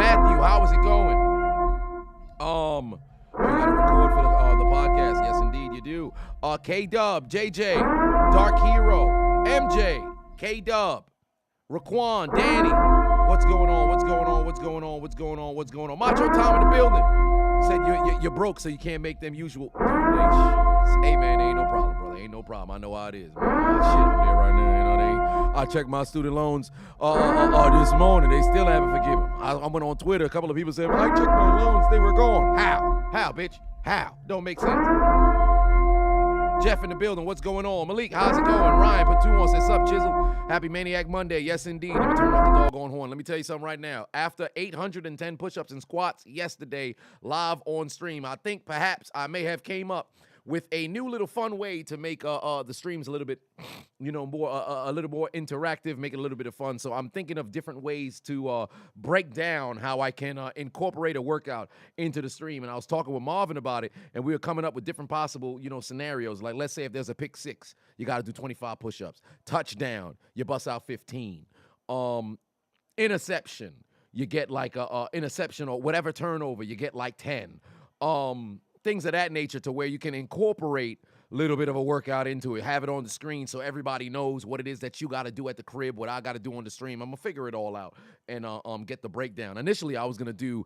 Matthew, how is it going? You gotta record for the podcast. Yes, indeed, you do. K-Dub, JJ, Dark Hero, MJ, K-Dub, Raquan, Danny. What's going on? Macho Tom in the building. Said you're broke, so you can't make them usual donations. Hey, man, ain't no problem, brother. Ain't no problem. I know how it is, man. Shit, I'm there right now, you know what I mean? I checked my student loans this morning. They still haven't forgiven. I went on Twitter. A couple of people said, I checked my loans. They were gone. How, bitch? How? Don't make sense. Jeff in the building. What's going on? Malik, how's it going? Ryan put 2 on. Says, sup, Chiseled? Happy Maniac Monday. Yes, indeed. Let me turn off the doggone horn. Let me tell you something right now. After 810 push-ups and squats yesterday, live on stream, I think perhaps I may have came up with a new little fun way to make the streams a little bit, more a little more interactive, make it a little bit of fun. So I'm thinking of different ways to break down how I can incorporate a workout into the stream. And I was talking with Marvin about it, and we were coming up with different possible, scenarios. Like, let's say if there's a pick six, you got to do 25 push-ups. Touchdown, you bust out 15. Interception, you get like a interception or whatever turnover, you get like 10. Things of that nature to where you can incorporate a little bit of a workout into it, have it on the screen so everybody knows what it is that you got to do at the crib, what I got to do on the stream. I'm going to figure it all out and get the breakdown. Initially, I was going to do,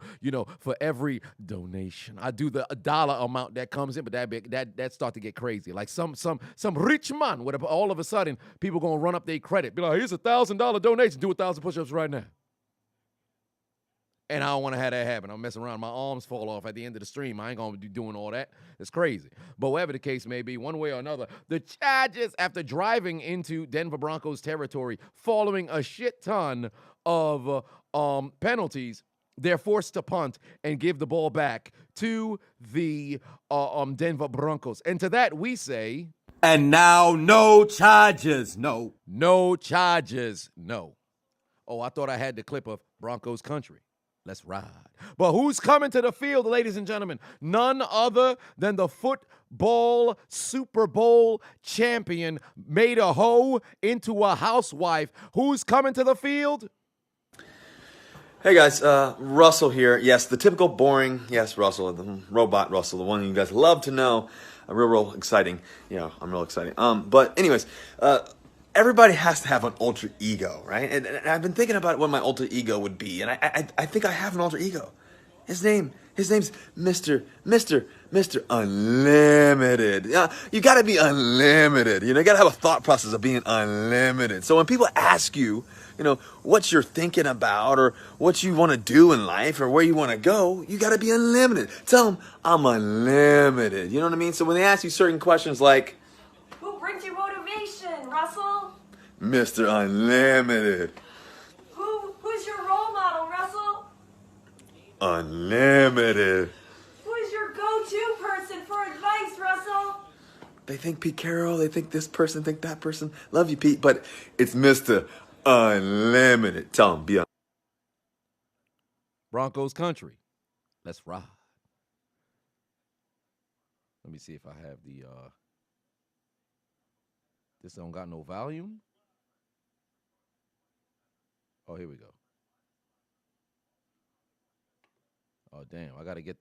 for every donation, I do the dollar amount that comes in, but that start to get crazy. Like some rich man, all of a sudden, people going to run up their credit. Be like, here's $1,000 donation, do 1,000 push-ups right now. And I don't want to have that happen. I'm messing around. My arms fall off at the end of the stream. I ain't going to be doing all that. It's crazy. But whatever the case may be, one way or another, the Chargers, after driving into Denver Broncos territory, following a shit ton of penalties, they're forced to punt and give the ball back to the Denver Broncos. And to that, we say... And now, no charges, no. No charges, no. Oh, I thought I had the clip of Broncos country. Let's ride. But who's coming to the field, ladies and gentlemen? None other than the football Super Bowl champion, made a hoe into a housewife. Who's coming to the field? Hey guys, Russell here. Yes, the typical boring, yes, Russell, the robot Russell, the one you guys love to know. Real exciting. I'm real exciting. But anyways, everybody has to have an alter ego, right? And I've been thinking about what my alter ego would be, and I think I have an alter ego. His name's Mr. Unlimited. You got to be unlimited. You got to have a thought process of being unlimited. So when people ask you, what you're thinking about or what you want to do in life or where you want to go, you got to be unlimited. Tell them I'm unlimited. You know what I mean? So when they ask you certain questions like, who brings you motivation, Russell? Mr. Unlimited. Who's your role model, Russell? Unlimited. Who's your go-to person for advice, Russell? They think Pete Carroll, they think this person, think that person. Love you, Pete, but it's Mr. Unlimited. Tell them, be on. Broncos country. Let's ride. Let me see if I have the... This don't got no volume. Oh, here we go. Oh, damn. I got to get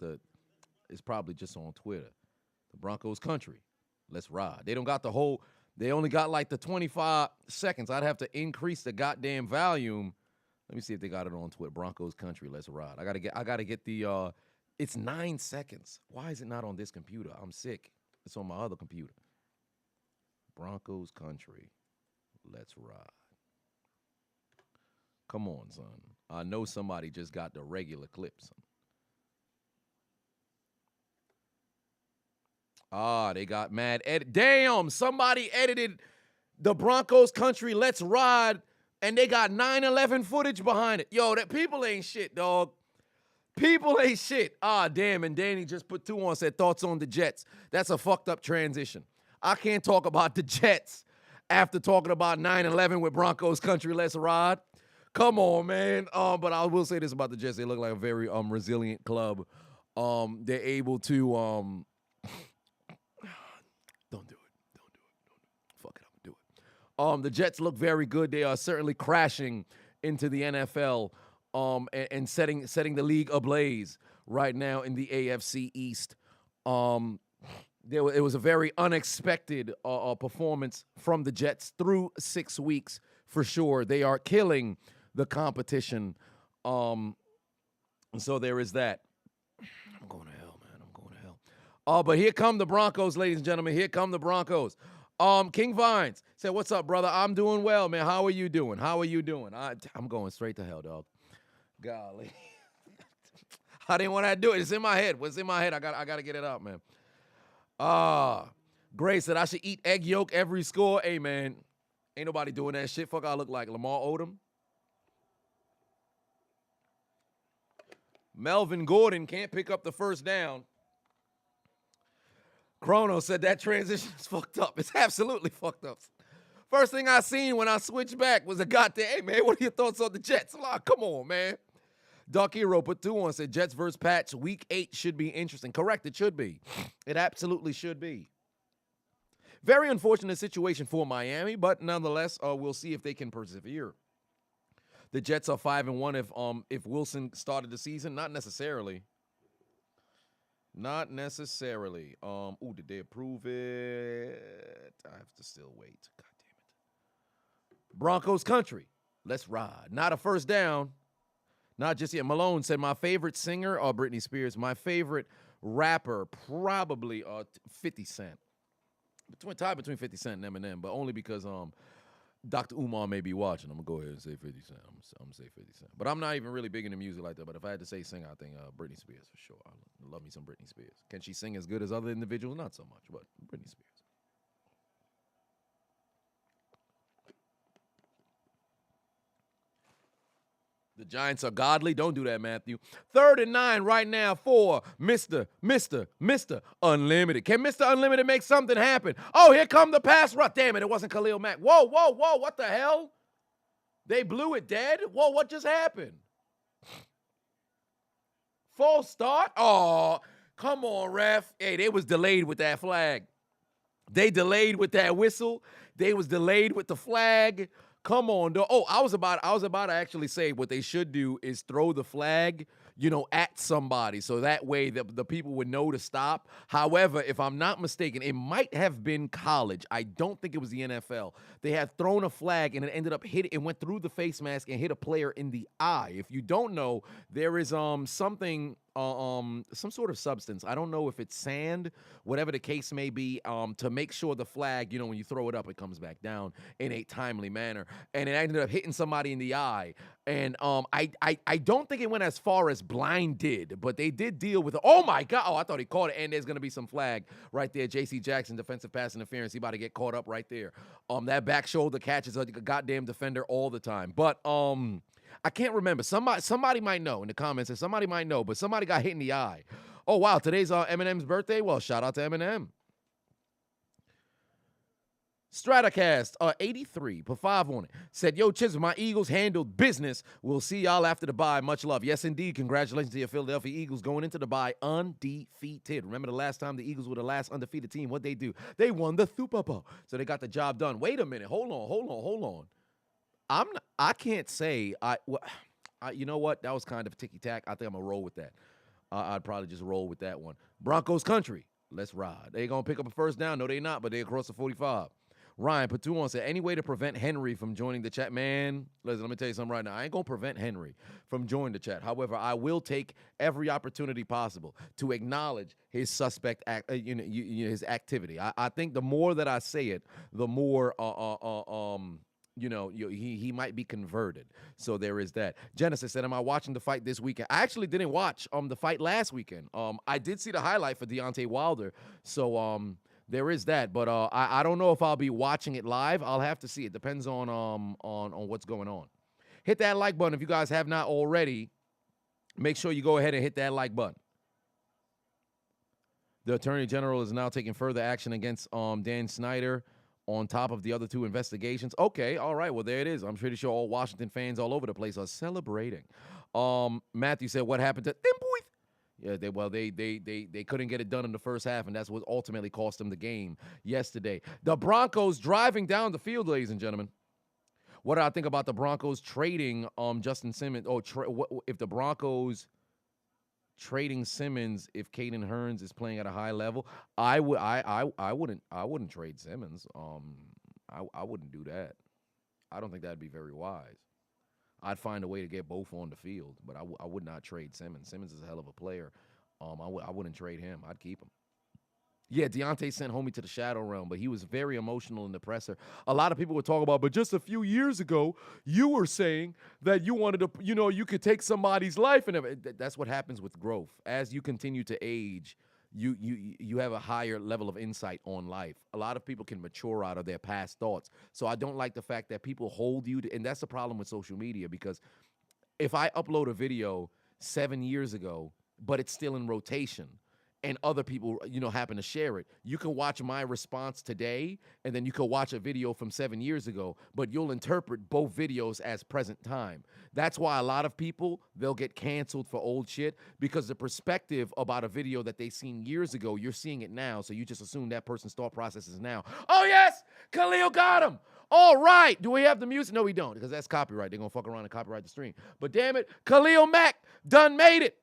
it's probably just on Twitter. The Broncos country. Let's ride. They don't got the whole, they only got like the 25 seconds. I'd have to increase the goddamn volume. Let me see if they got it on Twitter. Broncos country. Let's ride. I got to get the, it's 9 seconds. Why is it not on this computer? I'm sick. It's on my other computer. Broncos country. Let's ride. Come on, son. I know somebody just got the regular clips. They got mad edit. Damn, somebody edited the Broncos country Let's Ride, and they got 9/11 footage behind it. Yo, that people ain't shit, dog. People ain't shit. Damn, and Danny just put 2 on, said thoughts on the Jets. That's a fucked up transition. I can't talk about the Jets after talking about 9/11 with Broncos country Let's Ride. Come on, man. But I will say this about the Jets. They look like a very resilient club. They're able to Don't do it. Fuck it, I'm gonna do it. The Jets look very good. They are certainly crashing into the NFL. and setting the league ablaze right now in the AFC East. It was a very unexpected performance from the Jets through 6 weeks for sure. They are killing the competition. So there is that. I'm going to hell, man. I'm going to hell. But here come the Broncos, ladies and gentlemen. Here come the Broncos. King Vines said, "What's up, brother? I'm doing well, man. How are you doing? How are you doing?" I'm going straight to hell, dog. Golly. I didn't want to do it. It's in my head. What's in my head? I got to get it out, man. Gray said I should eat egg yolk every score. Hey, man, ain't nobody doing that shit. Fuck, I look like Lamar Odom. Melvin Gordon can't pick up the first down. Chrono said that transition is fucked up. It's absolutely fucked up. First thing I seen when I switched back was a goddamn, hey, man, what are your thoughts on the Jets? Like, come on, man. Duck Hero put 2 on, said Jets versus Pats, week 8 should be interesting. Correct, it should be. It absolutely should be. Very unfortunate situation for Miami, but nonetheless, we'll see if they can persevere. The Jets are 5-1 if Wilson started the season. Not necessarily. Not necessarily. Did they approve it? I have to still wait. God damn it. Broncos country. Let's ride. Not a first down. Not just yet. Malone said my favorite singer, Britney Spears. My favorite rapper, probably 50 Cent. Tied between 50 Cent and Eminem, but only because Dr. Umar may be watching. I'm going to go ahead and say 50 Cent. I'm going to say 50 Cent. But I'm not even really big into music like that. But if I had to say singer, I think Britney Spears for sure. I love me some Britney Spears. Can she sing as good as other individuals? Not so much, but Britney Spears. The Giants are godly. Don't do that, Matthew. 3rd and 9 right now for Mr. Unlimited. Can Mr. Unlimited make something happen? Oh, here come the pass rush. Damn it, it wasn't Khalil Mack. Whoa, what the hell? They blew it dead? Whoa, what just happened? False start? Oh, come on, ref. Hey, they was delayed with that flag. They delayed with that whistle. They was delayed with the flag. Come on, though. Oh, I was about to actually say what they should do is throw the flag, at somebody. So that way the people would know to stop. However, if I'm not mistaken, it might have been college. I don't think it was the NFL. They had thrown a flag and it ended up it went through the face mask and hit a player in the eye. If you don't know, there is something some sort of substance. I don't know if it's sand, whatever the case may be, to make sure the flag, when you throw it up, it comes back down in a timely manner. And it ended up hitting somebody in the eye. And I don't think it went as far as blind did, but they did deal with it. Oh my God. Oh, I thought he caught it. And there's gonna be some flag right there. JC Jackson, defensive pass interference. He about to get caught up right there. That back shoulder catches a goddamn defender all the time. But I can't remember. Somebody might know in the comments, and somebody might know, but somebody got hit in the eye. Oh, wow, today's Eminem's birthday? Well, shout out to Eminem. Stratacast, 83, put 5 on it. Said, yo, Chiseled, my Eagles handled business. We'll see y'all after the bye. Much love. Yes, indeed. Congratulations to your Philadelphia Eagles going into the bye undefeated. Remember the last time the Eagles were the last undefeated team? What'd they do? They won the Super Bowl. So they got the job done. Wait a minute. Hold on. I can't say you know what? That was kind of ticky-tack. I think I'm going to roll with that. I'd probably just roll with that one. Broncos country. Let's ride. They going to pick up a first down. No, they not, but they across the 45. Ryan Patuon said, any way to prevent Henry from joining the chat? Man, listen, let me tell you something right now. I ain't going to prevent Henry from joining the chat. However, I will take every opportunity possible to acknowledge his suspect his activity. I think the more that I say it, the more he might be converted. So there is that. Genesis said, am I watching the fight this weekend? I actually didn't watch the fight last weekend. I did see the highlight for Deontay Wilder. So there is that. But I don't know if I'll be watching it live. I'll have to see. It depends on what's going on. Hit that like button if you guys have not already. Make sure you go ahead and hit that like button. The Attorney General is now taking further action against Dan Snyder on top of the other 2 investigations. Okay, all right, well, there it is. I'm pretty sure all Washington fans all over the place are celebrating. Matthew said, what happened to them boys? Yeah, they couldn't get it done in the first half, and that's what ultimately cost them the game yesterday. The Broncos driving down the field, ladies and gentlemen. What do I think about the Broncos trading Justin Simmons? If the Broncos trading Simmons, if Caden Hearns is playing at a high level, I wouldn't trade Simmons. I wouldn't do that. I don't think that'd be very wise. I'd find a way to get both on the field, but I would not trade Simmons. Simmons is a hell of a player. I wouldn't trade him. I'd keep him. Yeah, Deontay sent homie to the shadow realm, but he was very emotional in the presser. A lot of people would talk about, but just a few years ago, you were saying that you wanted to, you could take somebody's life, and that's what happens with growth. As you continue to age, you have a higher level of insight on life. A lot of people can mature out of their past thoughts. So I don't like the fact that people hold you to, and that's the problem with social media, because if I upload a video 7 years ago, but it's still in rotation, and other people, happen to share it, you can watch my response today, and then you can watch a video from 7 years ago, but you'll interpret both videos as present time. That's why a lot of people, they'll get canceled for old shit, because the perspective about a video that they seen years ago, you're seeing it now, so you just assume that person's thought process is now. Oh, yes, Khalil got him. All right. Do we have the music? No, we don't, because that's copyright. They're going to fuck around and copyright the stream. But damn it, Khalil Mack done made it.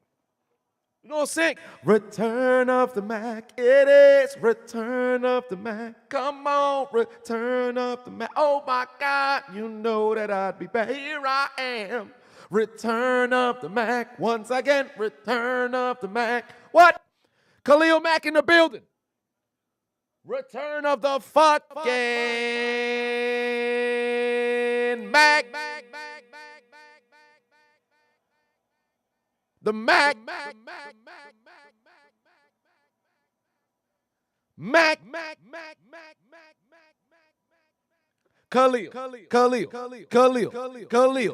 You gonna sing? Return of the Mac. It is Return of the Mac. Come on, Return of the Mac. Oh my God, you know that I'd be back. Here I am. Return of the Mac. Once again, Return of the Mac. What? Khalil Mack in the building. Return of the fucking Mac. The Mac. Khalil. Mac. Khalil.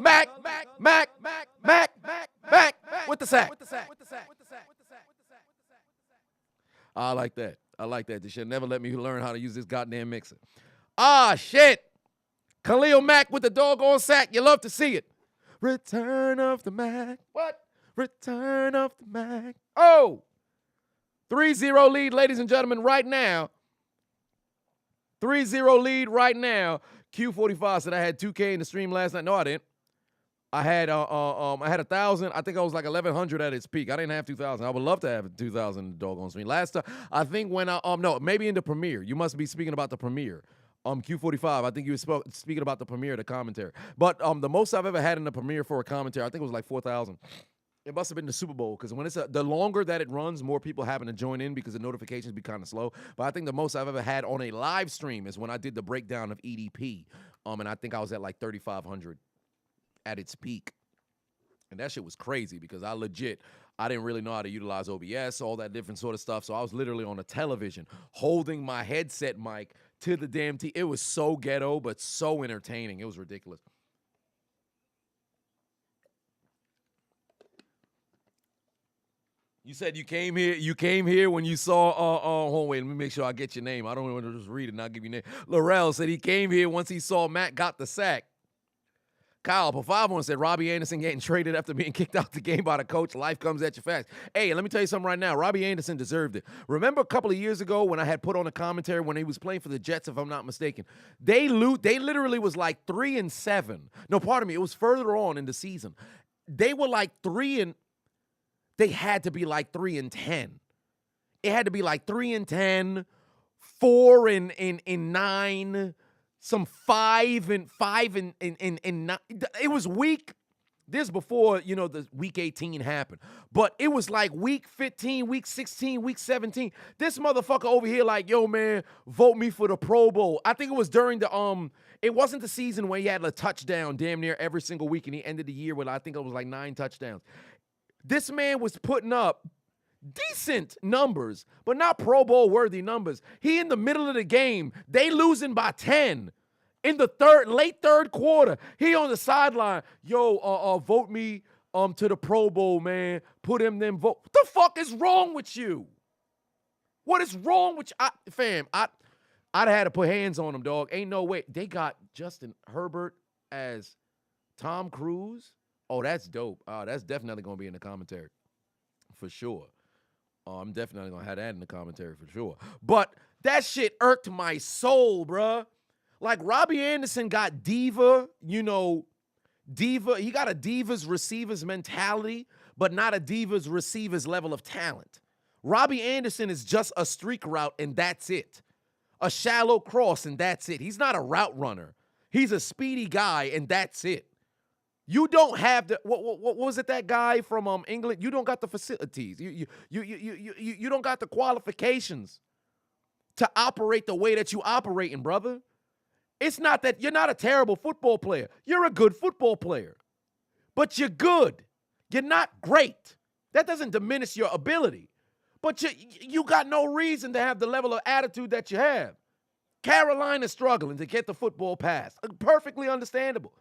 Mac. With the sack. I like that. They should never let me learn how to use this goddamn mixer. Ah, shit. Khalil Mack with the doggone sack. You love to see it. Return of the Mac. What? Return of the Mac. Oh. 3-0 lead, ladies and gentlemen, right now. 3-0 lead right now. Q45 said I had 2K in the stream last night. No, I didn't. I had 1,000. I think I was like 1,100 at its peak. I didn't have 2,000. I would love to have 2,000 doggone stream. Last time, I think when no, maybe in the premiere. You must be speaking about the premiere. Q45. I think you were speaking about the premiere, the commentary. But the most I've ever had in the premiere for a commentary, I think it was like 4,000. It must have been the Super Bowl, because when the longer that it runs, more people happen to join in because the notifications be kind of slow. But I think the most I've ever had on a live stream is when I did the breakdown of EDP. And I think I was at like 3,500 at its peak. And that shit was crazy, because I didn't really know how to utilize OBS, all that different sort of stuff. So I was literally on a television holding my headset mic to the damn TV. It was so ghetto, but so entertaining. It was ridiculous. You said you came here when you saw, hold on, wait, let me make sure I get your name. I don't want to just read it and not give you your name. Laurel said he came here once he saw Matt got the sack. Kyle Pafavon said Robby Anderson getting traded after being kicked out the game by the coach. Life comes at you fast. Hey, let me tell you something right now. Robby Anderson deserved it. Remember a couple of years ago when I had put on a commentary when he was playing for the Jets, if I'm not mistaken? They literally was like 3-7. No, pardon me. It was further on in the season. They were like they had to be like 3-10. It had to be like 3-10, 4-9. Some 5 and 9. It was week. This before, the week 18 happened. But it was like week 15, week 16, week 17. This motherfucker over here like, yo, man, vote me for the Pro Bowl. I think it was during the, it wasn't the season where he had a touchdown damn near every single week, and he ended the year with, I think it was like 9 touchdowns. This man was putting up decent numbers, but not Pro Bowl worthy numbers. He in the middle of the game, they losing by 10 in the late third quarter. He on the sideline, yo, vote me to the Pro Bowl, man. Put him them vote. What the fuck is wrong with you? What is wrong with you? Fam, I'd have had to put hands on him, dog. Ain't no way. They got Justin Herbert as Tom Cruise. Oh, that's dope. That's definitely going to be in the commentary for sure. I'm definitely going to have that in the commentary for sure. But that shit irked my soul, bruh. Like, Robby Anderson got diva, he got a diva's receiver's mentality, but not a diva's receiver's level of talent. Robby Anderson is just a streak route, and that's it. A shallow cross, and that's it. He's not a route runner. He's a speedy guy, and that's it. You don't have the what was it, that guy from England? You don't got the facilities. You don't got the qualifications to operate the way that you operating, brother. It's not that you're not a terrible football player. You're a good football player. But you're good. You're not great. That doesn't diminish your ability. But you got no reason to have the level of attitude that you have. Carolina's struggling to get the football pass. Perfectly understandable.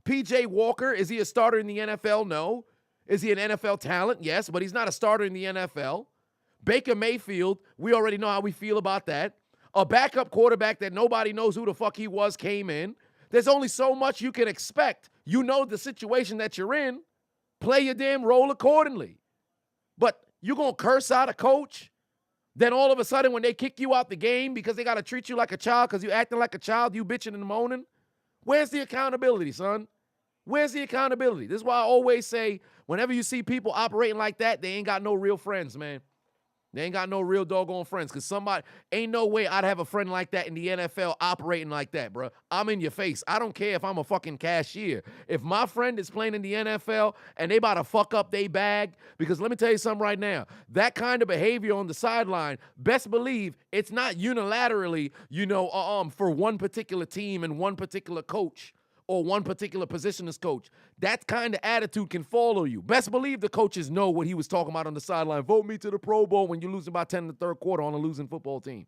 P.J. Walker, is he a starter in the NFL? No. Is he an NFL talent? Yes, but he's not a starter in the NFL. Baker Mayfield, we already know how we feel about that. A backup quarterback that nobody knows who the fuck he was came in. There's only so much you can expect. You know the situation that you're in. Play your damn role accordingly. But you going to curse out a coach? Then all of a sudden when they kick you out the game because they got to treat you like a child because you acting like a child, you bitching and moaning? Where's the accountability, son? Where's the accountability? This is why I always say whenever you see people operating like that, they ain't got no real friends, man. They ain't got no real doggone friends because ain't no way I'd have a friend like that in the NFL operating like that, bro. I'm in your face. I don't care if I'm a fucking cashier. If my friend is playing in the NFL and they about to fuck up they bag, because let me tell you something right now, that kind of behavior on the sideline, best believe it's not unilaterally, for one particular team and one particular coach or one particular positionless coach. That kind of attitude can follow you. Best believe the coaches know what he was talking about on the sideline. Vote me to the Pro Bowl when you're losing by 10 in the third quarter on a losing football team.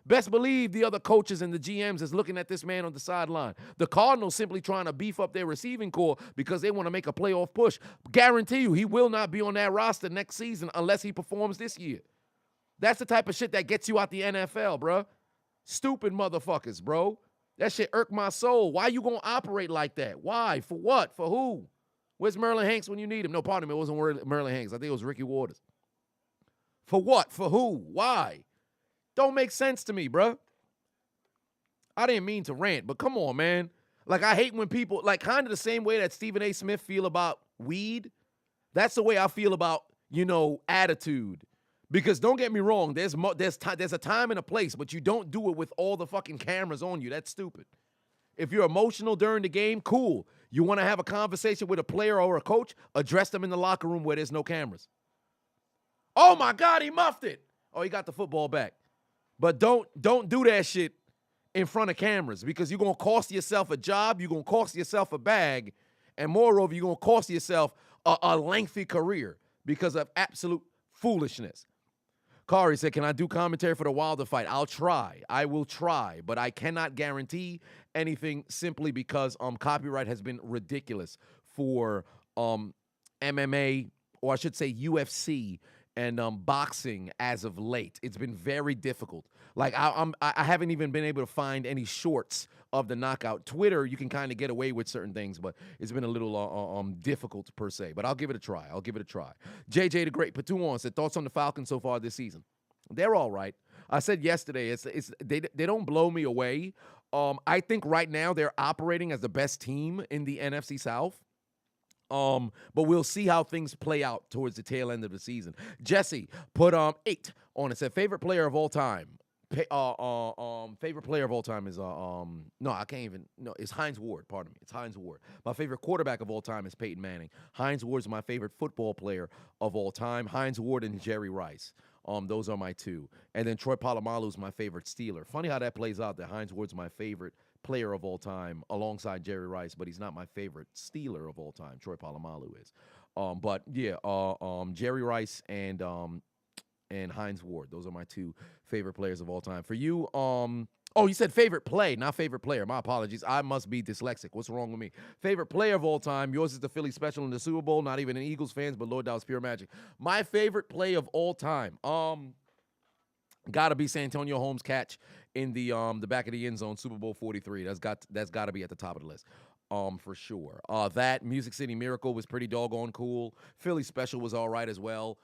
Best believe the other coaches and the GMs is looking at this man on the sideline. The Cardinals simply trying to beef up their receiving core because they want to make a playoff push. Guarantee you he will not be on that roster next season unless he performs this year. That's the type of shit that gets you out the NFL, bro. Stupid motherfuckers, bro. That shit irked my soul. Why you gonna operate like that? Why? For what? For who? Where's Merlin Hanks when you need him? No, pardon me, it wasn't Merlin Hanks. I think it was Ricky Waters. For what? For who? Why? Don't make sense to me, bruh. I didn't mean to rant, but come on, man. Like, I hate when people, like, kind of the same way that Stephen A. Smith feel about weed. That's the way I feel about, attitude. Because don't get me wrong, there's a time and a place, but you don't do it with all the fucking cameras on you. That's stupid. If you're emotional during the game, cool. You want to have a conversation with a player or a coach, address them in the locker room where there's no cameras. Oh my God, he muffed it. Oh, he got the football back. But don't do that shit in front of cameras because you're going to cost yourself a job, you're going to cost yourself a bag, and moreover, you're going to cost yourself a lengthy career because of absolute foolishness. Kari said, can I do commentary for the Wilder fight? I'll try. I will try, but I cannot guarantee anything simply because copyright has been ridiculous for MMA, or I should say UFC, and boxing as of late. It's been very difficult. Like, I haven't even been able to find any shorts of the knockout. Twitter, you can kind of get away with certain things, but it's been a little difficult per se. But I'll give it a try. JJ the Great Patuon said, thoughts on the Falcons so far this season? They're all right. I said yesterday, they don't blow me away. I think right now they're operating as the best team in the NFC South. But we'll see how things play out towards the tail end of the season. Jesse put 8 on it. Said favorite player of all time. Favorite player of all time is it's Hines Ward. Pardon me, it's Hines Ward. My favorite quarterback of all time is Peyton Manning. Hines Ward is my favorite football player of all time. Hines Ward and Jerry Rice. Those are my 2. And then Troy Polamalu is my favorite Steeler. Funny how that plays out. That Hines Ward's my favorite player of all time alongside Jerry Rice, but he's not my favorite Steeler of all time. Troy Polamalu is. But yeah, Jerry Rice and Hines Ward. Those are my 2 favorite players of all time. For you, you said favorite play, not favorite player. My apologies. I must be dyslexic. What's wrong with me? Favorite player of all time. Yours is the Philly Special in the Super Bowl. Not even an Eagles fans, but Lord, that was pure magic. My favorite play of all time. Gotta be Santonio Holmes' catch in the back of the end zone, Super Bowl 43. That's got to be at the top of the list. for sure. That Music City Miracle was pretty doggone cool. Philly Special was all right as well.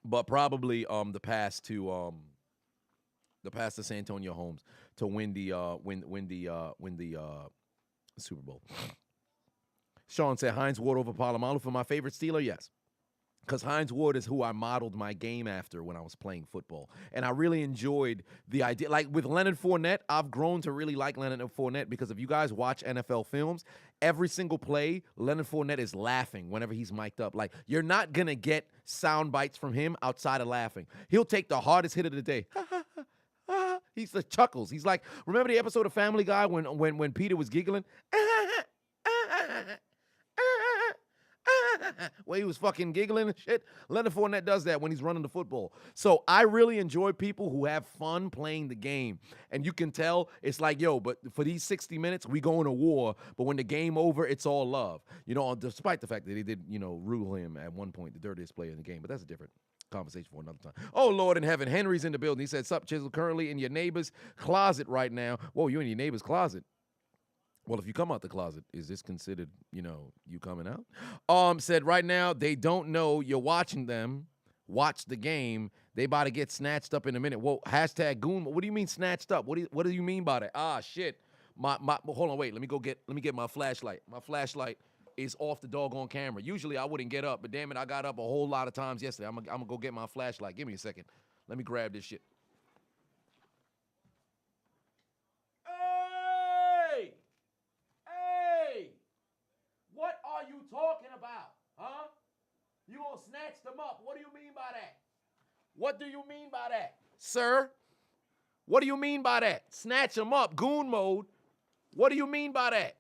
But probably the pass to San Antonio Holmes to win the Super Bowl. Sean said Hines Ward over Palomalu for my favorite Steeler. Yes. Because Hines Ward is who I modeled my game after when I was playing football. And I really enjoyed the idea. Like with Leonard Fournette, I've grown to really like Leonard Fournette because if you guys watch NFL films, every single play, Leonard Fournette is laughing whenever he's mic'd up. Like, you're not going to get sound bites from him outside of laughing. He'll take the hardest hit of the day. He's the chuckles. He's like, remember the episode of Family Guy when Peter was giggling? Where he was fucking giggling and shit. Leonard Fournette does that when he's running the football. So I really enjoy people who have fun playing the game. And you can tell it's like, yo, but for these 60 minutes, we going to war. But when the game over, it's all love. You know, despite the fact that they did, you know, rule him at one point the dirtiest player in the game. But that's a different conversation for another time. Oh, Lord in heaven. Henry's in the building. He said, sup, Chiseled, currently in your neighbor's closet right now. Whoa, you in your neighbor's closet? Well, if you come out the closet, is this considered, you know, you coming out? Said right now they don't know you're watching them. Watch the game. They about to get snatched up in a minute. Whoa, hashtag goon. What do you mean snatched up? What do you mean by that? Ah, shit. Hold on, wait. Let me get my flashlight. My flashlight is off the doggone camera. Usually I wouldn't get up, but damn it, I got up a whole lot of times yesterday. I'm gonna go get my flashlight. Give me a second. Let me grab this shit. What are you talking about? Huh? You gonna snatch them up. What do you mean by that? What do you mean by that, sir? What do you mean by that? Snatch them up. Goon mode. What do you mean by that?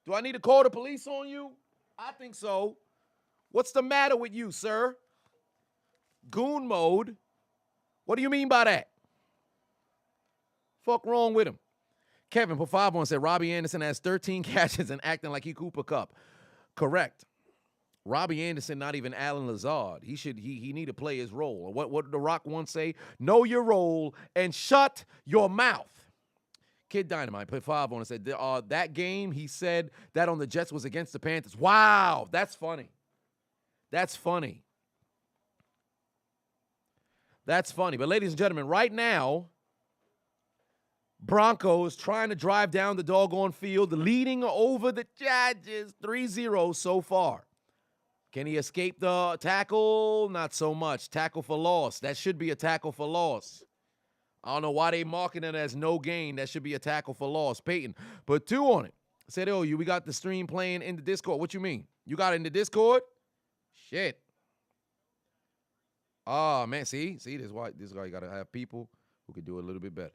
Do I need to call the police on you? I think so. What's the matter with you, sir? Goon mode. What do you mean by that? Fuck wrong with him? Kevin put 5 on, said Robby Anderson has 13 catches and acting like he Cooper Kupp. Correct. Robby Anderson, not even Alan Lazard. He need to play his role. What did The Rock once say? Know your role and shut your mouth. Kid Dynamite put 5 on and said that game, he said that on the Jets was against the Panthers. Wow, that's funny. That's funny. That's funny. But ladies and gentlemen, right now, Broncos trying to drive down the doggone field, leading over the Chargers 3-0 so far. Can he escape the tackle? Not so much. Tackle for loss. That should be a tackle for loss. I don't know why they marking it as no gain. That should be a tackle for loss. Peyton put 2 on it. Said, oh, we got the stream playing in the Discord. What you mean? You got it in the Discord? Shit. Oh, man. See, this is why you got to have people who can do it a little bit better.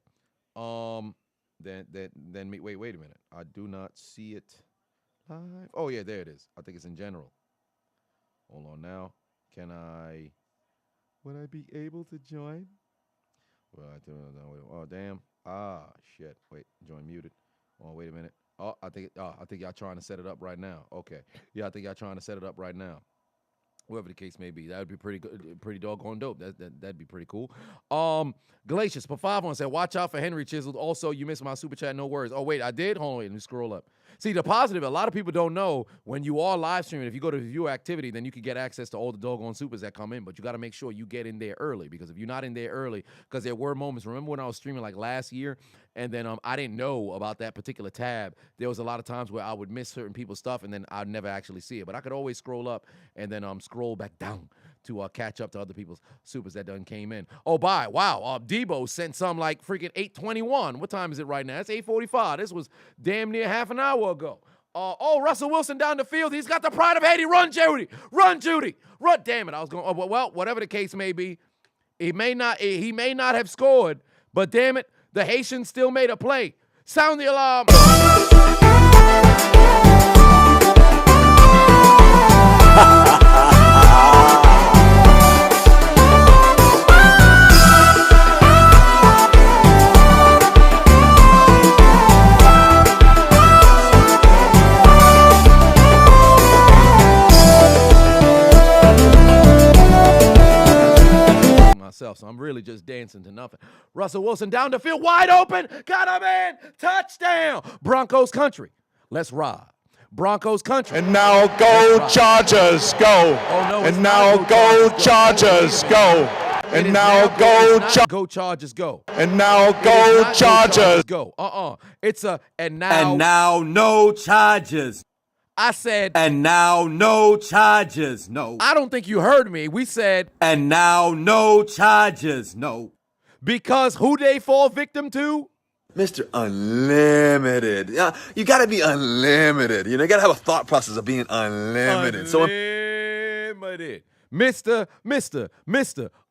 Then me. Wait a minute. I do not see it live. Oh yeah, there it is. I think it's in general. Hold on now. Would I be able to join? Well, I don't know. Oh damn. Ah shit. Wait, join muted. Oh wait a minute. Oh, I think y'all trying to set it up right now. Okay. Yeah, I think y'all trying to set it up right now. Whoever the case may be, that would be pretty doggone dope. That'd be pretty cool. Galatians, put 5 on, said, watch out for Henry Chiseled. Also, you missed my super chat, no worries. Oh, wait, I did? Hold on, wait, let me scroll up. See, the positive, a lot of people don't know when you are live streaming, if you go to view activity, then you can get access to all the doggone supers that come in, but you got to make sure you get in there early, because if you're not in there early, because there were moments, remember when I was streaming like last year, and then I didn't know about that particular tab, there was a lot of times where I would miss certain people's stuff, and then I'd never actually see it, but I could always scroll up, and then scroll back down to catch up to other people's supers that done came in. Oh, wow, Debo sent some like freaking 8:21. What time is it right now? It's 8:45. This was damn near half an hour ago. Russell Wilson down the field. He's got the pride of Haiti. Run, Judy. Run, Judy. Run. Damn it. I was going, well, whatever the case may be, he may not have scored, but damn it, the Haitian still made a play. Sound the alarm. So I'm really just dancing to nothing. Russell Wilson down the field, wide open. Got him in. Touchdown. Broncos country. Let's ride. Broncos country. And now go Chargers, go. Oh, no, and now go Chargers, go. And now go Chargers. Go Chargers, go. And now go Chargers. Go. It's a and now. And now no charges. I said. And now no charges. No. I don't think you heard me. We said. And now no charges. No. Because who they fall victim to? Mr. Unlimited. Yeah, you got to be unlimited. You got to have a thought process of being unlimited. Unlimited. Mr.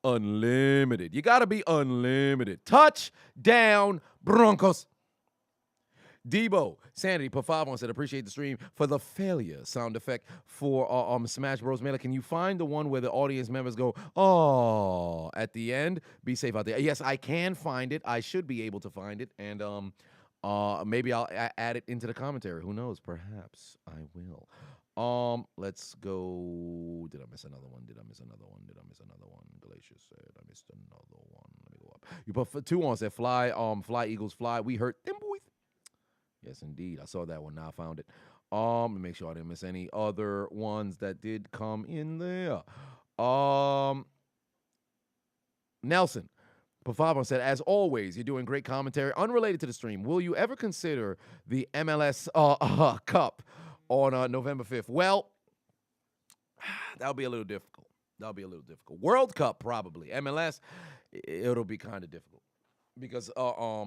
Unlimited. You got to be unlimited. Touchdown, Broncos. Debo, Sanity, put 5 on, said, appreciate the stream for the failure sound effect for Smash Bros. Mailer. Can you find the one where the audience members go, oh, at the end? Be safe out there. Yes, I can find it. I should be able to find it. And maybe I'll add it into the commentary. Who knows? Perhaps I will. Let's go. Did I miss another one? Glacier said, I missed another one. Let me go up. You put 2 on, said, fly Eagles, fly. We hurt them boys. Yes, indeed. I saw that one. Now I found it. Make sure I didn't miss any other ones that did come in there. Nelson, Pafavon said, as always, you're doing great commentary. Unrelated to the stream, will you ever consider the MLS Cup on November 5th? Well, that'll be a little difficult. World Cup, probably. MLS, it'll be kind of difficult. Because I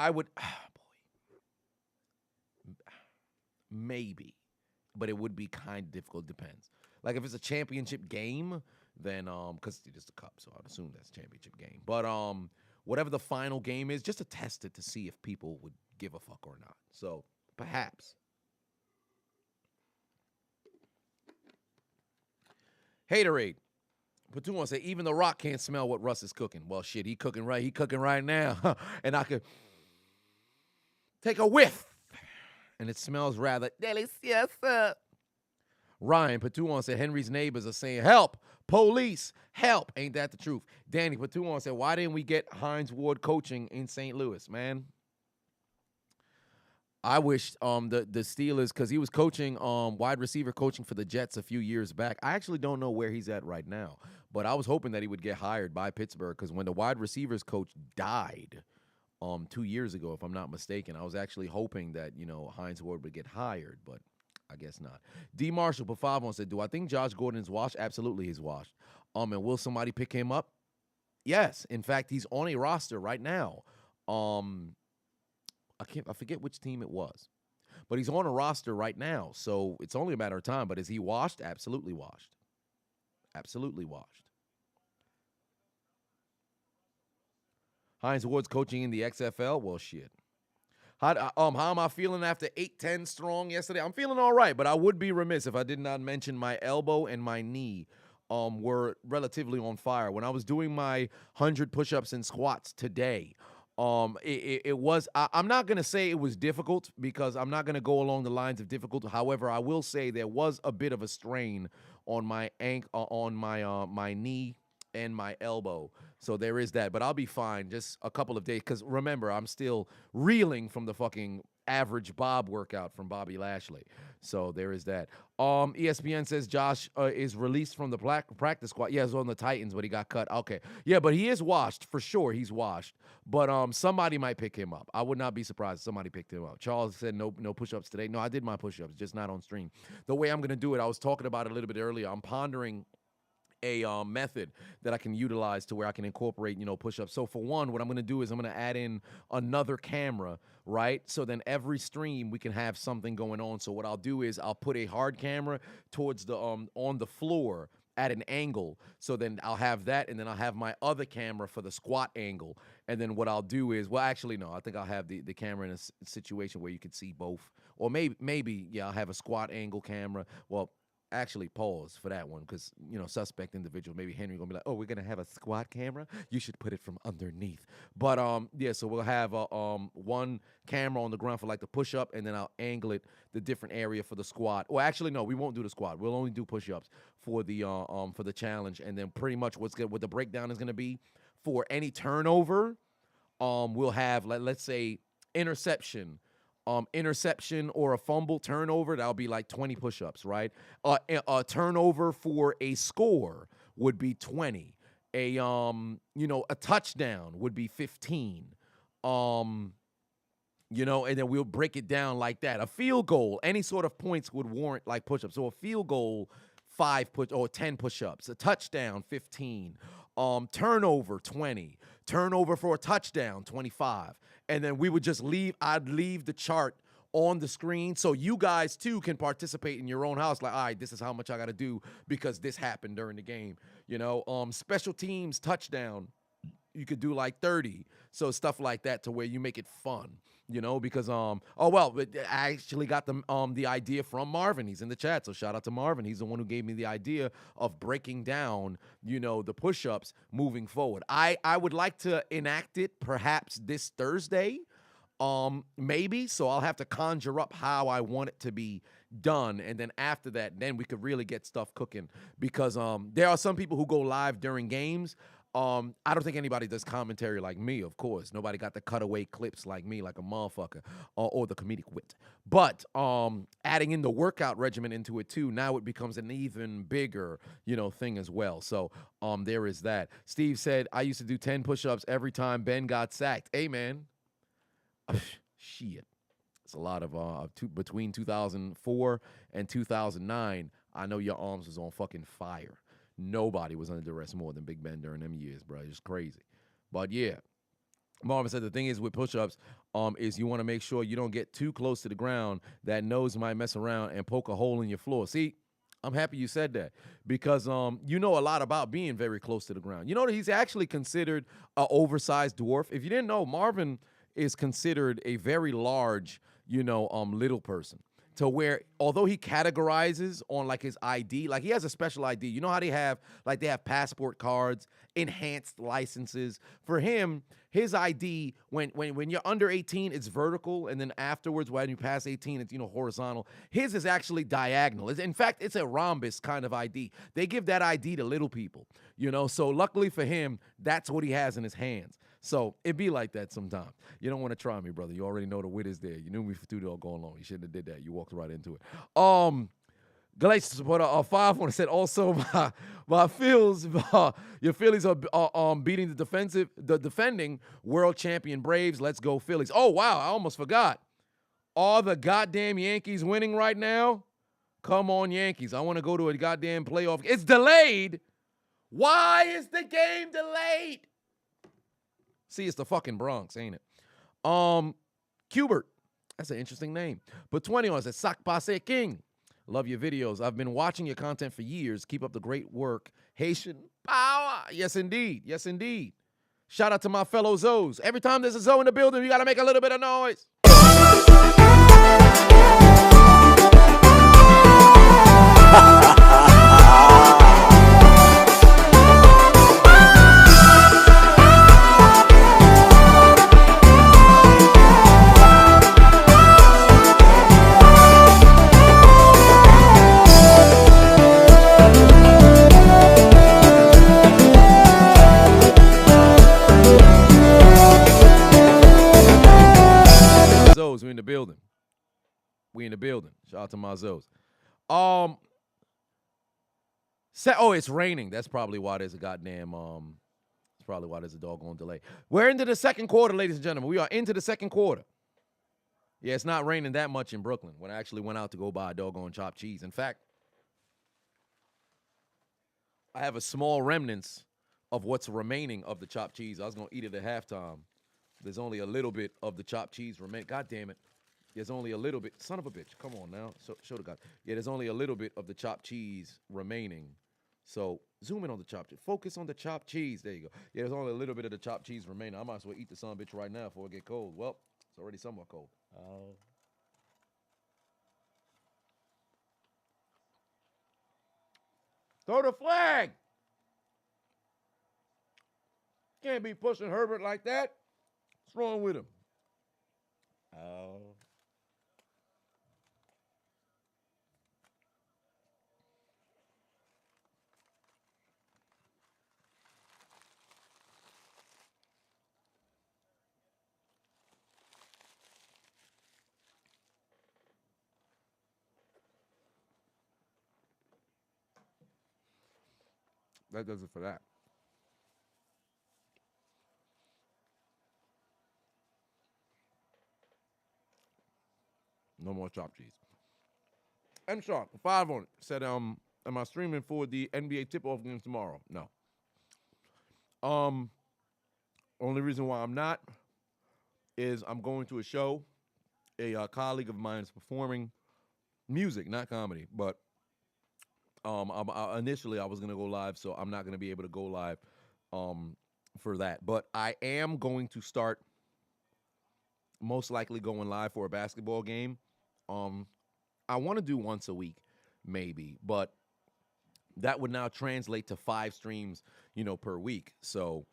would... Maybe, but it would be kind of difficult. Depends. Like if it's a championship game, then because it's just a cup, so I'd assume that's a championship game. But whatever the final game is, just to test it to see if people would give a fuck or not. So perhaps. Haterade. Platoon say even The Rock can't smell what Russ is cooking. Well, shit, he cooking right now, and I could take a whiff. And it smells rather delicious. Ryan Patuon said, Henry's neighbors are saying, help, police, help. Ain't that the truth? Danny Patuon said, why didn't we get Hines Ward coaching in St. Louis, man? I wish the Steelers, because he was coaching, wide receiver coaching for the Jets a few years back. I actually don't know where he's at right now. But I was hoping that he would get hired by Pittsburgh, because when the wide receivers coach died 2 years ago, if I'm not mistaken, I was actually hoping that, Hines Ward would get hired, but I guess not. D. Marshall, Pafavon said, do I think Josh Gordon is washed? Absolutely he's washed. And will somebody pick him up? Yes. In fact, he's on a roster right now. I forget which team it was, but he's on a roster right now, so it's only a matter of time. But is he washed? Absolutely washed. Absolutely washed. Hines Ward's coaching in the XFL? Well, shit. How am I feeling after 8-10 strong yesterday? I'm feeling all right, but I would be remiss if I did not mention my elbow and my knee were relatively on fire. When I was doing my 100 push-ups and squats today, it was, I'm not going to say it was difficult because I'm not going to go along the lines of difficult. However, I will say there was a bit of a strain on my my knee and my elbow. So there is that, but I'll be fine. Just a couple of days, because remember, I'm still reeling from the fucking average Bob workout from Bobby Lashley. So there is that. ESPN says Josh is released from the practice squad. Yeah, it was on the Titans, but he got cut. Okay. Yeah, but he is washed. For sure, he's washed. But somebody might pick him up. I would not be surprised if somebody picked him up. Charles said no push-ups today. No, I did my push-ups, just not on stream. The way I'm going to do it, I was talking about it a little bit earlier. I'm pondering a method that I can utilize to where I can incorporate, push-ups. So for one, what I'm going to do is I'm going to add in another camera, right? So then every stream we can have something going on. So what I'll do is I'll put a hard camera towards the on the floor at an angle. So then I'll have that, and then I'll have my other camera for the squat angle. And then what I'll do is, well, actually, no, I think I'll have the camera in a situation where you can see both. Or maybe, yeah, I'll have a squat angle camera. Well, actually pause for that one because, suspect individual. Maybe Henry going to be like, oh, we're going to have a squat camera? You should put it from underneath. But, yeah, so we'll have one camera on the ground for, like, the push-up, and then I'll angle it the different area for the squat. Well, actually, no, we won't do the squat. We'll only do push-ups for the challenge. And then pretty much what the breakdown is going to be for any turnover, we'll have, let's say, interception or a fumble turnover, that'll be like 20 push-ups, right? A turnover for a score would be 20. A touchdown would be 15. And then we'll break it down like that. A field goal, any sort of points would warrant like push-ups. So a field goal, 10 push-ups. A touchdown, 15. Turnover, 20. Turnover for a touchdown, 25. And then we would just I'd leave the chart on the screen so you guys, too, can participate in your own house. Like, all right, this is how much I got to do because this happened during the game. Special teams, touchdown, you could do like 30. So stuff like that to where you make it fun, because, I actually got the idea from Marvin. He's in the chat, so shout out to Marvin. He's the one who gave me the idea of breaking down, the push-ups moving forward. I would like to enact it perhaps this Thursday, maybe. So I'll have to conjure up how I want it to be done. And then after that, then we could really get stuff cooking because there are some people who go live during games. I don't think anybody does commentary like me, of course. Nobody got the cutaway clips like me, like a motherfucker, or the comedic wit. But adding in the workout regimen into it, too, now it becomes an even bigger, thing as well. So there is that. Steve said, I used to do 10 push-ups every time Ben got sacked. Hey, man. Shit. It's a lot of between 2004 and 2009, I know your arms was on fucking fire. Nobody was under duress more than Big Ben during them years, bro. It's crazy. But, yeah. Marvin said the thing is with push-ups is you want to make sure you don't get too close to the ground. That nose might mess around and poke a hole in your floor. See, I'm happy you said that because you know a lot about being very close to the ground. You know that he's actually considered an oversized dwarf. If you didn't know, Marvin is considered a very large, little person. To where, although he categorizes on like his ID, like he has a special ID. You know how they have passport cards, enhanced licenses. For him, his ID, when you're under 18, it's vertical, and then afterwards, when you pass 18, it's horizontal. His is actually diagonal. In fact, it's a rhombus kind of ID. They give that ID to little people, So luckily for him, that's what he has in his hands. So it be like that sometimes. You don't want to try me, brother. You already know the wit is there. You knew me for 2 days going long. You shouldn't have did that. You walked right into it. Galatians supporter 5 said also my feels your Phillies are beating the defending world champion Braves. Let's go Phillies. Oh wow, I almost forgot. Are the goddamn Yankees winning right now? Come on, Yankees. I want to go to a goddamn playoff. It's delayed. Why is the game delayed? See, it's the fucking Bronx, ain't it? Cubert. That's an interesting name. But 20 on it says, Sak Pase King. Love your videos. I've been watching your content for years. Keep up the great work. Haitian power. Yes, indeed. Yes, indeed. Shout out to my fellow Zoes. Every time there's a Zoe in the building, you got to make a little bit of noise. We in the building. We in the building. Shout out to my Zoes. It's raining. That's probably why there's a goddamn it's probably why there's a doggone delay. We're into the second quarter, ladies and gentlemen. We are into the second quarter. Yeah, it's not raining that much in Brooklyn when I actually went out to go buy a doggone chopped cheese. In fact, I have a small remnants of what's remaining of the chopped cheese. I was going to eat it at halftime. There's only a little bit of the chopped cheese remaining. God damn it. There's only a little bit. Son of a bitch. Come on now. Show the guy. Yeah, there's only a little bit of the chopped cheese remaining. So zoom in on the chopped cheese. Focus on the chopped cheese. There you go. Yeah, there's only a little bit of the chopped cheese remaining. I might as well eat the son of a bitch right now before it get cold. Well, it's already somewhat cold. Throw the flag. Can't be pushing Herbert like that. What's wrong with him? Oh. That does it for that. No more chopped cheese. M Sharp, 5 on it. Said, am I streaming for the NBA tip-off game tomorrow? No. Only reason why I'm not is I'm going to a show. A colleague of mine is performing music, not comedy, but initially I was going to go live, so I'm not going to be able to go live for that. But I am going to start most likely going live for a basketball game. I want to do once a week, maybe, but that would now translate to 5 streams, per week. So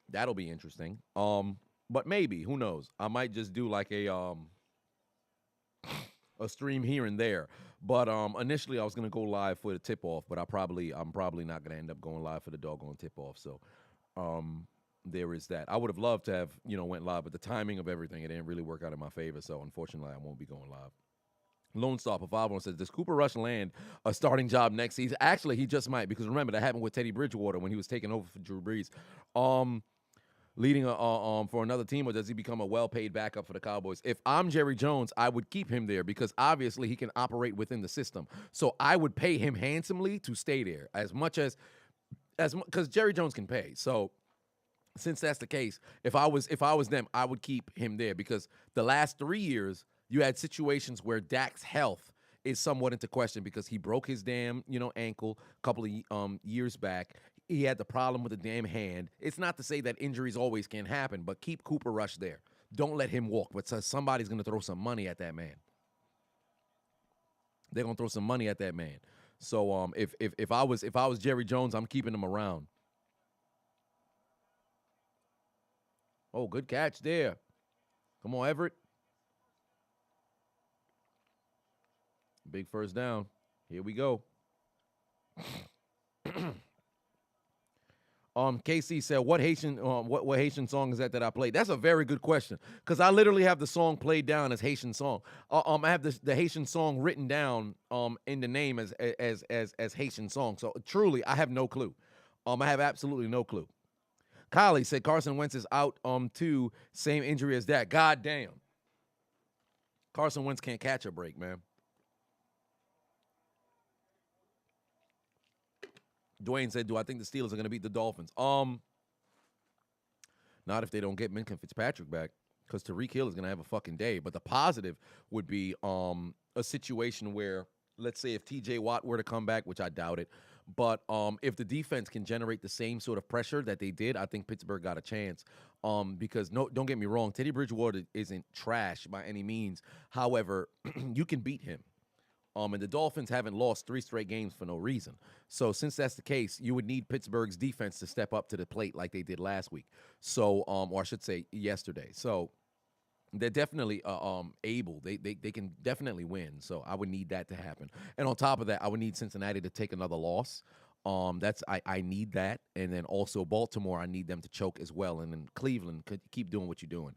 that'll be interesting. But maybe, who knows? I might just do like a stream here and there. But initially I was gonna go live for the tip-off, but I'm probably not gonna end up going live for the doggone tip-off. So there is that. I would have loved to have, went live, but the timing of everything, it didn't really work out in my favor. So unfortunately I won't be going live. Lone Star for 5 says, does Cooper Rush land a starting job next season? Actually, he just might, because remember, that happened with Teddy Bridgewater when he was taking over for Drew Brees. Leading for another team, or does he become a well-paid backup for the Cowboys? If I'm Jerry Jones, I would keep him there because obviously he can operate within the system. So I would pay him handsomely to stay there as much as because Jerry Jones can pay. So since that's the case, if I was them, I would keep him there because the last 3 years you had situations where Dak's health is somewhat into question because he broke his damn, ankle a couple of years back. He had the problem with the damn hand. It's not to say that injuries always can happen, but keep Cooper Rush there. Don't let him walk. But somebody's going to throw some money at that man. They're going to throw some money at that man. So if I was Jerry Jones, I'm keeping him around. Oh, good catch there. Come on, Everett. Big first down. Here we go. KC said, what Haitian song is that I played? That's a very good question because I literally have the song played down as Haitian song. I have the Haitian song written down in the name as Haitian song. So truly, I have no clue. I have absolutely no clue. Kylie said Carson Wentz is out too. Same injury as that. God damn. Carson Wentz can't catch a break, man. Dwayne said, do I think the Steelers are going to beat the Dolphins? Not if they don't get Minka Fitzpatrick back, because Tyreek Hill is going to have a fucking day. But the positive would be a situation where, let's say if TJ Watt were to come back, which I doubt it, but if the defense can generate the same sort of pressure that they did, I think Pittsburgh got a chance. Because don't get me wrong, Teddy Bridgewater isn't trash by any means. However, you can beat him. And the Dolphins haven't lost 3 straight games for no reason. So since that's the case, you would need Pittsburgh's defense to step up to the plate like they did last week. So, or I should say yesterday. So they're definitely able. They can definitely win. So I would need that to happen. And on top of that, I would need Cincinnati to take another loss. I need that. And then also Baltimore, I need them to choke as well. And then Cleveland could keep doing what you're doing.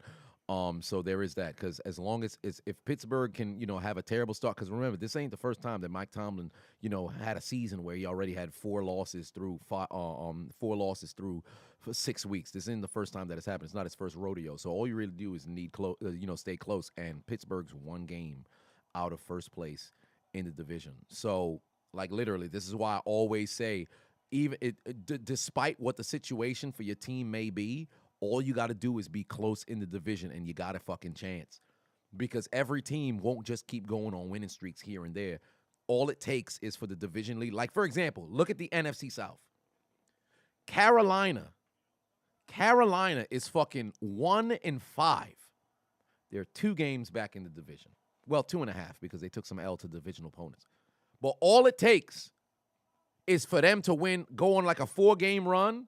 So there is that, because as long as if Pittsburgh can, have a terrible start, because remember, this ain't the first time that Mike Tomlin, had a season where he already had 4 losses through 6 weeks. This isn't the first time that it's happened. It's not his first rodeo. So all you really do is stay close. And Pittsburgh's 1 game out of first place in the division. So like literally, this is why I always say, even despite what the situation for your team may be, all you got to do is be close in the division, and you got a fucking chance. Because every team won't just keep going on winning streaks here and there. All it takes is for the division lead. Like, for example, look at the NFC South. Carolina is fucking 1-5. They're 2 games back in the division. Well, 2.5 because they took some L to divisional opponents. But all it takes is for them to win, go on like a 4-game run.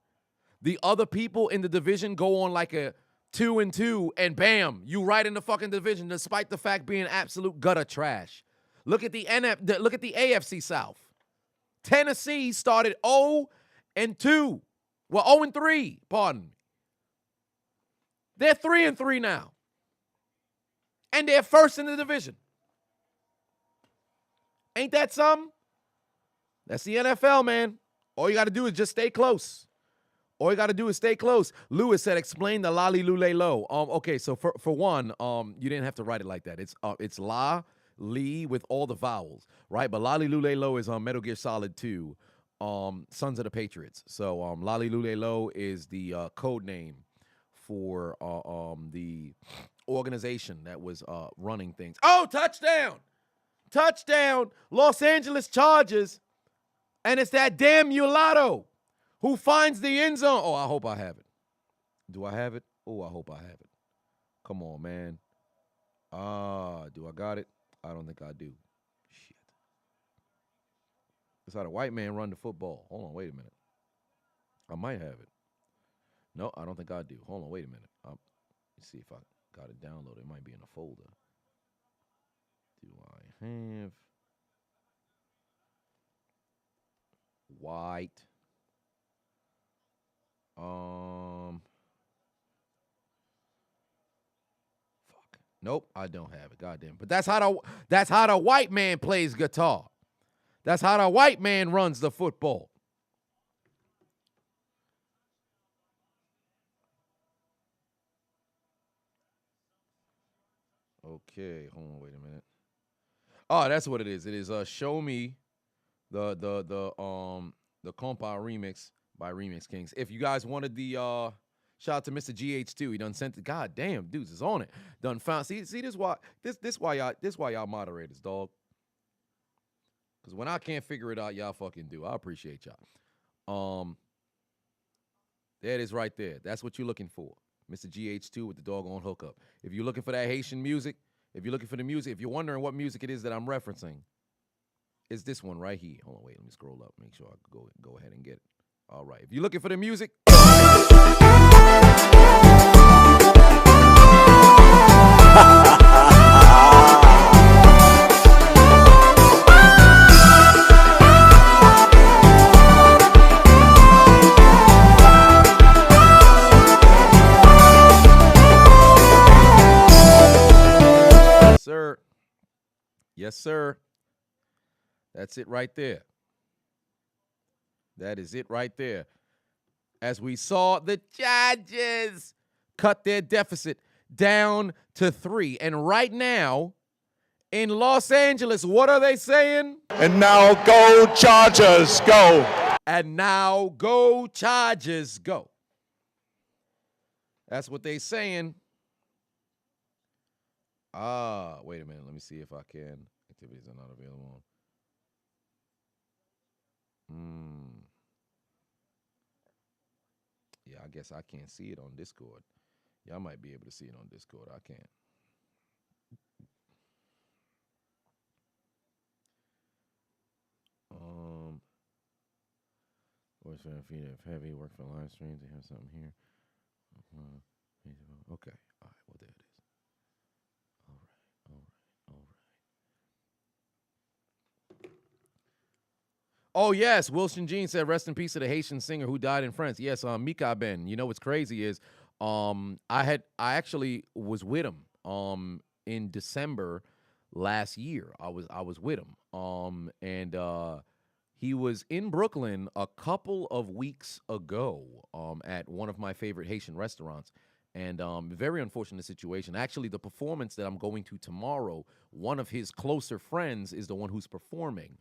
The other people in the division go on like a 2-2, and bam, you right in the fucking division, despite the fact being absolute gutter trash. Look at the AFC South. Tennessee started 0-2. Well, 0-3, pardon me. They're 3-3 now. And they're first in the division. Ain't that something? That's the NFL, man. All you got to do is just stay close. All you got to do is stay close. Lewis said, explain the lolly lule low. Okay, so for one, you didn't have to write it like that. It's la, lee with all the vowels, right? But lolly lule low is on Metal Gear Solid 2, Sons of the Patriots. So lolly lule low is the code name for the organization that was running things. Oh, touchdown! Touchdown! Los Angeles Chargers. And it's that damn mulatto who finds the end zone. Oh, I hope I have it. Do I have it? Oh, I hope I have it. Come on, man. Do I got it? I don't think I do. Shit. It's how the white man run the football. Hold on, wait a minute. I might have it. No, I don't think I do. Hold on, wait a minute. Let's see if I got it downloaded. It might be in a folder. Do I have white? Fuck. Nope, I don't have it. Goddamn. But that's how the white man plays guitar. That's how the white man runs the football. Okay, hold on, wait a minute. Oh, that's what it is. It is Show Me the Compa remix by Remix Kings. If you guys wanted the shout out to Mr. GH2. He done sent it. God damn, dudes is on it. Done found. See this why y'all moderators, dog. Cause when I can't figure it out, y'all fucking do. I appreciate y'all. There it is right there. That's what you're looking for. Mr. GH2 with the doggone hookup. If you're looking for that Haitian music, if you're looking for the music, if you're wondering what music it is that I'm referencing, it's this one right here. Hold on, wait, let me scroll up, make sure I go ahead and get it. All right, if you're looking for the music. Sir. Yes, sir. That's it right there. That is it right there. As we saw the Chargers cut their deficit down to 3. And right now, in Los Angeles, what are they saying? And now go Chargers, go. And now go Chargers, go. That's what they saying. Wait a minute. Let me see if I can. Activities are not available. Yeah, I guess I can't see it on Discord. Y'all might be able to see it on Discord. I can't. Voice fan feed if heavy work for live streams. They have something here. Okay. All right. Well, there it is. Oh, yes. Wilson Jean said, rest in peace to the Haitian singer who died in France. Yes, Mika Ben. You know what's crazy is I actually was with him in December last year. I was with him. And he was in Brooklyn a couple of weeks ago at one of my favorite Haitian restaurants. And very unfortunate situation. Actually, the performance that I'm going to tomorrow, one of his closer friends is the one who's performing.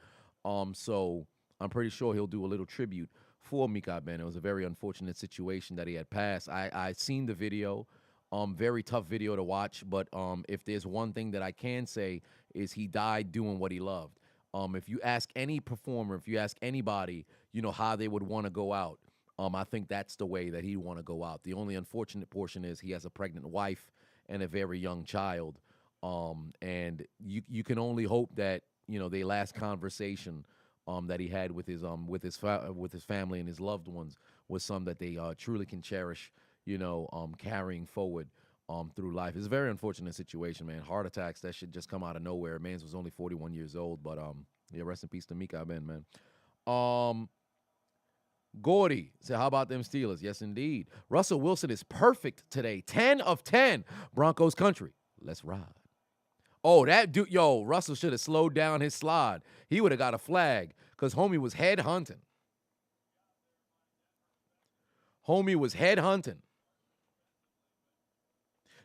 So I'm pretty sure he'll do a little tribute for Mika Ben. It was a very unfortunate situation that he had passed. I seen the video. Very tough video to watch. But if there's one thing that I can say is he died doing what he loved. If you ask any performer, if you ask anybody, you know, how they would want to go out, I think that's the way that he'd want to go out. The only unfortunate portion is he has a pregnant wife and a very young child. And you can only hope that, you know, their last conversation that he had with his family and his loved ones was some that they truly can cherish, carrying forward through life. It's a very unfortunate situation, man. Heart attacks, that should just come out of nowhere. Mans was only 41 years old, but yeah, rest in peace to Mika Ben, man. Gordy said, how about them Steelers? Yes, indeed. Russell Wilson is perfect today. 10 of 10. Broncos country. Let's ride. Oh, that dude, Russell should have slowed down his slide. He would have got a flag because homie was head hunting.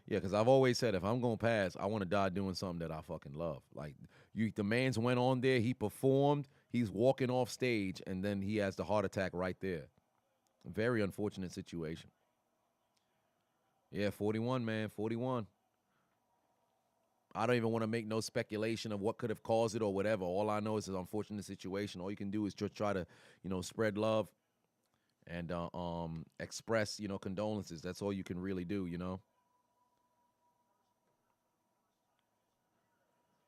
Yeah, because I've always said if I'm going to pass, I want to die doing something that I fucking love. Like, the man's went on there, he performed, he's walking off stage, and then he has the heart attack right there. Very unfortunate situation. Yeah, 41, man, 41. I don't even want to make no speculation of what could have caused it or whatever. All I know is it's an unfortunate situation. All you can do is just try to, spread love and express, condolences. That's all you can really do,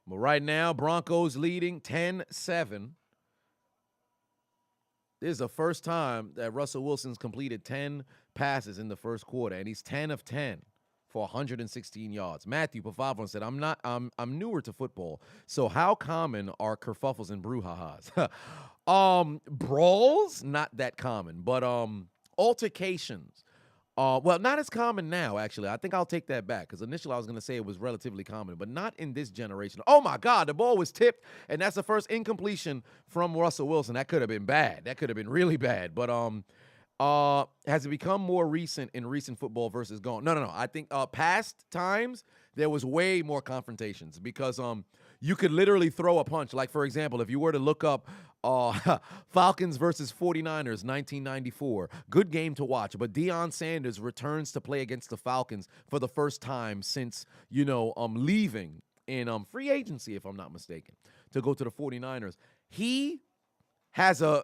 But right now, Broncos leading 10-7. This is the first time that Russell Wilson's completed 10 passes in the first quarter, and he's 10 of 10. For 116 yards. Matthew Pavavon said, I'm newer to football, so how common are kerfuffles and brouhahas? Brawls, not that common, but altercations. Well, not as common now, actually. I think I'll take that back, because initially I was going to say it was relatively common, but not in this generation. Oh, my God, the ball was tipped, and that's the first incompletion from Russell Wilson. That could have been bad. That could have been really bad, but has it become more recent in recent football versus gone? No. I think past times there was way more confrontations because you could literally throw a punch. Like, for example, if you were to look up Falcons versus 49ers 1994, good game to watch. But Deion Sanders returns to play against the Falcons for the first time since, leaving in free agency, if I'm not mistaken, to go to the 49ers. He has a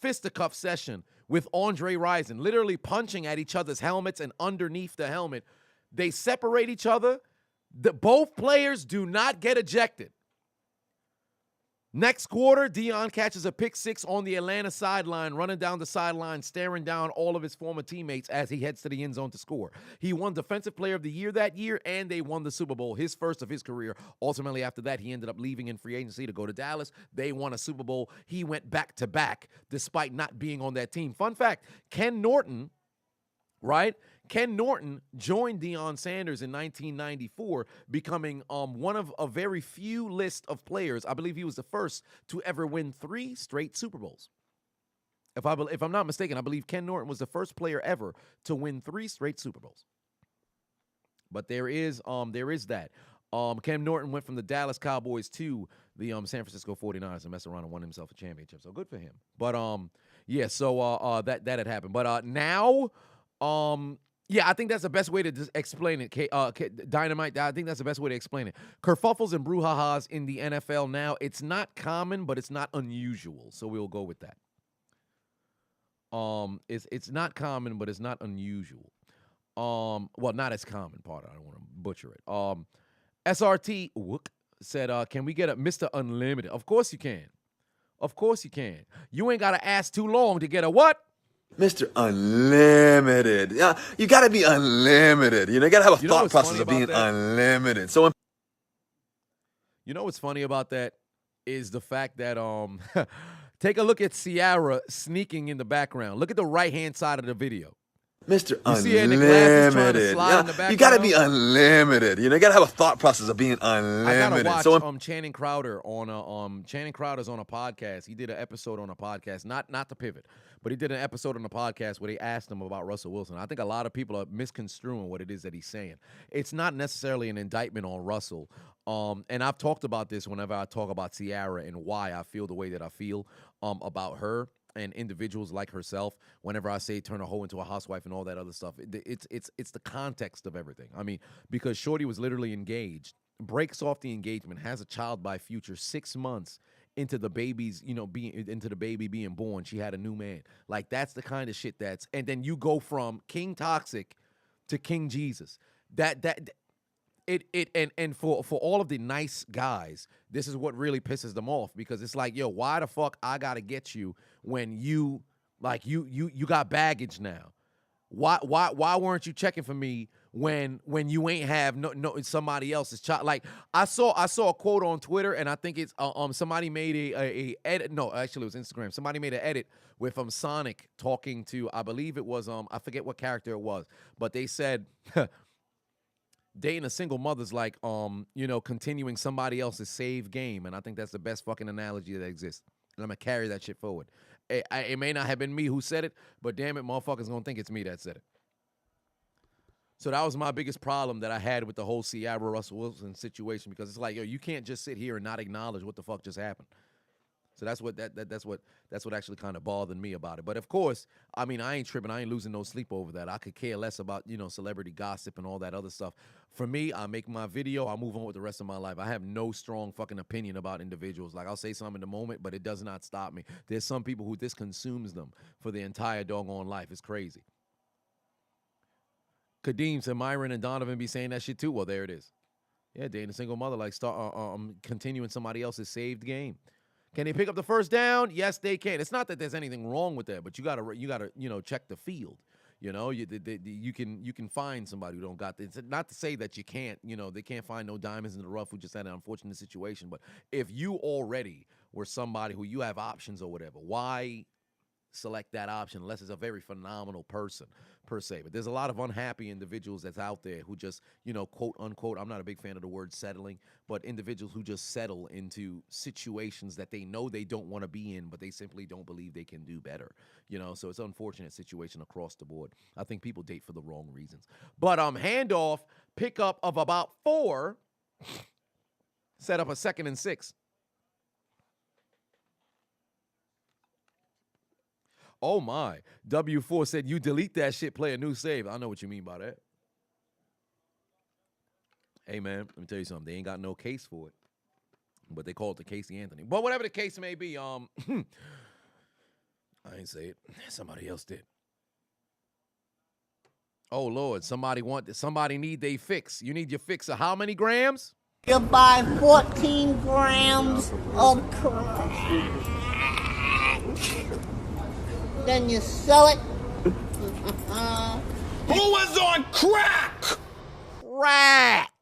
fisticuff session with Andre Rison, literally punching at each other's helmets and underneath the helmet. They separate each other. Both players do not get ejected. Next quarter, Deion catches a pick six on the Atlanta sideline, running down the sideline, staring down all of his former teammates as he heads to the end zone to score. He won Defensive Player of the Year that year, and they won the Super Bowl, his first of his career. Ultimately, after that, he ended up leaving in free agency to go to Dallas. They won a Super Bowl. He went back-to-back despite not being on that team. Fun fact, Ken Norton, right? Ken Norton joined Deion Sanders in 1994, becoming one of a very few list of players. I believe he was the first to ever win 3 straight Super Bowls. If I'm not mistaken, I believe Ken Norton was the first player ever to win 3 straight Super Bowls. But there is that. Cam Norton went from the Dallas Cowboys to the San Francisco 49ers and messed around and won himself a championship. So good for him. But yeah, so that had happened. But now yeah, I think that's the best way to explain it. Dynamite, I think that's the best way to explain it. Kerfuffles and brouhahas in the NFL now, it's not common, but it's not unusual. So we'll go with that. It's not common, but it's not unusual. Well, not as common, pardon. I don't want to butcher it. SRT said, can we get a Mr. Unlimited? Of course you can. Of course you can. You ain't got to ask too long to get a what? Mr. Unlimited. Yeah, you got to be unlimited. You got to have a thought process of being unlimited. So, you know what's funny about that is the fact that take a look at Ciara sneaking in the background. Look at the right-hand side of the video. Mr. Unlimited. Yeah, you got to be unlimited. You got to have a thought process of being unlimited. I gotta watch Channing Crowder on Channing Crowder's on a podcast. He did an episode on a podcast, not the Pivot, but he did an episode on a podcast where they asked him about Russell Wilson. I think a lot of people are misconstruing what it is that he's saying. It's not necessarily an indictment on Russell. And I've talked about this whenever I talk about Ciara and why I feel the way that I feel about her and individuals like herself. Whenever I say turn a hoe into a housewife and all that other stuff, it's the context of everything. I mean, because Shorty was literally engaged, breaks off the engagement, has a child by Future 6 months into the baby's, into the baby being born. She had a new man. Like, that's the kind of shit and then you go from King Toxic to King Jesus. and for all of the nice guys, this is what really pisses them off, because it's like, yo, why the fuck I gotta get you when you got baggage now? Why weren't you checking for me when you ain't have no somebody else's child? Like, I saw a quote on Twitter, and I think it's somebody made a edit. No, actually it was Instagram. Somebody made an edit with Sonic talking to, I believe it was I forget what character it was, but they said dating a single mother's like continuing somebody else's save game, and I think that's the best fucking analogy that exists. And I'm gonna carry that shit forward. It may not have been me who said it, but damn it, motherfuckers gonna think it's me that said it. So that was my biggest problem that I had with the whole Ciara Russell Wilson situation, because it's like, yo, you can't just sit here and not acknowledge what the fuck just happened. So that's what actually kind of bothered me about it. But of course, I mean, I ain't tripping. I ain't losing no sleep over that. I could care less about, celebrity gossip and all that other stuff. For me, I make my video, I move on with the rest of my life. I have no strong fucking opinion about individuals. Like, I'll say something in the moment, but it does not stop me. There's some people who this consumes them for the entire doggone life. It's crazy. Kadeem said Myron and Donovan be saying that shit too. Well, there it is. Yeah, dating a single mother, like continuing somebody else's saved game. Can they pick up the first down? Yes, they can. It's not that there's anything wrong with that, but you gotta check the field. You can find somebody who don't got this. Not to say that you can't. They can't find no diamonds in the rough who just had an unfortunate situation. But if you already were somebody who you have options or whatever, why select that option unless it's a very phenomenal person per se? But there's a lot of unhappy individuals that's out there who just, quote unquote, I'm not a big fan of the word settling, but individuals who just settle into situations that they know they don't want to be in, but they simply don't believe they can do better. So it's an unfortunate situation across the board. I think people date for the wrong reasons. But handoff, pickup of about 4, set up a 2nd and 6. Oh, my. W4 said, you delete that shit, play a new save. I know what you mean by that. Hey, man, let me tell you something. They ain't got no case for it. But they call it the Casey Anthony. But whatever the case may be, I ain't say it. Somebody else did. Oh, Lord, somebody need they fix. You need your fix of how many grams? You buy 14 grams of crack. Then you sell it. Who was on crack? Crack.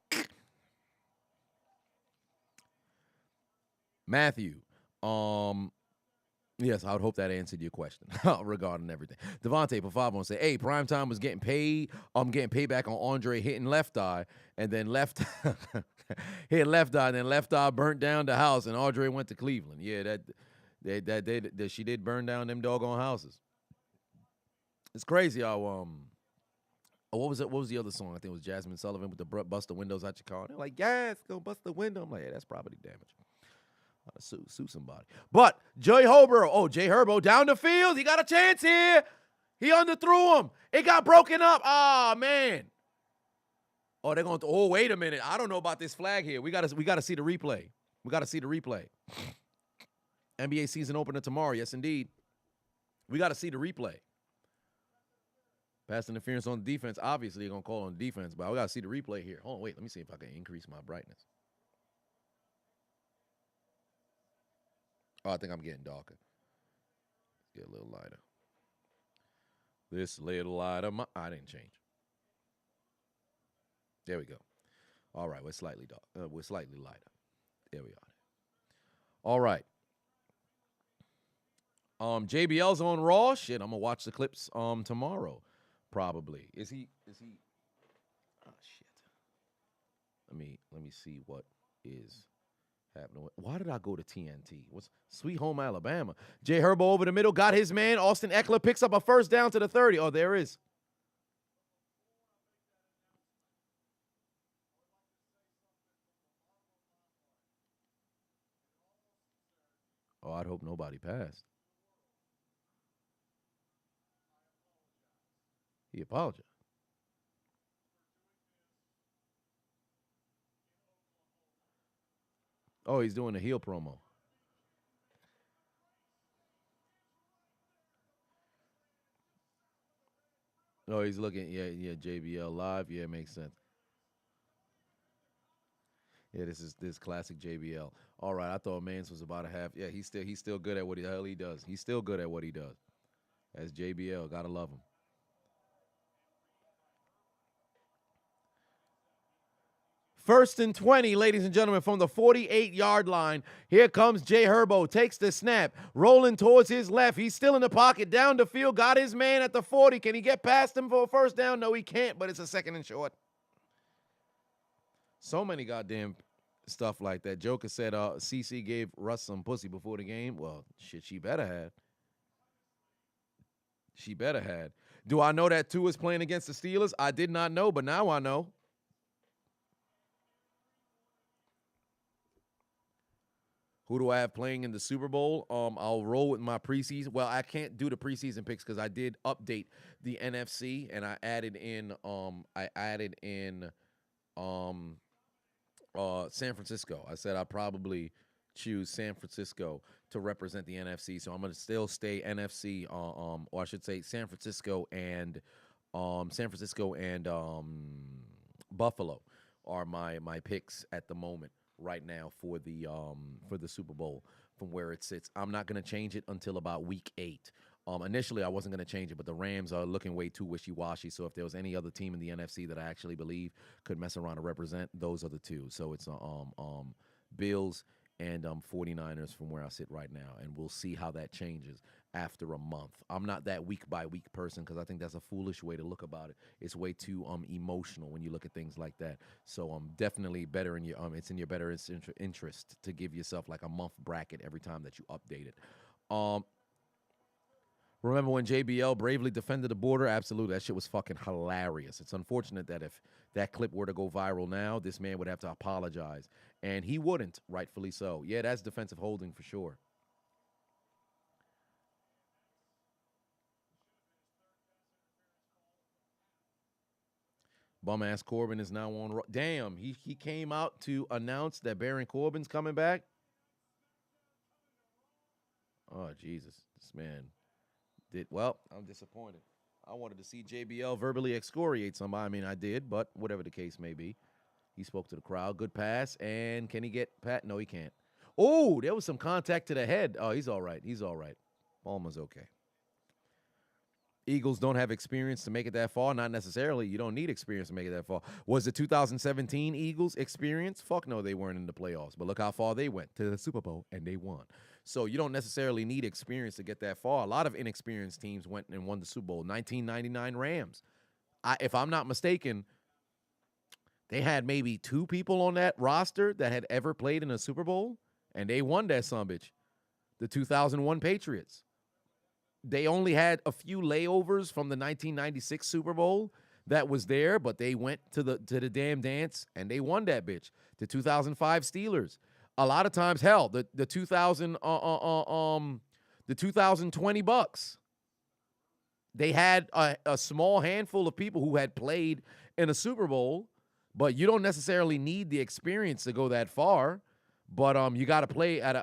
Matthew, yes, I would hope that answered your question regarding everything. Devontae Pafavo say, hey, Primetime was getting paid. I'm getting payback on Andre hitting left eye, and then hit left eye, and then left eye burnt down the house, and Andre went to Cleveland. Yeah, that she did burn down them doggone houses. It's crazy how what was it? What was the other song? I think it was Jasmine Sullivan with the bust the windows out your car. They're like, yes, go bust the window. I'm like, yeah, that's property damage. I'll sue somebody. But Jay Herbo down the field. He got a chance here. He underthrew him. It got broken up. Oh man. Oh, they're going to. Oh, wait a minute. I don't know about this flag here. We got to see the replay. We got to see the replay. NBA season opener tomorrow. Yes, indeed. We got to see the replay. Pass interference on defense. Obviously, they're going to call on defense, but we got to see the replay here. Hold on, wait. Let me see if I can increase my brightness. Oh, I think I'm getting darker. Get a little lighter. This little lighter. I didn't change. There we go. All right, we're slightly dark. We're slightly lighter. There we are. All right. JBL's on Raw. Shit, I'm gonna watch the clips tomorrow, probably. Is he? Oh shit. Let me see what is happening. Why did I go to TNT? What's Sweet Home Alabama? Jay Herbo over the middle, got his man. Austin Eckler picks up a first down to the 30. Oh, there is. Oh, I'd hope nobody passed. He apologized. Oh, he's doing a heel promo. Oh, he's looking. Yeah, JBL live. Yeah, makes sense. Yeah, this is classic JBL. All right, I thought Mans was about to have. Yeah, he's still good at what the hell he does. He's still good at what he does. That's JBL. Gotta love him. First and 20, ladies and gentlemen, from the 48-yard line. Here comes Jay Herbo. Takes the snap. Rolling towards his left. He's still in the pocket. Down the field. Got his man at the 40. Can he get past him for a first down? No, he can't, but it's a second and short. So many goddamn stuff like that. Joker said CC gave Russ some pussy before the game. Well, shit, she better have. She better have. Do I know that Tua is playing against the Steelers? I did not know, but now I know. Who do I have playing in the Super Bowl? I'll roll with my preseason. Well, I can't do the preseason picks because I did update the NFC and I added in San Francisco. I said I'd probably choose San Francisco to represent the NFC. So I'm gonna still stay NFC. Or I should say San Francisco and Buffalo are my picks at the moment. Right now for the Super Bowl from where it sits. I'm not going to change it until about week 8. Initially, I wasn't going to change it, but the Rams are looking way too wishy-washy. So if there was any other team in the NFC that I actually believe could mess around and represent, those are the two. So it's Bills and 49ers from where I sit right now. And we'll see how that changes after a month. I'm not that week-by-week person because I think that's a foolish way to look about it. It's way too emotional when you look at things like that. So definitely better in your it's in your better interest to give yourself like a month bracket every time that you update it. Remember when JBL bravely defended the border? Absolutely. That shit was fucking hilarious. It's unfortunate that if that clip were to go viral now, this man would have to apologize. And he wouldn't, rightfully so. Yeah, that's defensive holding for sure. Bum-ass Corbin is now on. Damn, he came out to announce that Baron Corbin's coming back? Oh, Jesus. This man did. Well, I'm disappointed. I wanted to see JBL verbally excoriate somebody. I mean, I did, but whatever the case may be. He spoke to the crowd. Good pass. And can he get Pat? No, he can't. Oh, there was some contact to the head. Oh, he's all right. He's all right. Palmer's okay. Eagles don't have experience to make it that far. Not necessarily. You don't need experience to make it that far. Was the 2017 Eagles experience? Fuck no, they weren't in the playoffs. But look how far they went to the Super Bowl, and they won. So you don't necessarily need experience to get that far. A lot of inexperienced teams went and won the Super Bowl. 1999 Rams. If I'm not mistaken, they had maybe 2 people on that roster that had ever played in a Super Bowl, and they won that sumbitch. The 2001 Patriots. They only had a few layovers from the 1996 Super Bowl that was there, but they went to the damn dance and they won that bitch. The 2005 Steelers. A lot of times, hell, the 2020 Bucks. They had a small handful of people who had played in a Super Bowl, but you don't necessarily need the experience to go that far. But you got to play at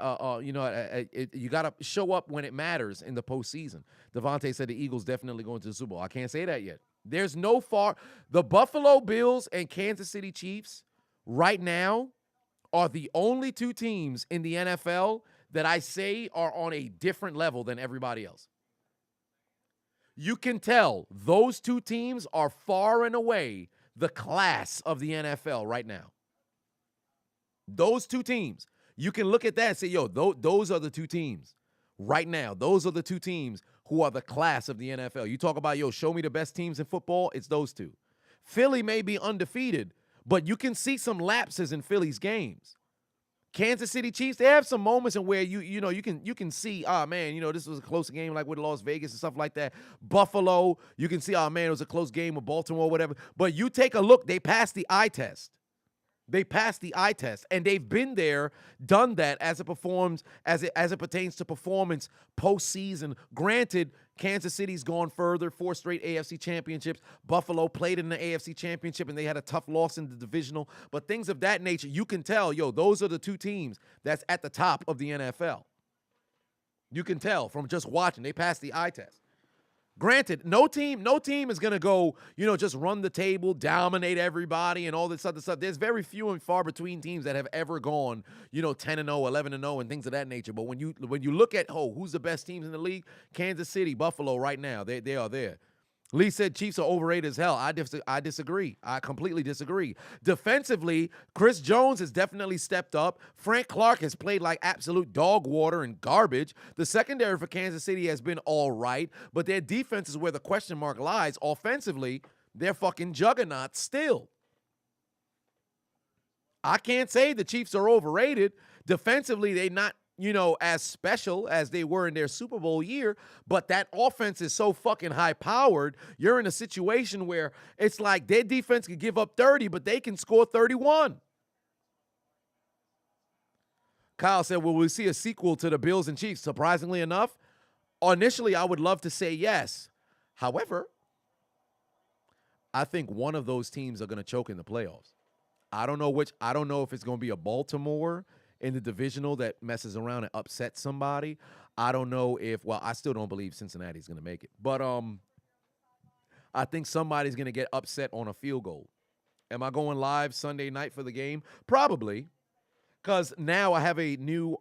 you got to show up when it matters in the postseason. Devontae said the Eagles definitely going to the Super Bowl. I can't say that yet. There's no far. The Buffalo Bills and Kansas City Chiefs right now are the only 2 teams in the NFL that I say are on a different level than everybody else. You can tell those 2 teams are far and away the class of the NFL right now. Those 2 teams. You can look at that and say, yo, those are the 2 teams. Right now, those are the 2 teams who are the class of the NFL. You talk about, yo, show me the best teams in football, it's those 2. Philly may be undefeated, but you can see some lapses in Philly's games. Kansas City Chiefs, they have some moments in where you can see, man, this was a close game like with Las Vegas and stuff like that. Buffalo, you can see, man, it was a close game with Baltimore or whatever. But you take a look, they passed the eye test. They passed the eye test, and they've been there, done that as it pertains to performance postseason. Granted, Kansas City's gone further, 4 straight AFC championships. Buffalo played in the AFC championship, and they had a tough loss in the divisional. But things of that nature, you can tell, yo, those are the 2 teams that's at the top of the NFL. You can tell from just watching. They passed the eye test. Granted, no team is gonna go, just run the table, dominate everybody, and all this other stuff. There's very few and far between teams that have ever gone, 10-0, 11-0, and things of that nature. But when you look at who's the best teams in the league, Kansas City, Buffalo, right now, they are there. Lee said Chiefs are overrated as hell. I disagree. I completely disagree. Defensively, Chris Jones has definitely stepped up. Frank Clark has played like absolute dog water and garbage. The secondary for Kansas City has been all right, but their defense is where the question mark lies. Offensively, they're fucking juggernauts still. I can't say the Chiefs are overrated. Defensively, they're not as special as they were in their Super Bowl year, but that offense is so fucking high-powered, you're in a situation where it's like their defense can give up 30, but they can score 31. Kyle said, will we see a sequel to the Bills and Chiefs? Surprisingly enough, initially I would love to say yes. However, I think one of those teams are going to choke in the playoffs. I don't know if it's going to be a Baltimore in the divisional that messes around and upsets somebody. I don't know I still don't believe Cincinnati's going to make it. But I think somebody's going to get upset on a field goal. Am I going live Sunday night for the game? Probably. Because now I have a new,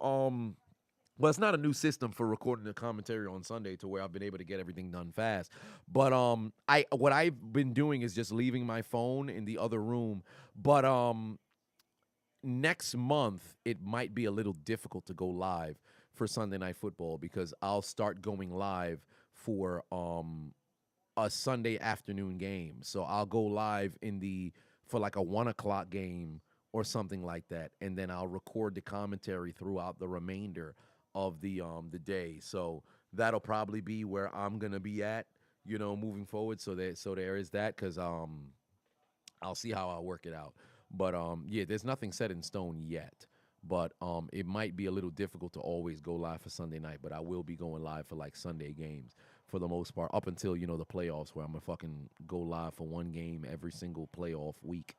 it's not a new system for recording the commentary on Sunday to where I've been able to get everything done fast. But what I've been doing is just leaving my phone in the other room. But next month, it might be a little difficult to go live for Sunday Night Football because I'll start going live for a Sunday afternoon game. So I'll go live for like a 1 o'clock game or something like that, and then I'll record the commentary throughout the remainder of the day. So that'll probably be where I'm gonna be at, moving forward. So there is that, because I'll see how I work it out. But there's nothing set in stone yet. But it might be a little difficult to always go live for Sunday night. But I will be going live for like Sunday games for the most part, up until the playoffs, where I'm gonna fucking go live for one game every single playoff week.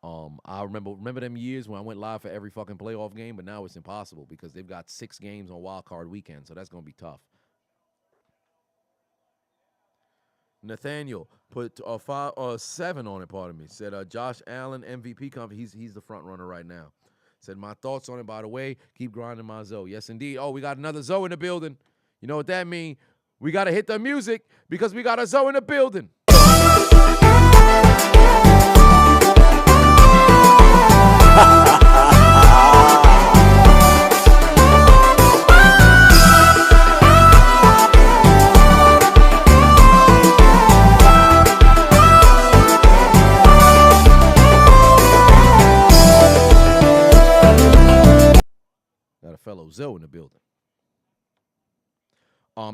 I remember them years when I went live for every fucking playoff game, but now it's impossible because they've got 6 games on Wild Card Weekend, so that's gonna be tough. Nathaniel put 7 on it, pardon me. Said Josh Allen, MVP he's the front runner right now. Said my thoughts on it, by the way, keep grinding my Zoe. Yes, indeed. Oh, we got another Zoe in the building. You know what that means? We got to hit the music because we got a Zoe in the building. Got a fellow Zoe in the building.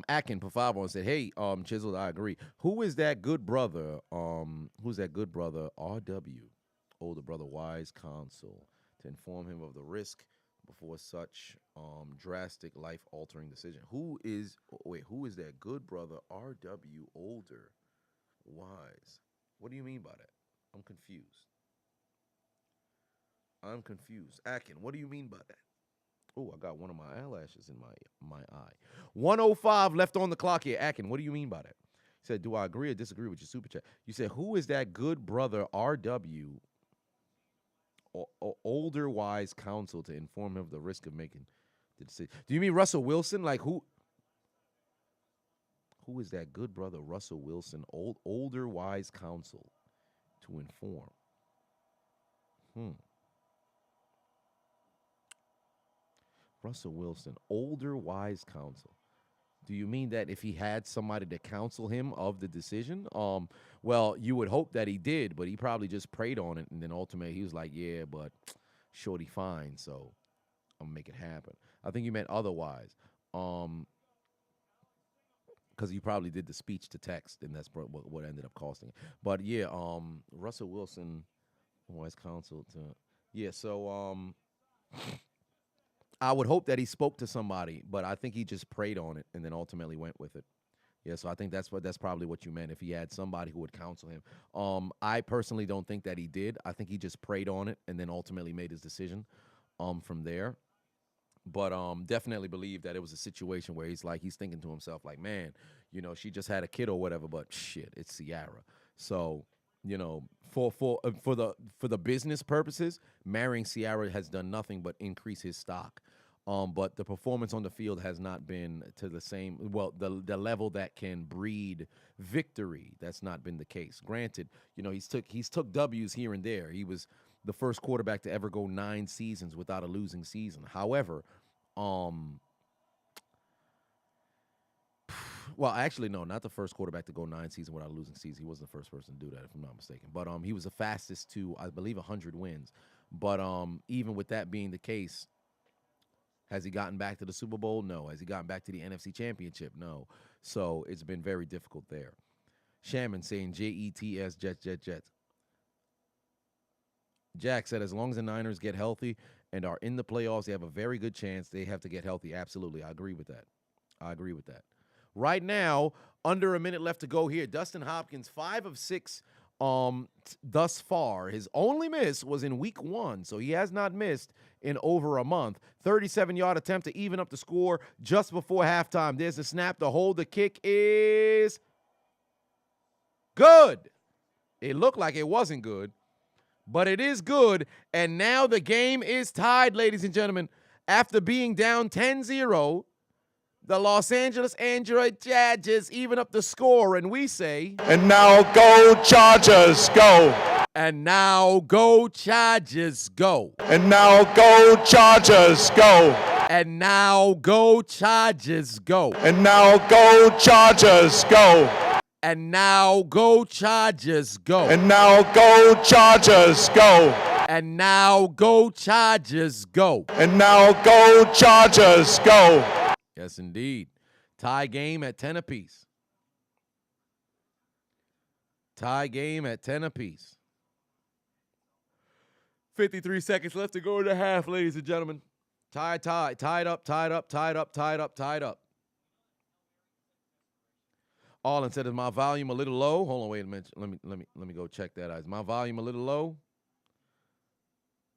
Akin put 5 on, said, hey, Chiseled, I agree. Who is that good brother? Who's that good brother? RW, older brother, wise counsel, to inform him of the risk before such drastic life-altering decision. Who is that good brother? RW, older, wise. What do you mean by that? I'm confused. Akin, what do you mean by that? Oh, I got one of my eyelashes in my eye. 105 left on the clock here. Akin, what do you mean by that? He said, do I agree or disagree with your super chat? You said, who is that good brother, RW, older wise counsel, to inform him of the risk of making the decision? Do you mean Russell Wilson? Like who is that good brother, Russell Wilson, older wise counsel to inform? Russell Wilson, older wise counsel. Do you mean that if he had somebody to counsel him of the decision? Well, you would hope that he did, but he probably just prayed on it, and then ultimately he was like, yeah, but shorty fine, so I'm gonna make it happen. I think you meant otherwise. Because he probably did the speech to text, and that's what ended up costing it. But yeah, Russell Wilson, wise counsel to, yeah, so I would hope that he spoke to somebody, but I think he just prayed on it and then ultimately went with it. Yeah, so I think that's probably what you meant, if he had somebody who would counsel him. I personally don't think that he did. I think he just prayed on it and then ultimately made his decision from there. But definitely believe that it was a situation where he's thinking to himself, like, man, she just had a kid or whatever, but shit, it's Ciara. So, for the business purposes, marrying Ciara has done nothing but increase his stock. But the performance on the field has not been to the same, the level that can breed victory. That's not been the case. Granted, he's took W's here and there. He was the first quarterback to ever go 9 seasons without a losing season. However, well, actually, no, not the first quarterback to go 9 seasons without a losing season. He wasn't the first person to do that, if I'm not mistaken. But he was the fastest to, I believe, 100 wins. But even with that being the case, has he gotten back to the Super Bowl? No. Has he gotten back to the NFC Championship? No. So it's been very difficult there. Shaman saying Jets, Jets. Jack said, as long as the Niners get healthy and are in the playoffs, they have a very good chance. They have to get healthy. Absolutely. I agree with that. Right now, under a minute left to go here. Dustin Hopkins, 5 of 6 thus far. His only miss was in week 1, so he has not missed in over a month. 37-yard attempt to even up the score just before halftime. There's the snap. The hold. The kick is good. It looked like it wasn't good, but it is good. And now the game is tied, ladies and gentlemen. After being down 10-0, the Los Angeles Android Chargers even up the score, and we say, And now go Chargers, go. and now go Chargers, go. And now go Chargers, go. And now go Chargers, go. And now go Chargers, go. And now go Chargers, go. And now go Chargers, go. And now go Chargers, go. And now go Chargers, go. Yes, indeed. Tie game at 10 apiece. Tie game at 10 apiece. 53 seconds left to go in the half, ladies and gentlemen. Tied up. Arlen said, is my volume a little low? Hold on, wait a minute. Let me go check that out. Is my volume a little low?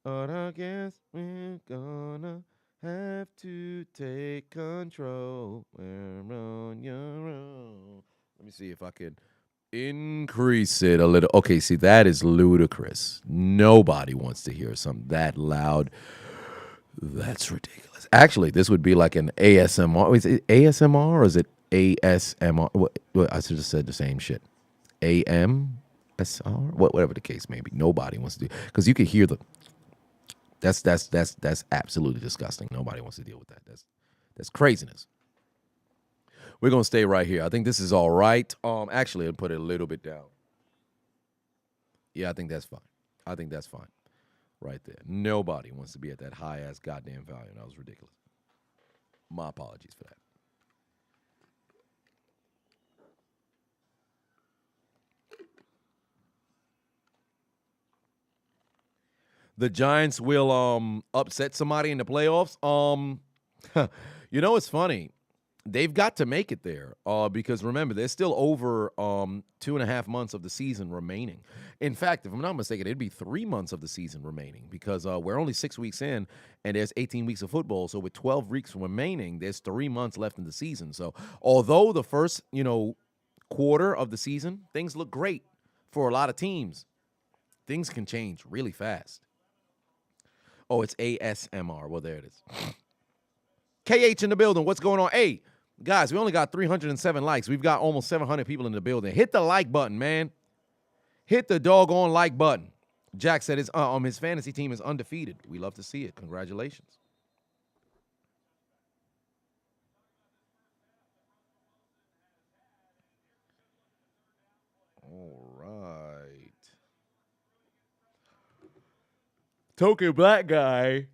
But I guess we're gonna have to take control. We're on your own. Let me see if I can increase it a little. Okay, see, that is ludicrous. Nobody wants to hear something that loud. That's ridiculous. Actually, this would be like an ASMR. Is it ASMR or is it ASMR? What, I should have said the same shit. AMSR? Whatever the case may be. Nobody wants to do, because you can hear the. That's absolutely disgusting. Nobody wants to deal with that. That's craziness. We're gonna stay right here. I think this is all right. Actually, I'll put it a little bit down. Yeah, I think that's fine. Right there. Nobody wants to be at that high ass goddamn volume. That was ridiculous. My apologies for that. The Giants will upset somebody in the playoffs. It's funny. They've got to make it there because, remember, there's still over 2.5 months of the season remaining. In fact, if I'm not mistaken, it'd be 3 months of the season remaining because we're only 6 weeks in and there's 18 weeks of football. So with 12 weeks remaining, there's 3 months left in the season. So although the first, quarter of the season, things look great for a lot of teams, things can change really fast. Oh, it's ASMR. Well, there it is. KH in the building. What's going on? Hey, guys, we only got 307 likes. We've got almost 700 people in the building. Hit the like button, man. Hit the doggone like button. Jack said his fantasy team is undefeated. We love to see it. Congratulations. All right. Token black guy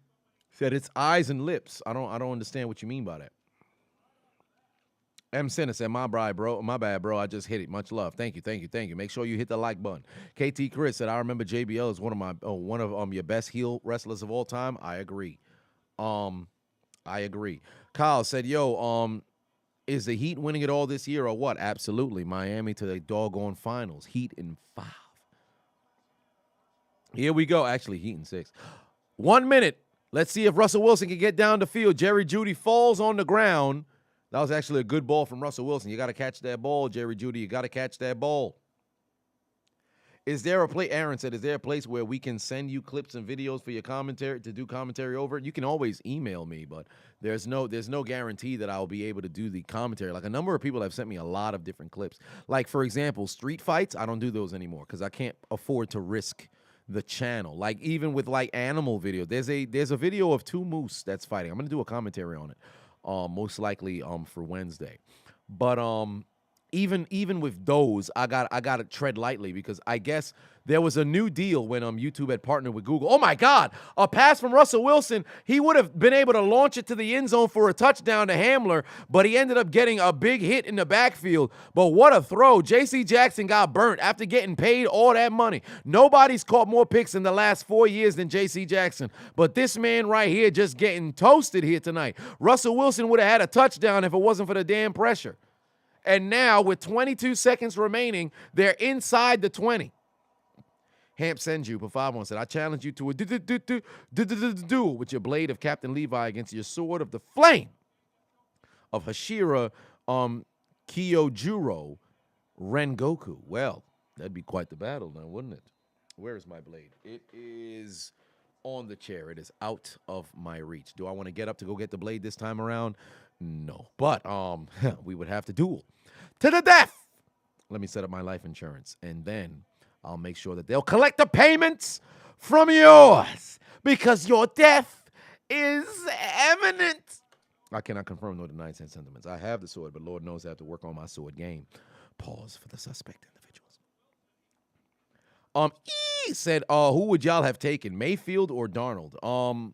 said it's eyes and lips. I don't understand what you mean by that. M. Senna said, my bad, bro. I just hit it. Much love. Thank you. Make sure you hit the like button. KT Chris said, I remember JBL is one of your best heel wrestlers of all time. I agree. Kyle said, is the Heat winning it all this year or what? Absolutely. Miami to the doggone finals. Heat in 5. Here we go. Actually, Heat in 6. 1 minute Let's see if Russell Wilson can get down the field. Jerry Jeudy falls on the ground. That was actually a good ball from Russell Wilson. You got to catch that ball, Jerry Jeudy. You got to catch that ball. Is there a place, Aaron said, is there a place where we can send you clips and videos for your commentary, to do commentary over it? You can always email me, but there's no guarantee that I'll be able to do the commentary. Like, a number of people have sent me a lot of different clips. Like, for example, street fights, I don't do those anymore because I can't afford to risk the channel. Like, even with, like, animal videos, there's a video of 2 moose that's fighting. I'm going to do a commentary on it, most likely for Wednesday. But even with those, I got to tread lightly because I guess there was a new deal when YouTube had partnered with Google. Oh my God, a pass from Russell Wilson. He would have been able to launch it to the end zone for a touchdown to Hamler, but he ended up getting a big hit in the backfield. But what a throw. J.C. Jackson got burnt after getting paid all that money. Nobody's caught more picks in the last 4 years than J.C. Jackson, but this man right here just getting toasted here tonight. Russell Wilson would have had a touchdown if it wasn't for the damn pressure. And now, with 22 seconds remaining, they're inside the 20. Hamp Senju for 5-1 said, I challenge you to a duel with your blade of Captain Levi against your sword of the flame of Hashira Kyojuro Rengoku. Well, that'd be quite the battle now, wouldn't it? Where is my blade? It is on the chair. It is out of my reach. Do I want to get up to go get the blade this time around? No. But we would have to duel to the death. Let me set up my life insurance, and then I'll make sure that they'll collect the payments from because your death is imminent. I cannot confirm nor deny said sentiments. I have the sword, but Lord knows I have to work on my sword game. Pause for the suspect individuals. E said, who would y'all have taken, Mayfield or Darnold?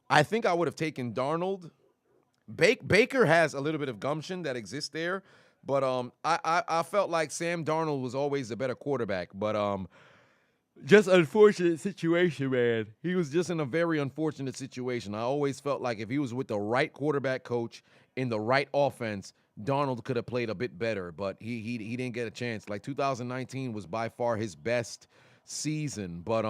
I think I would have taken Darnold. Baker has a little bit of gumption that exists there, but I felt like Sam Darnold was always the better quarterback, but just unfortunate situation, man. He was just in a very unfortunate situation. I always felt like if he was with the right quarterback coach in the right offense, Darnold could have played a bit better, but he didn't get a chance. Like 2019 was by far his best season, but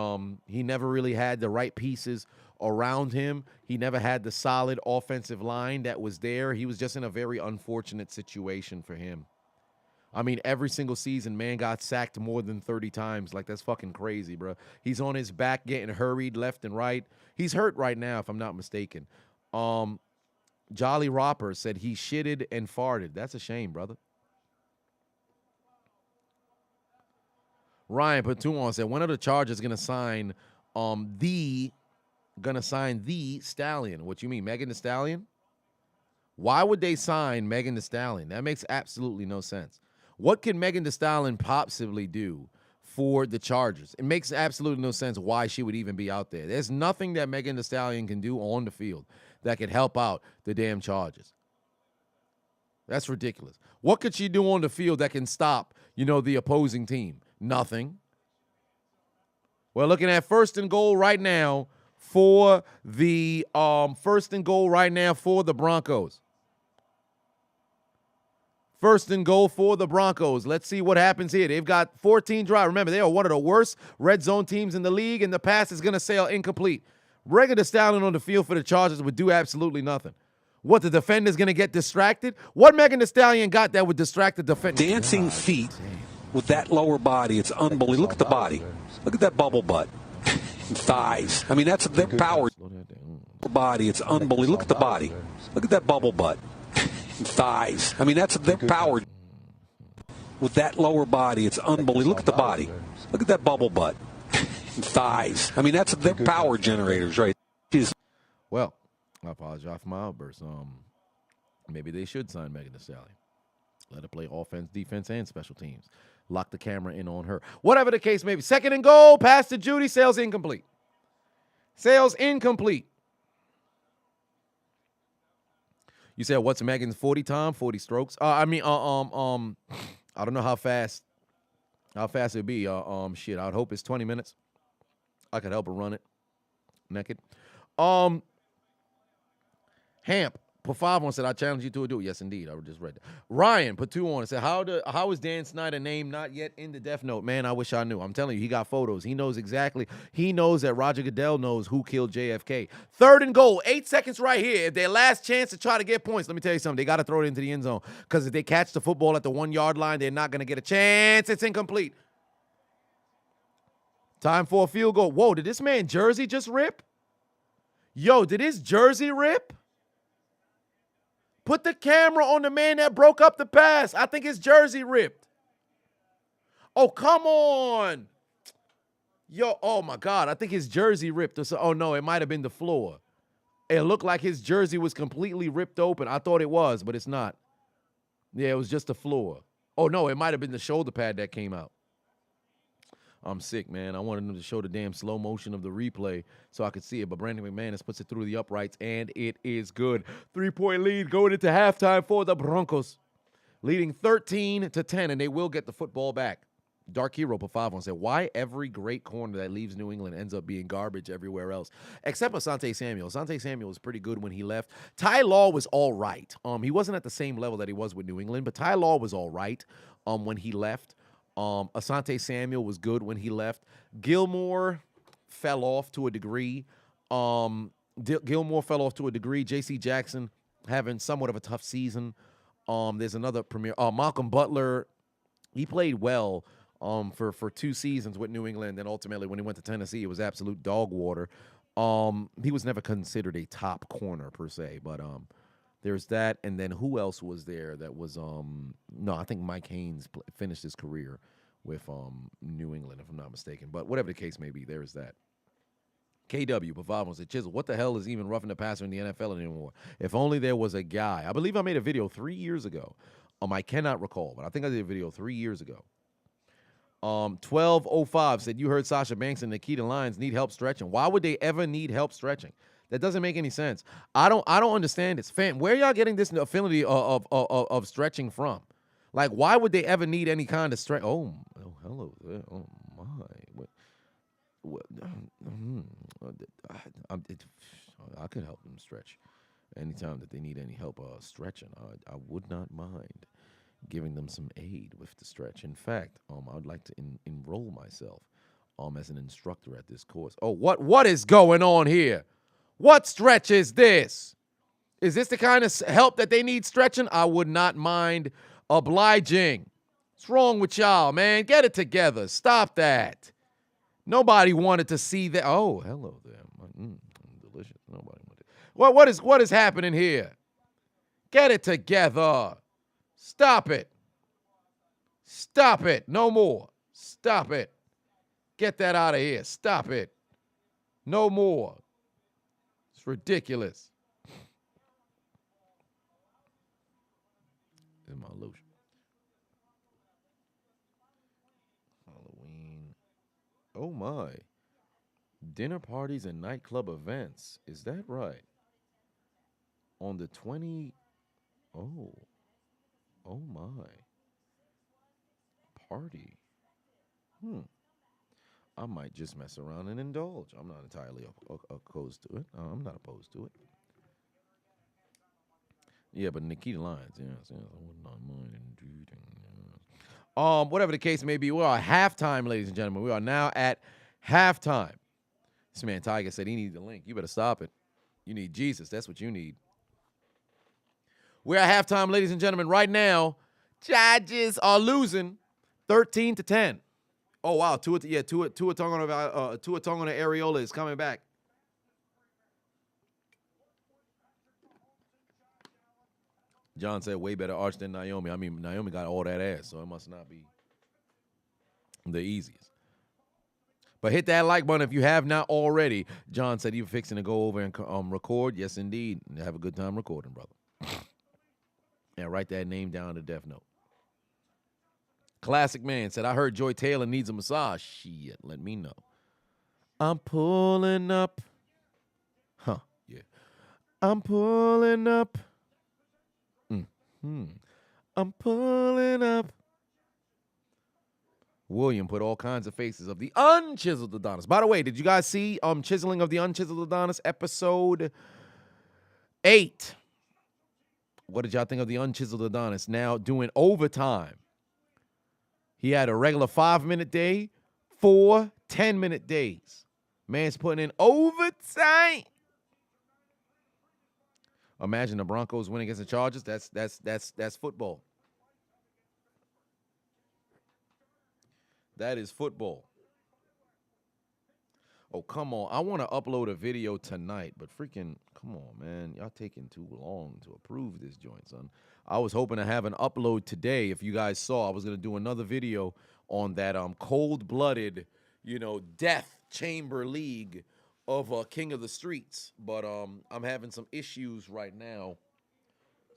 he never really had the right pieces around him. He never had the solid offensive line that was there. He was just in a very unfortunate situation for him. I mean, every single season, man got sacked more than 30 times. Like, that's fucking crazy, bro. He's on his back getting hurried left and right. He's hurt right now, if I'm not mistaken. Jolly Ropper said he shitted and farted. That's a shame, brother. Ryan Patuan said, when are the Chargers going to sign the Stallion? What you mean, Megan Thee Stallion? Why would they sign Megan Thee Stallion? That makes absolutely no sense. What can Megan Thee Stallion possibly do for the Chargers? It makes absolutely no sense why she would even be out there. There's nothing that Megan Thee Stallion can do on the field that could help out the damn Chargers. That's ridiculous. What could she do on the field that can stop, the opposing team? Nothing. We're looking at first and goal right now for the Broncos. First and goal for the Broncos. Let's see what happens here. They've got 14 drives. Remember, they are one of the worst red zone teams in the league, and the pass is going to sail incomplete. Megan Thee Stallion on the field for the Chargers would do absolutely nothing. What, the defender's going to get distracted? What Megan Thee Stallion got that would distract the defender? Dancing feet with that lower body. It's unbelievable. Look at the body. Look at that bubble butt. Thighs. I mean, that's their power. Body. It's unbelievable. Look at the body. Look at that bubble butt. Thighs. I mean, that's their power. With that lower body. It's unbelievable. Look at the body. Look at that bubble butt. Thighs. I mean, that's their power generators, right? Well, I apologize for my outburst. Maybe they should sign Megan Thee Stallion. Let her play offense, defense, and special teams. Lock the camera in on her. Whatever the case may be. Second and goal. Pass to Jeudy. Sails incomplete. Sails incomplete. You said, what's Megan's 40 time? 40 strokes? I don't know how fast it'd be. Shit, I'd hope it's 20 minutes. I could help her run it naked. Hamp Put 5 on, said, I challenge you to a duel. Yes, indeed. I just read that. Ryan put 2 on and said, how is Dan Snyder name not yet in the Death Note? Man, I wish I knew. I'm telling you, he got photos. He knows exactly. He knows that Roger Goodell knows who killed JFK. 3rd and goal. 8 seconds right here. If their last chance to try to get points, let me tell you something. They got to throw it into the end zone because if they catch the football at the 1-yard line, they're not going to get a chance. It's incomplete. Time for a field goal. Whoa, did this man jersey just rip? Yo, did his jersey rip? Put the camera on the man that broke up the pass. I think his jersey ripped. Oh, come on. Yo, oh, my God. I think his jersey ripped. Oh, no, it might have been the floor. It looked like his jersey was completely ripped open. I thought it was, but it's not. Yeah, it was just the floor. Oh, no, it might have been the shoulder pad that came out. I'm sick, man. I wanted them to show the damn slow motion of the replay so I could see it. But Brandon McManus puts it through the uprights, and it is good. 3-point lead going into halftime for the Broncos. Leading 13-10, and they will get the football back. Dark Hero put 5 on, said, why every great corner that leaves New England ends up being garbage everywhere else? Except Asante Samuel. Asante Samuel was pretty good when he left. Ty Law was all right. He wasn't at the same level that he was with New England, but Ty Law was all right when he left. Asante Samuel was good when he left. Gilmore fell off to a degree. J.C. Jackson having somewhat of a tough season. There's another premier. Malcolm Butler, he played well for 2 seasons with New England. And ultimately, when he went to Tennessee, it was absolute dog water. He was never considered a top corner per se, but there's that, and then who else was there that was, no, I think Mike Haynes finished his career with New England, if I'm not mistaken. But whatever the case may be, there's that. KW, Pavavon said, Chisel, what the hell is even roughing the passer in the NFL anymore? If only there was a guy. I believe I made a video 3 years ago. I cannot recall, but I think I did a video 3 years ago. 1205 said, you heard Sasha Banks and Nikita Lyons need help stretching. Why would they ever need help stretching? That doesn't make any sense. I don't understand this. Fam, where y'all getting this affinity of stretching from? Like, why would they ever need any kind of stretch? Oh, hello there. Oh, my. I could help them stretch anytime that they need any help stretching. I would not mind giving them some aid with the stretch. In fact, I would like to enroll myself as an instructor at this course. Oh, what is going on here? What stretch is this? Is this the kind of help that they need stretching? I would not mind obliging. What's wrong with y'all, man? Get it together. Stop that. Nobody wanted to see that. Oh, hello there. Delicious. Nobody wanted. What is happening here? Get it together. Stop it. Stop it. No more. Stop it. Get that out of here. Stop it. No more. It's ridiculous. In my lotion. Halloween. Oh my. Dinner parties and nightclub events. Is that right? On the 20. Oh. Oh my. Party. I might just mess around and indulge. I'm not entirely opposed to it. I'm not opposed to it. Yeah, but Nikita Lyons, yes, I would not mind indeed. Yes. Whatever the case may be, we are at halftime, ladies and gentlemen. We are now at halftime. This man Tiger said he needs the link. You better stop it. You need Jesus. That's what you need. We're at halftime, ladies and gentlemen. Right now, Chargers are losing 13-10. Oh wow, Tua Tagovailoa Areola is coming back. John said way better arch than Naomi. I mean, Naomi got all that ass, so it must not be the easiest. But hit that like button if you have not already. John said you're fixing to go over and record. Yes, indeed. Have a good time recording, brother. And write that name down to Death Note. Classic Man said, I heard Joy Taylor needs a massage. Shit, let me know. I'm pulling up. Huh, yeah. I'm pulling up. I'm pulling up. William put all kinds of faces of the unchiseled Adonis. By the way, did you guys see chiseling of the unchiseled Adonis episode 8? What did y'all think of the unchiseled Adonis now doing overtime? He had a regular 5-minute day, 4 10-minute days. Man's putting in overtime. Imagine the Broncos winning against the Chargers. That's football. That is football. Oh, come on. I want to upload a video tonight, but freaking, come on, man. Y'all taking too long to approve this joint, son. I was hoping to have an upload today. If you guys saw, I was going to do another video on that cold-blooded, death chamber league of King of the Streets. But I'm having some issues right now,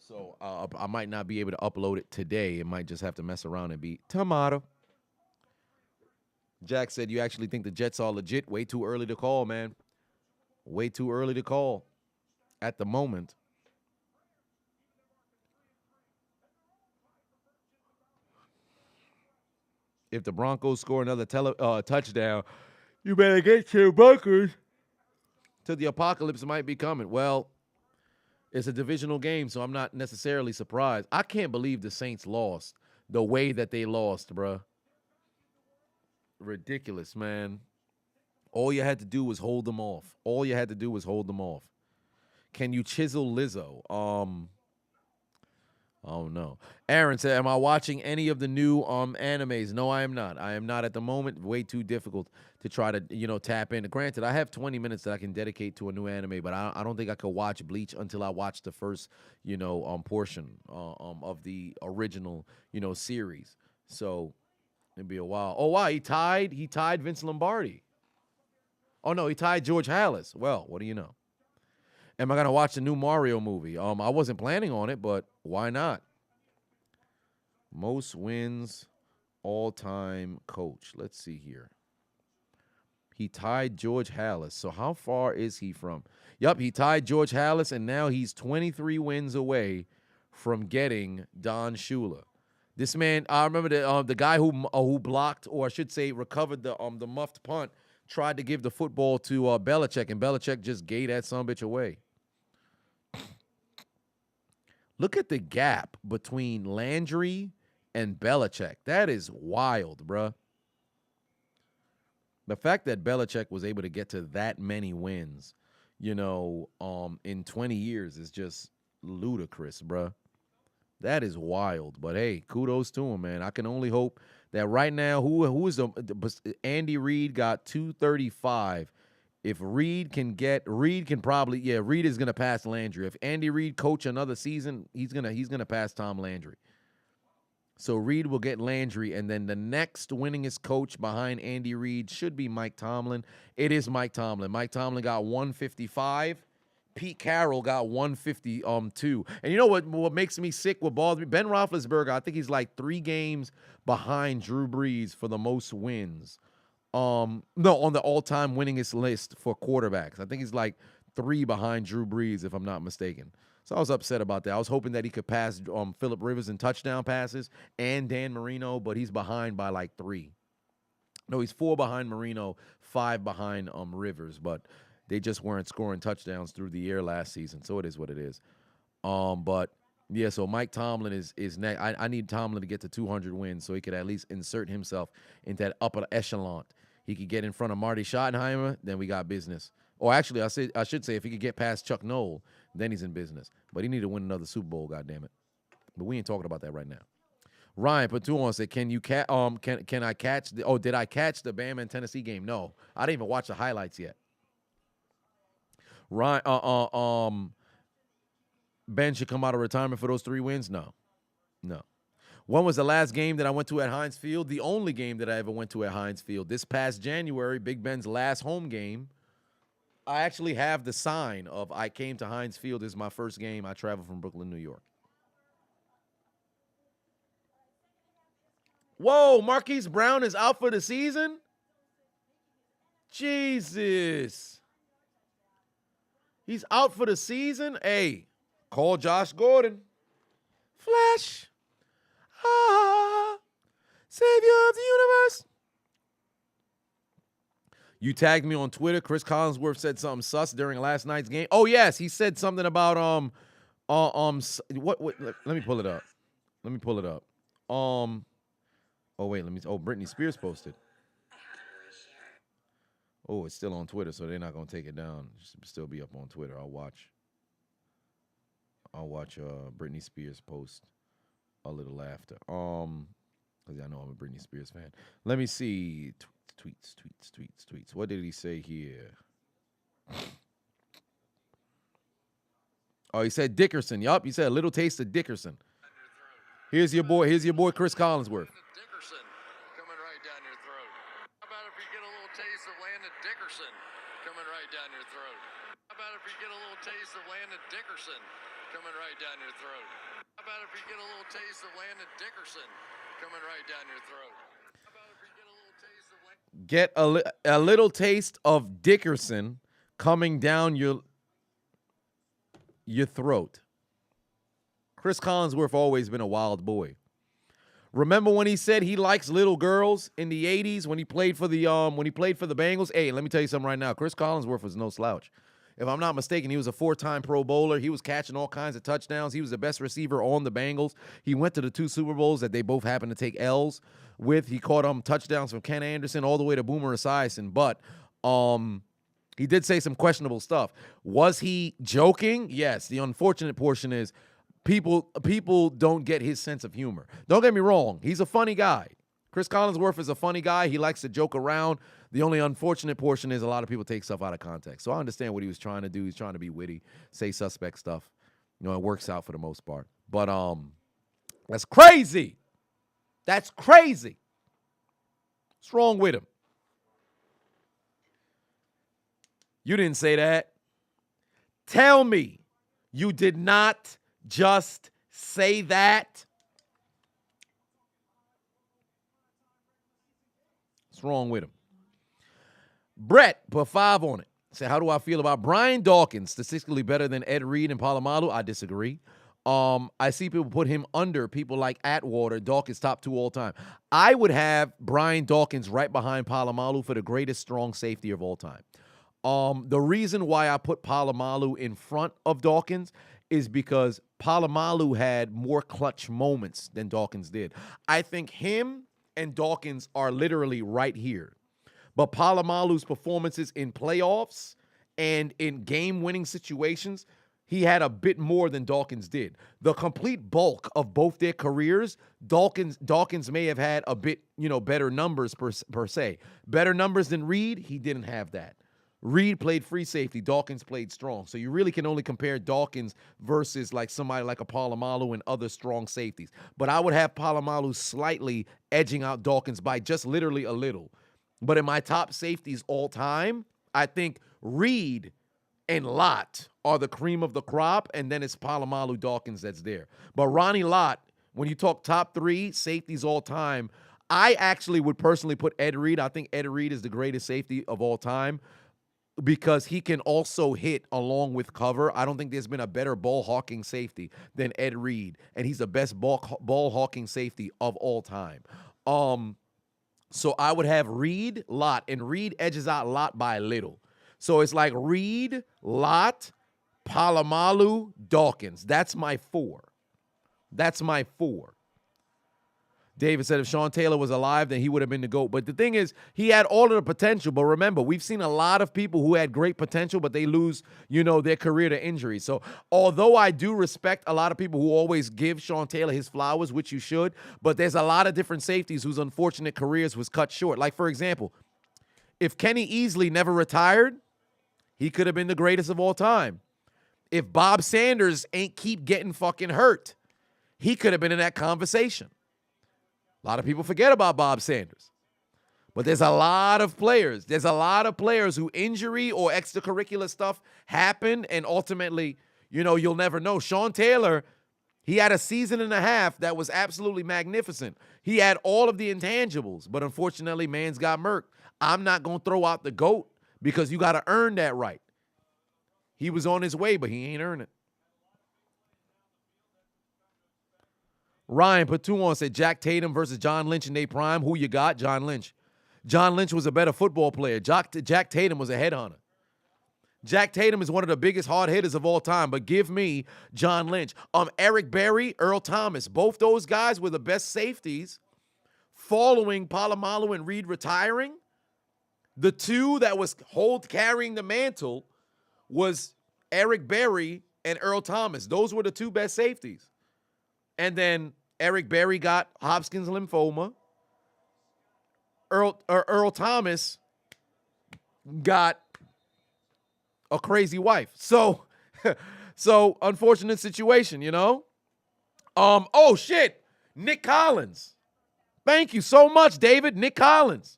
so I might not be able to upload it today. It might just have to mess around and be tomato. Jack said, you actually think the Jets are legit? Way too early to call, man. Way too early to call at the moment. If the Broncos score another touchdown, you better get your bunkers. Till the apocalypse might be coming. Well, it's a divisional game, so I'm not necessarily surprised. I can't believe the Saints lost the way that they lost, bruh. Ridiculous, man. All you had to do was hold them off. All you had to do was hold them off. Can you chisel Lizzo? Oh no. Aaron said, am I watching any of the new animes? No, I am not. I am not at the moment. Way too difficult to try to, tap in. Granted, I have 20 minutes that I can dedicate to a new anime, but I don't think I could watch Bleach until I watch the first, portion of the original, series. So it'd be a while. Oh, wow, he tied Vince Lombardi. Oh, no, he tied George Halas. Well, what do you know? Am I going to watch the new Mario movie? I wasn't planning on it, but why not? Most wins all-time coach. Let's see here. He tied George Halas. So how far is he from? Yup, he tied George Halas, and now he's 23 wins away from getting Don Shula. This man, I remember the guy who blocked, or I should say recovered the muffed punt, tried to give the football to Belichick, and Belichick just gave that sumbitch away. Look at the gap between Landry and Belichick. That is wild, bruh. The fact that Belichick was able to get to that many wins, in 20 years is just ludicrous, bruh. That is wild. But, hey, kudos to him, man. I can only hope that right now, who is Andy Reid got 235. If Reid can probably, Reid is going to pass Landry. If Andy Reid coach another season, he's gonna pass Tom Landry. So Reid will get Landry, and then the next winningest coach behind Andy Reid should be Mike Tomlin. It is Mike Tomlin. Mike Tomlin got 155. Pete Carroll got 152. And you know what makes me sick, what bothers me? Ben Roethlisberger, I think he's like 3 games behind Drew Brees for the most wins. On the all-time winningest list for quarterbacks. I think he's like 3 behind Drew Brees, if I'm not mistaken. So I was upset about that. I was hoping that he could pass Phillip Rivers in touchdown passes and Dan Marino, but he's behind by like 3. No, he's 4 behind Marino, 5 behind Rivers, but they just weren't scoring touchdowns through the air last season, so it is what it is. But yeah, so Mike Tomlin is next. I need Tomlin to get to 200 wins so he could at least insert himself into that upper echelon. He could get in front of Marty Schottenheimer, then we got business. Or actually, I should say if he could get past Chuck Noll, then he's in business. But he need to win another Super Bowl, goddammit. But we ain't talking about that right now. Ryan Patuon said, "Can I catch the? Did I catch the Bama and Tennessee game? No, I didn't even watch the highlights yet." Ryan, Ben should come out of retirement for those 3 wins? No. When was the last game that I went to at Heinz Field? The only game that I ever went to at Heinz Field. This past January, Big Ben's last home game. I actually have the sign of I came to Heinz Field. This is my first game. I traveled from Brooklyn, New York. Whoa, Marquise Brown is out for the season? Jesus. He's out for the season? Hey, call Josh Gordon. Flash. Savior of the universe. You tagged me on Twitter. Chris Collinsworth said something sus during last night's game. Oh, yes. He said something about What? Let me pull it up. Oh wait, Britney Spears posted. Oh, it's still on Twitter, so they're not gonna take it down. It should still be up on Twitter. I'll watch Britney Spears post a little after. Because I know I'm a Britney Spears fan. Let me see. Tweets. What did he say here? Oh, he said Dickerson. Yup, he said a little taste of Dickerson. Here's your boy Chris Collinsworth. Dickerson coming right down your throat. How about if you get a little taste of Landon Dickerson coming right down your throat? How about if you get a little taste of Landon Dickerson coming right down your throat? How about if you get a little taste of Landon Dickerson coming right down your throat? How about if you get a little taste of Get a little taste of Dickerson coming down your throat. Chris Collinsworth always been a wild boy. Remember when he said he likes little girls in the 80s when he played for the Bengals? Hey, let me tell you something right now. Chris Collinsworth was no slouch. If I'm not mistaken, he was a 4-time Pro Bowler. He was catching all kinds of touchdowns. He was the best receiver on the Bengals. He went to the 2 Super Bowls that they both happened to take L's with. He caught touchdowns from Ken Anderson all the way to Boomer Esiason. But he did say some questionable stuff. Was he joking? Yes. The unfortunate portion is people don't get his sense of humor. Don't get me wrong. He's a funny guy. Chris Collinsworth is a funny guy. He likes to joke around. The only unfortunate portion is a lot of people take stuff out of context. So I understand what he was trying to do. He's trying to be witty, say suspect stuff. You know, it works out for the most part. But that's crazy. That's crazy. What's wrong with him? You didn't say that. Tell me you did not just say that. What's wrong with him? Brett put 5 on it. Said, how do I feel about Brian Dawkins? Statistically better than Ed Reed and Polamalu? I disagree. I see people put him under people like Atwater. Dawkins top 2 all time. I would have Brian Dawkins right behind Polamalu for the greatest strong safety of all time. The reason why I put Polamalu in front of Dawkins is because Polamalu had more clutch moments than Dawkins did. I think him and Dawkins are literally right here. But Polamalu's performances in playoffs and in game-winning situations, he had a bit more than Dawkins did. The complete bulk of both their careers, Dawkins may have had a bit, better numbers per se. Better numbers than Reed, he didn't have that. Reed played free safety. Dawkins played strong. So you really can only compare Dawkins versus like somebody like a Polamalu and other strong safeties. But I would have Polamalu slightly edging out Dawkins by just literally a little. But in my top safeties all time, I think Reed and Lott are the cream of the crop, and then it's Polamalu Dawkins that's there. But Ronnie Lott, when you talk top 3 safeties all time, I actually would personally put Ed Reed. I think Ed Reed is the greatest safety of all time because he can also hit along with cover. I don't think there's been a better ball-hawking safety than Ed Reed, and he's the best ball-hawking safety of all time. So I would have Reed, Lott, and Reed edges out Lott by a little. So it's like Reed, Lott, Polamalu, Dawkins. That's my 4. David said if Sean Taylor was alive, then he would have been the GOAT. But the thing is, he had all of the potential. But remember, we've seen a lot of people who had great potential, but they lose, their career to injury. So although I do respect a lot of people who always give Sean Taylor his flowers, which you should, but there's a lot of different safeties whose unfortunate careers was cut short. Like, for example, if Kenny Easley never retired, he could have been the greatest of all time. If Bob Sanders ain't keep getting fucking hurt, he could have been in that conversation. A lot of people forget about Bob Sanders. But there's a lot of players. There's a lot of players who injury or extracurricular stuff happened, and ultimately, you'll never know. Sean Taylor, he had a season and a half that was absolutely magnificent. He had all of the intangibles, but unfortunately, man's got murked. I'm not going to throw out the GOAT because you got to earn that right. He was on his way, but he ain't earned it. Ryan put 2 on, said Jack Tatum versus John Lynch in their prime. Who you got? John Lynch. John Lynch was a better football player. Jack Tatum was a headhunter. Jack Tatum is one of the biggest hard hitters of all time, but give me John Lynch. Eric Berry, Earl Thomas. Both those guys were the best safeties following Polamalu and Reed retiring. The two that was carrying the mantle was Eric Berry and Earl Thomas. Those were the two best safeties. And then Eric Berry got Hodgkin's lymphoma. Earl Thomas got a crazy wife. So unfortunate situation, you know? Oh, shit. Nick Collins. Thank you so much, David. Nick Collins.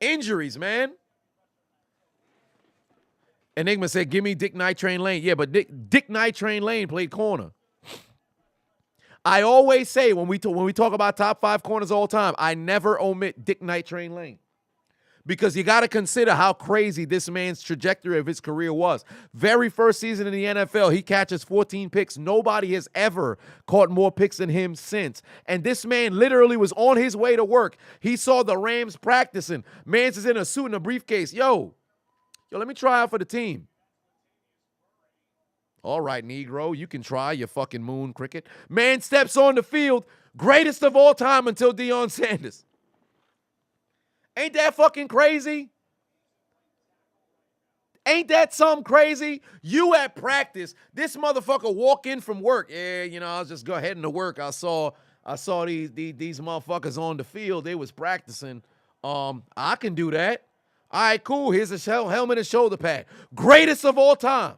Injuries, man. Enigma said, give me Dick Night Train Lane. Yeah, but Dick Night Train Lane played corner. I always say when we talk about top 5 corners all time, I never omit Dick Night Train Lane. Because you got to consider how crazy this man's trajectory of his career was. Very first season in the NFL, he catches 14 picks. Nobody has ever caught more picks than him since. And this man literally was on his way to work. He saw the Rams practicing. Mans is in a suit and a briefcase. Yo, let me try out for the team. All right, Negro, you can try your fucking moon cricket. Man steps on the field, greatest of all time until Deion Sanders. Ain't that fucking crazy? Ain't that something crazy? You at practice, this motherfucker walk in from work. Yeah, I was just heading to work. I saw these motherfuckers on the field. They was practicing. I can do that. All right, cool. Here's a helmet and shoulder pad. Greatest of all time.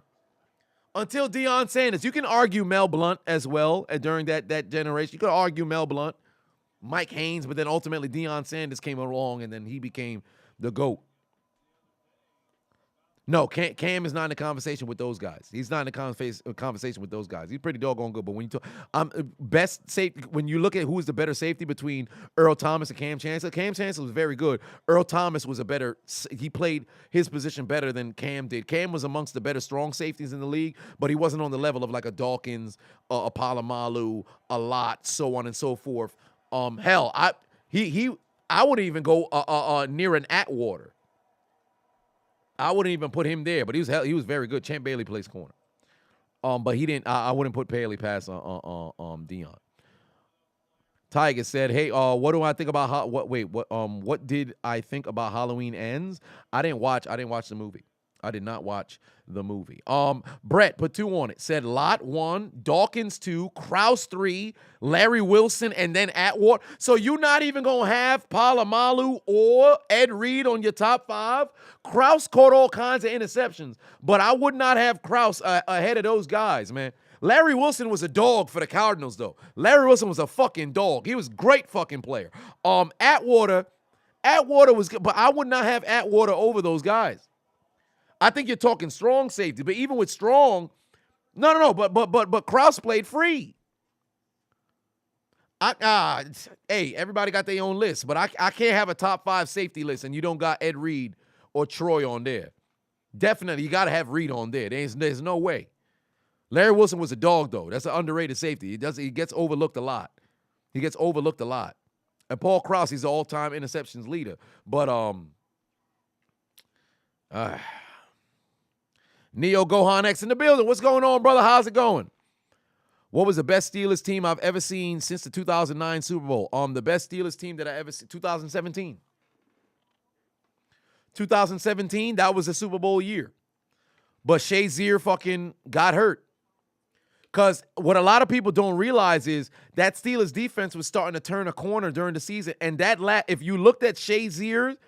Until Deion Sanders. You can argue Mel Blount as well during that generation. You could argue Mel Blount. Mike Haynes, but then ultimately Deion Sanders came along and then he became the GOAT. No, Cam is not in the conversation with those guys. He's not in the conversation with those guys. He's pretty doggone good. But when you talk, best safety, when you look at who is the better safety between Earl Thomas and Cam Chancellor was very good. Earl Thomas was he played his position better than Cam did. Cam was amongst the better strong safeties in the league, but he wasn't on the level of like a Dawkins, a Polamalu, a Lott, so on and so forth. Hell, I wouldn't even go near an Atwater. I wouldn't even put him there, but he was very good. Champ Bailey plays corner. But he didn't. I wouldn't put Bailey past Deion. Tiger said, "Hey, what do I think about what did I think about Halloween Ends? I didn't watch the movie. I did not watch the movie. Brett put 2 on it. Said Lott 1, Dawkins 2, Krause 3, Larry Wilson, and then Atwater. So you're not even going to have Polamalu or Ed Reed on your top 5? Krause caught all kinds of interceptions, but I would not have Krause ahead of those guys, man. Larry Wilson was a dog for the Cardinals, though. Larry Wilson was a fucking dog. He was a great fucking player. Atwater was good, but I would not have Atwater over those guys. I think you're talking strong safety, but even with strong, no, but Krause played free. Hey, everybody got their own list, but I can't have a top 5 safety list and you don't got Ed Reed or Troy on there. Definitely, you got to have Reed on there. There's no way. Larry Wilson was a dog, though. That's an underrated safety. He gets overlooked a lot. And Paul Krause, he's the all-time interceptions leader. But Neo Gohan X in the building. What's going on, brother? How's it going? What was the best Steelers team I've ever seen since the 2009 Super Bowl? The best Steelers team that I ever seen, 2017. 2017, that was a Super Bowl year. But Shazier fucking got hurt. Because what a lot of people don't realize is that Steelers defense was starting to turn a corner during the season. And if you looked at Shazier,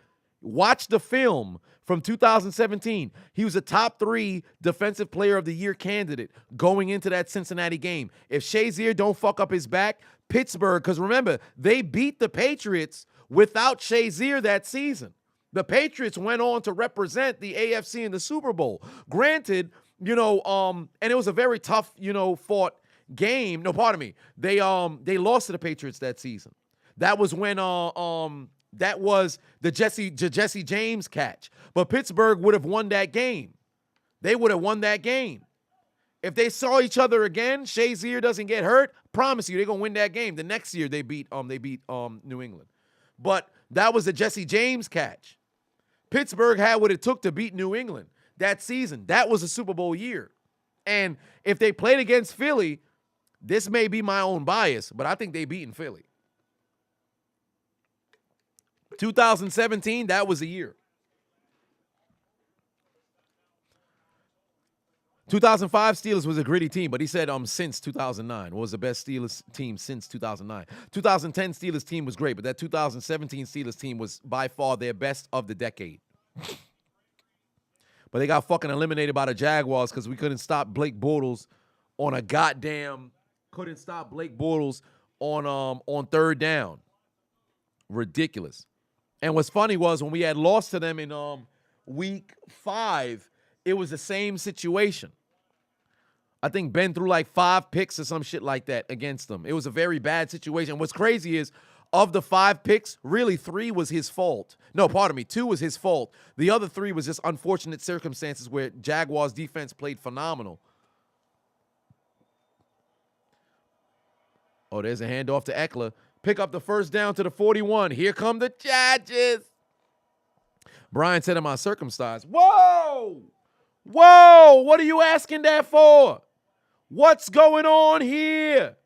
watch the film from 2017. He was a top 3 defensive player of the year candidate going into that Cincinnati game. If Shazier don't fuck up his back, Pittsburgh, because remember, they beat the Patriots without Shazier that season. The Patriots went on to represent the AFC in the Super Bowl. Granted, and it was a very tough, fought game. No, pardon me. They lost to the Patriots that season. That was when that was the Jesse James catch. But Pittsburgh would have won that game. They would have won that game. If they saw each other again, Shazier doesn't get hurt, promise you they're gonna win that game. The next year they beat New England. But that was the Jesse James catch. Pittsburgh had what it took to beat New England that season. That was a Super Bowl year. And if they played against Philly, this may be my own bias, but I think they beat in Philly. 2017, that was a year. 2005 Steelers was a gritty team, but he said since 2009 was the best Steelers team since 2009. 2010 Steelers team was great, but that 2017 Steelers team was by far their best of the decade. But they got fucking eliminated by the Jaguars because we couldn't stop Blake Bortles on a goddamn on third down. Ridiculous. And what's funny was when we had lost to them in week 5, it was the same situation. I think Ben threw like 5 picks or some shit like that against them. It was a very bad situation. What's crazy is, of the 5 picks, really 3 was his fault. No, pardon me, 2 was his fault. The other 3 was just unfortunate circumstances where Jaguars defense played phenomenal. Oh, there's a handoff to Eckler. Pick up the first down to the 41. Here come the Chargers. Brian said, am I circumcised? Whoa! Whoa! What are you asking that for? What's going on here?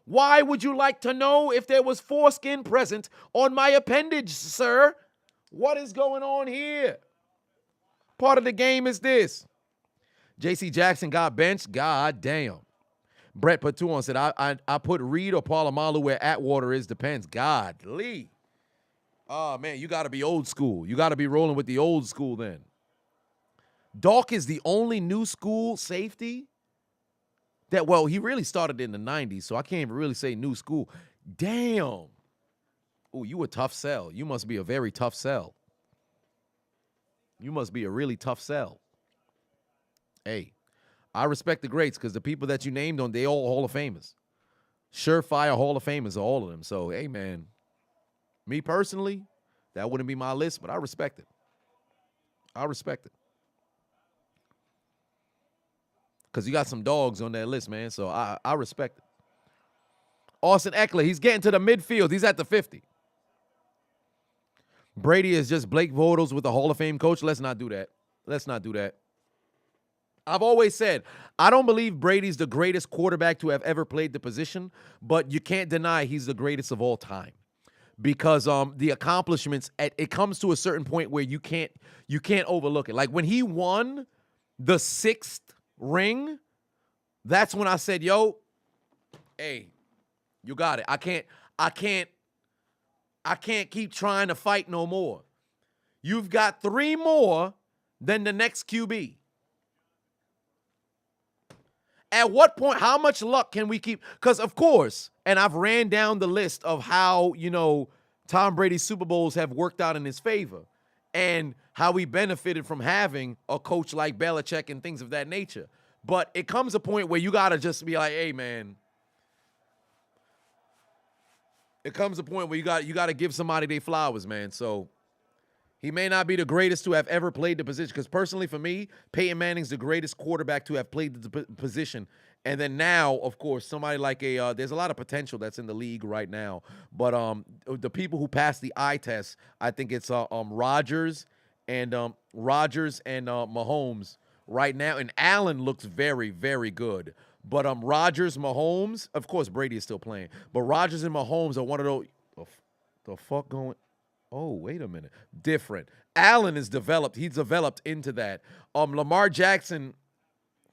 Why would you like to know if there was foreskin present on my appendage, sir? What is going on here? Part of the game is this. J.C. Jackson got benched. God damn. Brett Patuan said, I put Reed or Palomalu where Atwater is. Depends. Godly. Oh, man, you got to be old school. You got to be rolling with the old school then. Dalk is the only new school safety that, well, he really started in the 90s, so I can't even really say new school. Damn. Oh, you a tough sell. You must be a very tough sell. You must be a really tough sell. Hey, I respect the greats because the people that you named on, they all Hall of Famers. Surefire Hall of Famers are all of them. So, hey, man, me personally, that wouldn't be my list, but I respect it. I respect it. Because you got some dogs on that list, man. So I respect it. Austin Eckler, he's getting to the midfield. He's at the 50. Brady is just Blake Bortles with a Hall of Fame coach. Let's not do that. Let's not do that. I've always said, I don't believe Brady's the greatest quarterback to have ever played the position, but you can't deny he's the greatest of all time. Because the accomplishments, it comes to a certain point where you can't overlook it. Like when he won the 6th ring, that's when I said, yo, hey, you got it. I can't keep trying to fight no more. You've got 3 more than the next QB. At what point, how much luck can we keep? Because, of course, and I've ran down the list of how, Tom Brady's Super Bowls have worked out in his favor and how he benefited from having a coach like Belichick and things of that nature. But it comes a point where you got to just be like, hey, man. It comes a point where you got to give somebody their flowers, man. So he may not be the greatest to have ever played the position. Because personally, for me, Peyton Manning's the greatest quarterback to have played the position. And then now, of course, somebody like there's a lot of potential that's in the league right now. But the people who pass the eye test, I think it's Rodgers and Mahomes right now. And Allen looks very, very good. But Rodgers, Mahomes, of course, Brady is still playing. But Rodgers and Mahomes are one of those. The fuck going? Oh, wait a minute. Different. Allen is developed. He's developed into that. Lamar Jackson,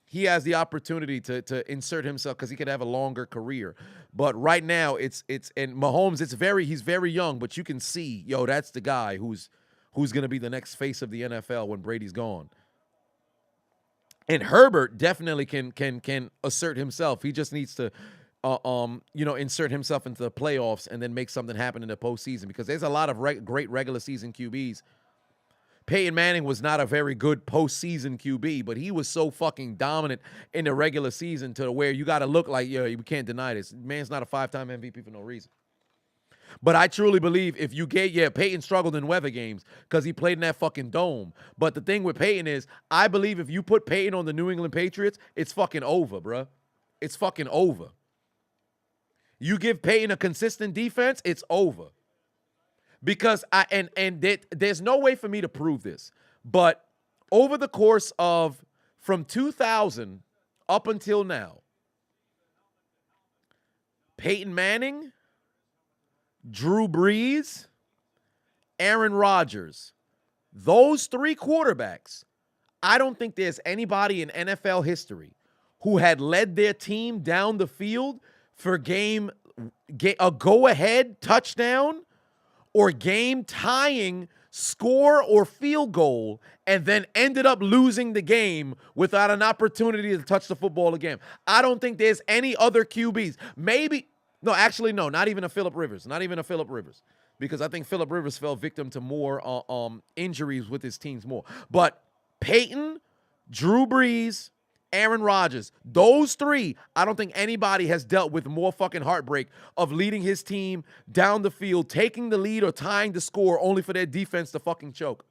he has the opportunity to insert himself because he could have a longer career. But right now, and Mahomes, he's very young, but you can see, that's the guy who's going to be the next face of the NFL when Brady's gone. And Herbert definitely can assert himself. He just needs to, insert himself into the playoffs and then make something happen in the postseason because there's a lot of great regular season QBs. Peyton Manning was not a very good postseason QB, but he was so fucking dominant in the regular season to where you got to look like, we can't deny this. Man's not a 5-time MVP for no reason. But I truly believe if you Peyton struggled in weather games because he played in that fucking dome. But the thing with Peyton is, I believe if you put Peyton on the New England Patriots, it's fucking over, bruh. It's fucking over. You give Peyton a consistent defense, it's over. because there's no way for me to prove this, but over the course of from 2000 up until now, Peyton Manning, Drew Brees, Aaron Rodgers, those three quarterbacks, I don't think there's anybody in NFL history who had led their team down the field for a go-ahead touchdown or game-tying score or field goal and then ended up losing the game without an opportunity to touch the football again. I don't think there's any other QBs. No, not even a Phillip Rivers. Not even a Phillip Rivers. Because I think Phillip Rivers fell victim to more injuries with his teams more. But Peyton, Drew Brees, Aaron Rodgers, those three, I don't think anybody has dealt with more fucking heartbreak of leading his team down the field, taking the lead or tying the score only for their defense to fucking choke.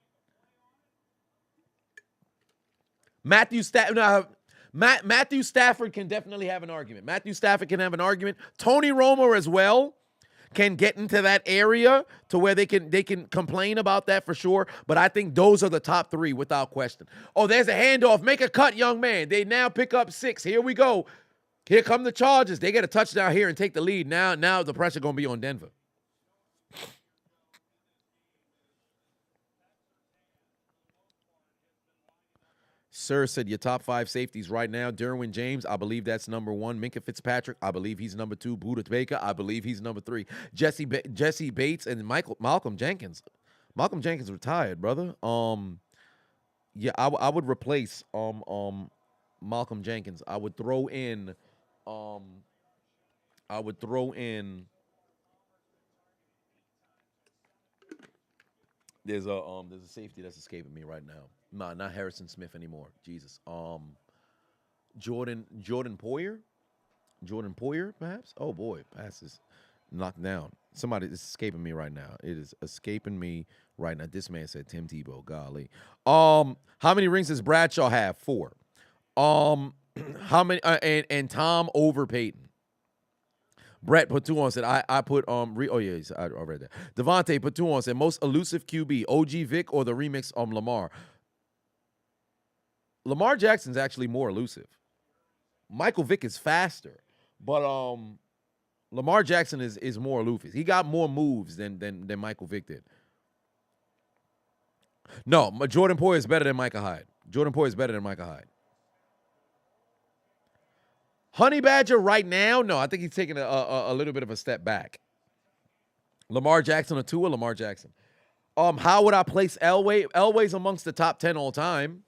Matthew Stafford can definitely have an argument. Matthew Stafford can have an argument. Tony Romo as well can get into that area to where they can complain about that for sure. But I think those are the top three without question. Oh, there's a handoff. Make a cut, young man. They now pick up 6. Here we go. Here come the Chargers. They get a touchdown here and take the lead. Now the pressure going to be on Denver. Sir said your top 5 safeties right now. Derwin James, I believe that's number 1. Minka Fitzpatrick, I believe he's number 2. Buda Baker, I believe he's number 3. Jesse Bates and Malcolm Jenkins. Malcolm Jenkins retired, brother. Yeah, I would replace Malcolm Jenkins. I would throw in there's a safety that's escaping me right now. Nah, not Harrison Smith anymore. Jesus. Jordan Poyer? Jordan Poyer, perhaps? Oh boy, pass is knocked down. Somebody is escaping me right now. It is escaping me right now. This man said Tim Tebow. Golly. How many rings does Bradshaw have? 4. How many and Tom over Peyton? Brett put 2 on, said, I put, I read that. Devontae put 2 on, said, most elusive QB, OG Vic or the remix Lamar? Lamar Jackson's actually more elusive. Michael Vick is faster, but Lamar Jackson is more elusive. He got more moves than Michael Vick did. No, Jordan Poyer is better than Micah Hyde. Jordan Poyer is better than Micah Hyde. Honey Badger right now, no, I think he's taking a little bit of a step back. Lamar Jackson or Tua, Lamar Jackson. How would I place Elway? Elway's amongst the top 10 all time.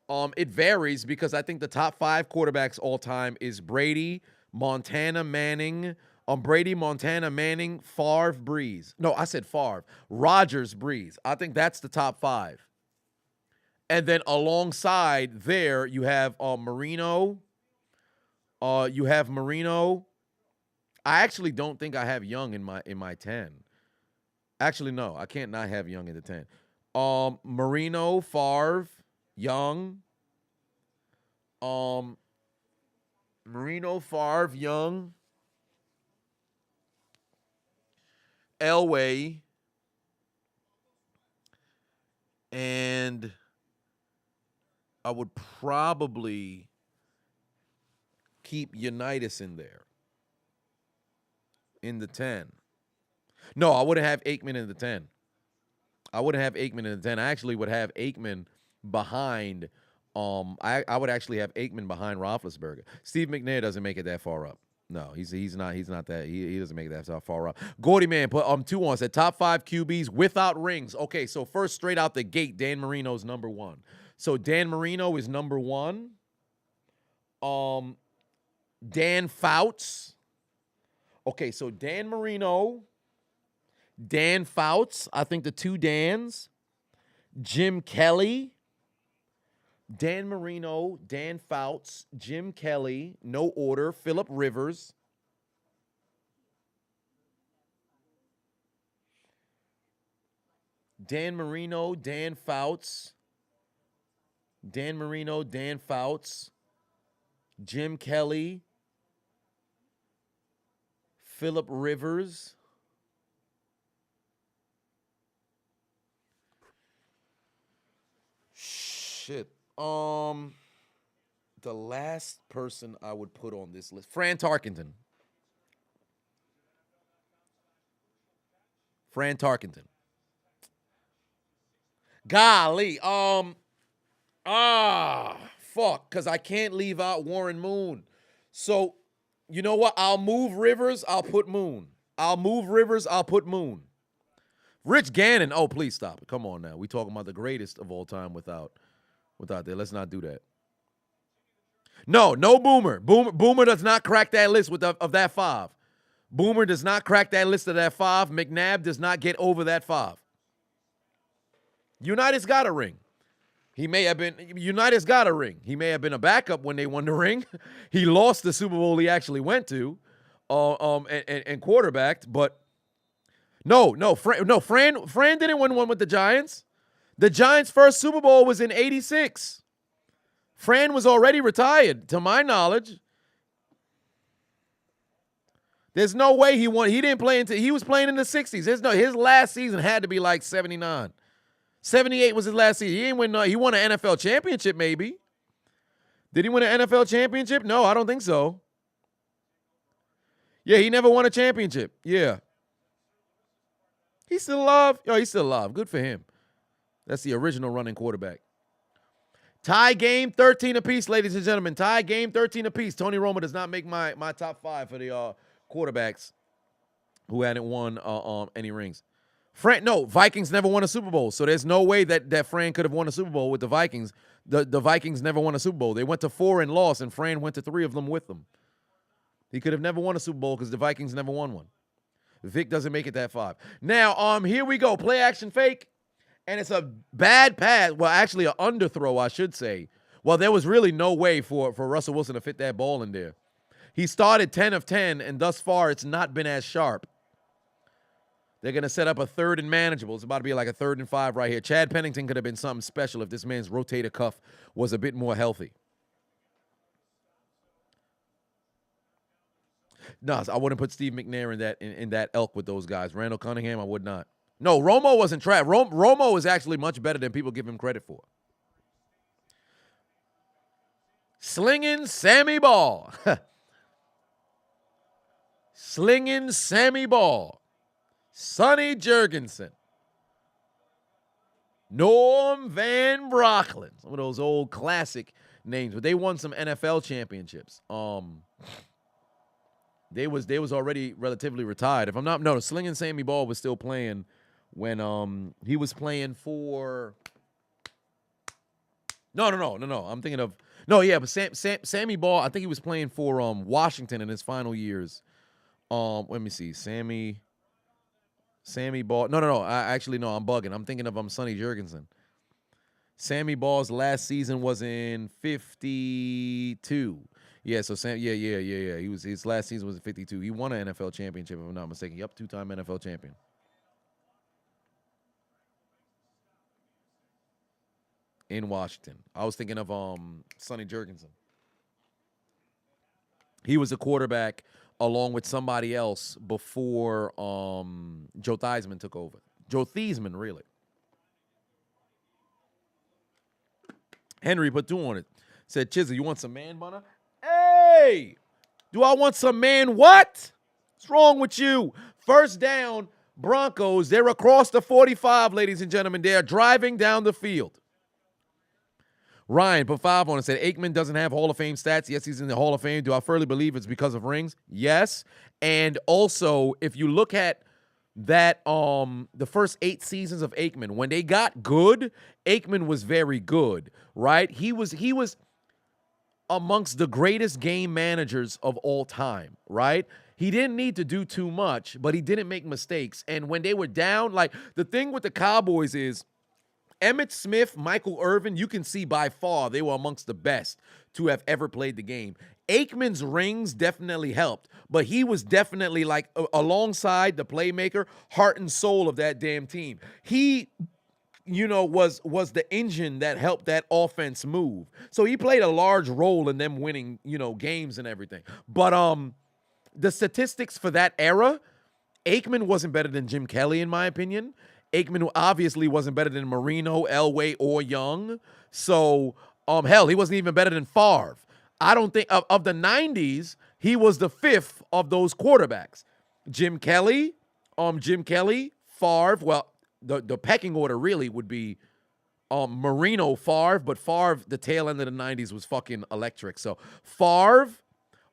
It varies because I think the top 5 quarterbacks all time is Brady, Montana, Manning. Brady, Montana, Manning, Favre, Breeze. No, I said Favre. Rodgers, Breeze. I think that's the top 5. And then alongside there, you have Marino. You have Marino. I actually don't think I have Young in my 10. Actually, no, I can't not have Young in the 10. Marino, Favre, Young. Marino, Favre, Young. Elway. And I would probably keep Unitas in there. In the 10. No, I wouldn't have Aikman in the 10. I wouldn't have Aikman in the 10. I actually would have Aikman behind. I would actually have Aikman behind Roethlisberger. Steve McNair doesn't make it that far up. No, he's not that. He doesn't make it that far up. Gordy Man put 2 on, said top 5 QBs without rings. Okay, so first straight out the gate, Dan Marino's number 1. So Dan Marino is number 1. Dan Fouts. Okay, so Dan Marino, Dan Fouts, I think the 2 Dans, Jim Kelly, Dan Marino, Dan Fouts, Jim Kelly, no order, Phillip Rivers. Dan Marino, Dan Fouts, Dan Marino, Dan Fouts, Jim Kelly, Phillip Rivers. shit. The last person I would put on this list, Fran Tarkenton. Fran Tarkenton. Golly. Fuck, because I can't leave out Warren Moon. So, you know what? I'll move Rivers, I'll put Moon. I'll move Rivers, I'll put Moon. Rich Gannon. Oh, please stop it. Come on now. We talking about the greatest of all time without that. Let's not do that. No Boomer. Boomer does not crack that list of that 5. Boomer does not crack that list of that 5. McNabb does not get over that 5. United's got a ring. United's got a ring. He may have been a backup when they won the ring. He lost the Super Bowl he actually went to, and quarterbacked. But Fran didn't win one with the Giants. The Giants' first Super Bowl was in '86. Fran was already retired, to my knowledge. There's no way he won. He didn't play he was playing in the 60s. His last season had to be like 79. 78 was his last season. He didn't win. He won an NFL championship, maybe. Did he win an NFL championship? No, I don't think so. Yeah, he never won a championship. Yeah. He's still alive? Oh, he's still alive. Good for him. That's the original running quarterback. Tie game, 13 apiece, ladies and gentlemen. Tie game, 13 apiece. Tony Romo does not make my top 5 for the quarterbacks who hadn't won any rings. Vikings never won a Super Bowl, so there's no way that Fran could have won a Super Bowl with the Vikings. The Vikings never won a Super Bowl. They went to 4 and lost, and Fran went to 3 of them with them. He could have never won a Super Bowl because the Vikings never won one. Vic doesn't make it that 5. Now, here we go. Play action fake. And it's a bad pass. Well, actually, an underthrow, I should say. Well, there was really no way for Russell Wilson to fit that ball in there. He started 10 of 10, and thus far, it's not been as sharp. They're going to set up a 3rd and manageable. It's about to be like a 3rd and 5 right here. Chad Pennington could have been something special if this man's rotator cuff was a bit more healthy. No, I wouldn't put Steve McNair in that elk with those guys. Randall Cunningham, I would not. No, Romo wasn't trash. Romo is actually much better than people give him credit for. Slinging Sammy Ball. Slinging Sammy Ball. Sonny Jurgensen. Norm Van Brocklin. Some of those old classic names. But they won some NFL championships. They was already relatively retired. If I'm not, no, Slinging Sammy Ball was still playing when he was playing for. No. I'm thinking of but Sammy Ball. I think he was playing for Washington in his final years. Let me see, Sammy Ball. No. I'm bugging. I'm thinking of Sonny Jurgensen. Sammy Ball's last season was in 52. Yeah, so He was his last season was in 52. He won an NFL championship, if I'm not mistaken. Yep, 2-time NFL champion. In Washington. I was thinking of Sonny Jurgensen. He was a quarterback along with somebody else before Joe Theismann took over. Joe Theismann, really. Henry put 2 on it. Said, Chiseled, you want some man bunner? Hey! Do I want some man what? What's wrong with you? First down, Broncos. They're across the 45, ladies and gentlemen. They are driving down the field. Ryan put 5 on it. Said Aikman doesn't have Hall of Fame stats. Yes, he's in the Hall of Fame. Do I firmly believe it's because of rings? Yes. And also, if you look at that, the first 8 seasons of Aikman, when they got good, Aikman was very good, right? He was amongst the greatest game managers of all time, right? He didn't need to do too much, but he didn't make mistakes. And when they were down, like the thing with the Cowboys is, Emmitt Smith, Michael Irvin, you can see by far they were amongst the best to have ever played the game. Aikman's rings definitely helped, but he was definitely like alongside the playmaker, heart and soul of that damn team. He, was the engine that helped that offense move. So he played a large role in them winning, games and everything. But the statistics for that era, Aikman wasn't better than Jim Kelly, in my opinion. Aikman obviously wasn't better than Marino, Elway, or Young. So, hell, he wasn't even better than Favre. I don't think of the 90s, he was the fifth of those quarterbacks. Jim Kelly, Favre. Well, the pecking order really would be Marino, Favre, but Favre, the tail end of the 90s was fucking electric. So Favre,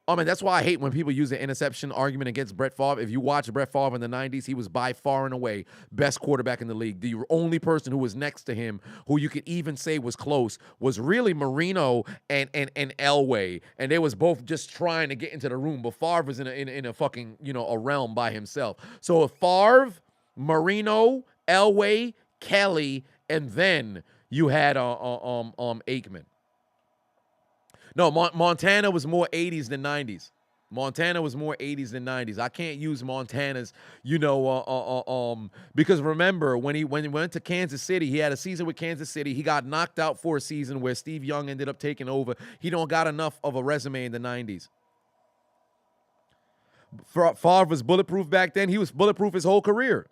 and that's why I hate when people use the interception argument against Brett Favre. If you watch Brett Favre in the 90s, he was by far and away best quarterback in the league. The only person who was next to him, who you could even say was close, was really Marino and Elway. And they was both just trying to get into the room. But Favre was in a fucking, a realm by himself. So if Favre, Marino, Elway, Kelly, and then you had Aikman. No, Montana was more 80s than 90s. Montana was more 80s than 90s. I can't use Montana's, because remember when he went to Kansas City, he had a season with Kansas City. He got knocked out for a season where Steve Young ended up taking over. He don't got enough of a resume in the 90s. Favre was bulletproof back then. He was bulletproof his whole career.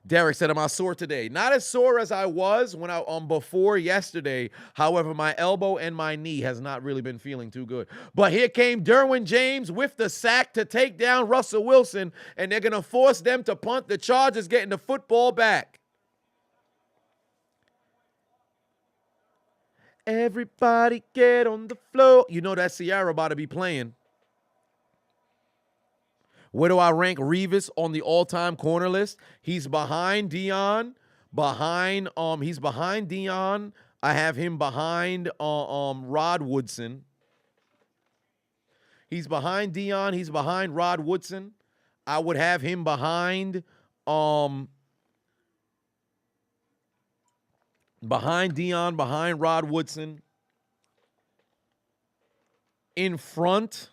Derek said, am I sore today? Not as sore as I was when before yesterday. However, my elbow and my knee has not really been feeling too good. But here came Derwin James with the sack to take down Russell Wilson, and they're going to force them to punt. The Chargers getting the football back. Everybody get on the floor. You know that Ciara about to be playing. Where do I rank Revis on the all-time corner list? He's behind Deion. He's behind Deion. I have him behind Rod Woodson. He's behind Deion. He's behind Rod Woodson. I would have him behind Deion, behind Rod Woodson. In front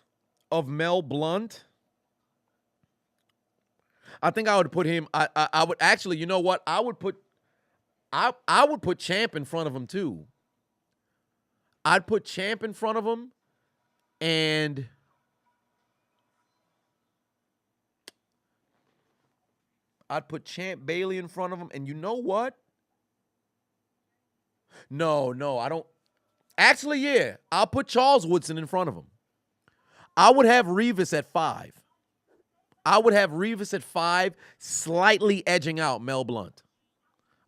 of Mel Blount. I think I would put him. I would actually. You know what? I would put Champ in front of him too. I'd put Champ in front of him, and I'd put Champ Bailey in front of him. And you know what? No, I don't. Actually, yeah, I'll put Charles Woodson in front of him. I would have Revis at 5. I would have Revis at 5, slightly edging out Mel Blount.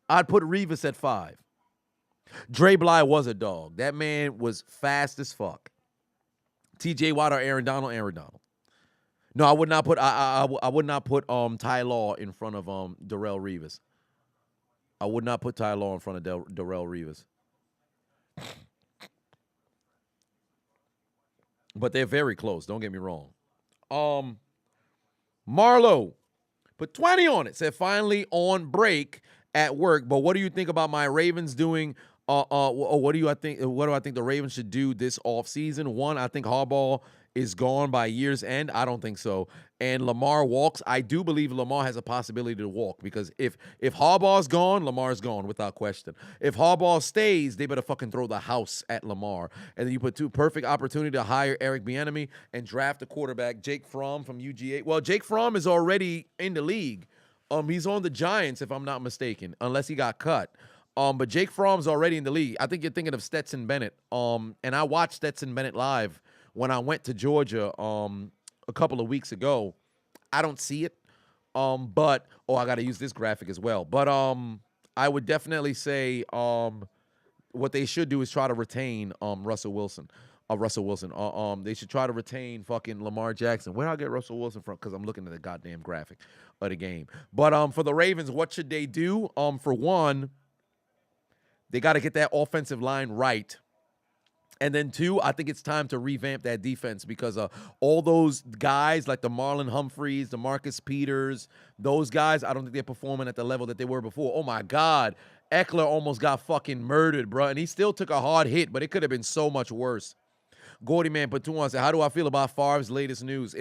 I'd put Revis at 5. Dre Bly was a dog. That man was fast as fuck. TJ Watt or Aaron Donald? Aaron Donald. No, I would not put I would not put Ty Law in front of Darrell Revis. I would not put Ty Law in front of Darrell Revis. But they're very close, don't get me wrong. Marlo put 20 on it. Said finally on break at work. But what do you think about my Ravens doing? What do I think the Ravens should do this offseason? One, I think Harbaugh is gone by year's end. I don't think so. And Lamar walks. I do believe Lamar has a possibility to walk because if Harbaugh's gone, Lamar's gone without question. If Harbaugh stays, they better fucking throw the house at Lamar. And then you put two perfect opportunity to hire Eric Bieniemy and draft a quarterback, Jake Fromm from UGA. Well, Jake Fromm is already in the league. He's on the Giants, if I'm not mistaken, unless he got cut. But Jake Fromm's already in the league. I think you're thinking of Stetson Bennett. And I watched Stetson Bennett live when I went to Georgia a couple of weeks ago. I don't see it. I got to use this graphic as well. But I would definitely say what they should do is try to retain Russell Wilson. They should try to retain fucking Lamar Jackson. Where do I get Russell Wilson from? Because I'm looking at the goddamn graphic of the game. But for the Ravens, what should they do? For one, they got to get that offensive line right. And then two, I think it's time to revamp that defense because all those guys like the Marlon Humphreys, the Marcus Peters, those guys, I don't think they're performing at the level that they were before. Oh, my God. Eckler almost got fucking murdered, bro. And he still took a hard hit, but it could have been so much worse. Gordy Man put 2 on said, how do I feel about Favre's latest news?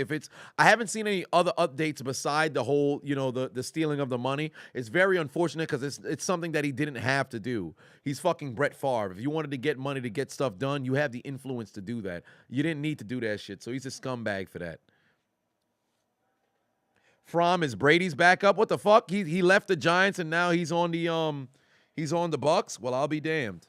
I haven't seen any other updates beside the whole, the stealing of the money. It's very unfortunate because it's something that he didn't have to do. He's fucking Brett Favre. If you wanted to get money to get stuff done, you have the influence to do that. You didn't need to do that shit, so he's a scumbag for that. Fromm is Brady's backup. What the fuck? He left the Giants and now he's on the Bucks. Well, I'll be damned.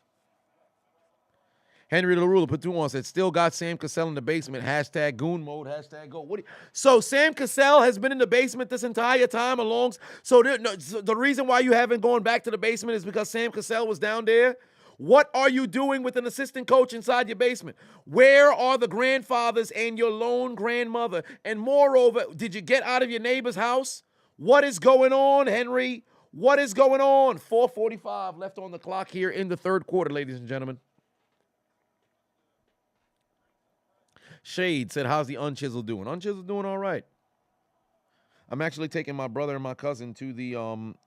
Henry LaRue put 2 on, said, still got Sam Cassell in the basement. Hashtag goon mode. Hashtag go. So Sam Cassell has been in the basement this entire time along. So the reason why you haven't gone back to the basement is because Sam Cassell was down there. What are you doing with an assistant coach inside your basement? Where are the grandfathers and your lone grandmother? And moreover, did you get out of your neighbor's house? What is going on, Henry? What is going on? 4:45 left on the clock here in the third quarter, ladies and gentlemen. Shade said, how's the Unchiseled doing? Unchiseled doing all right. I'm actually taking my brother and my cousin to the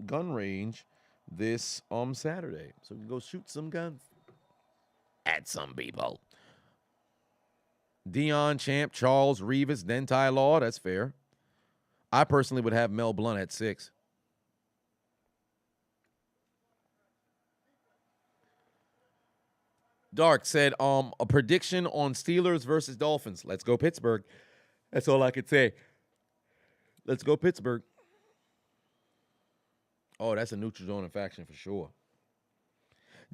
gun range this Saturday. So we can go shoot some guns at some people. Dion, Champ, Charles, Revis, then Ty Law. That's fair. I personally would have Mel Blount at 6. Dark said, a prediction on Steelers versus Dolphins. Let's go Pittsburgh. That's all I could say. Let's go Pittsburgh. Oh, that's a neutral zone faction for sure.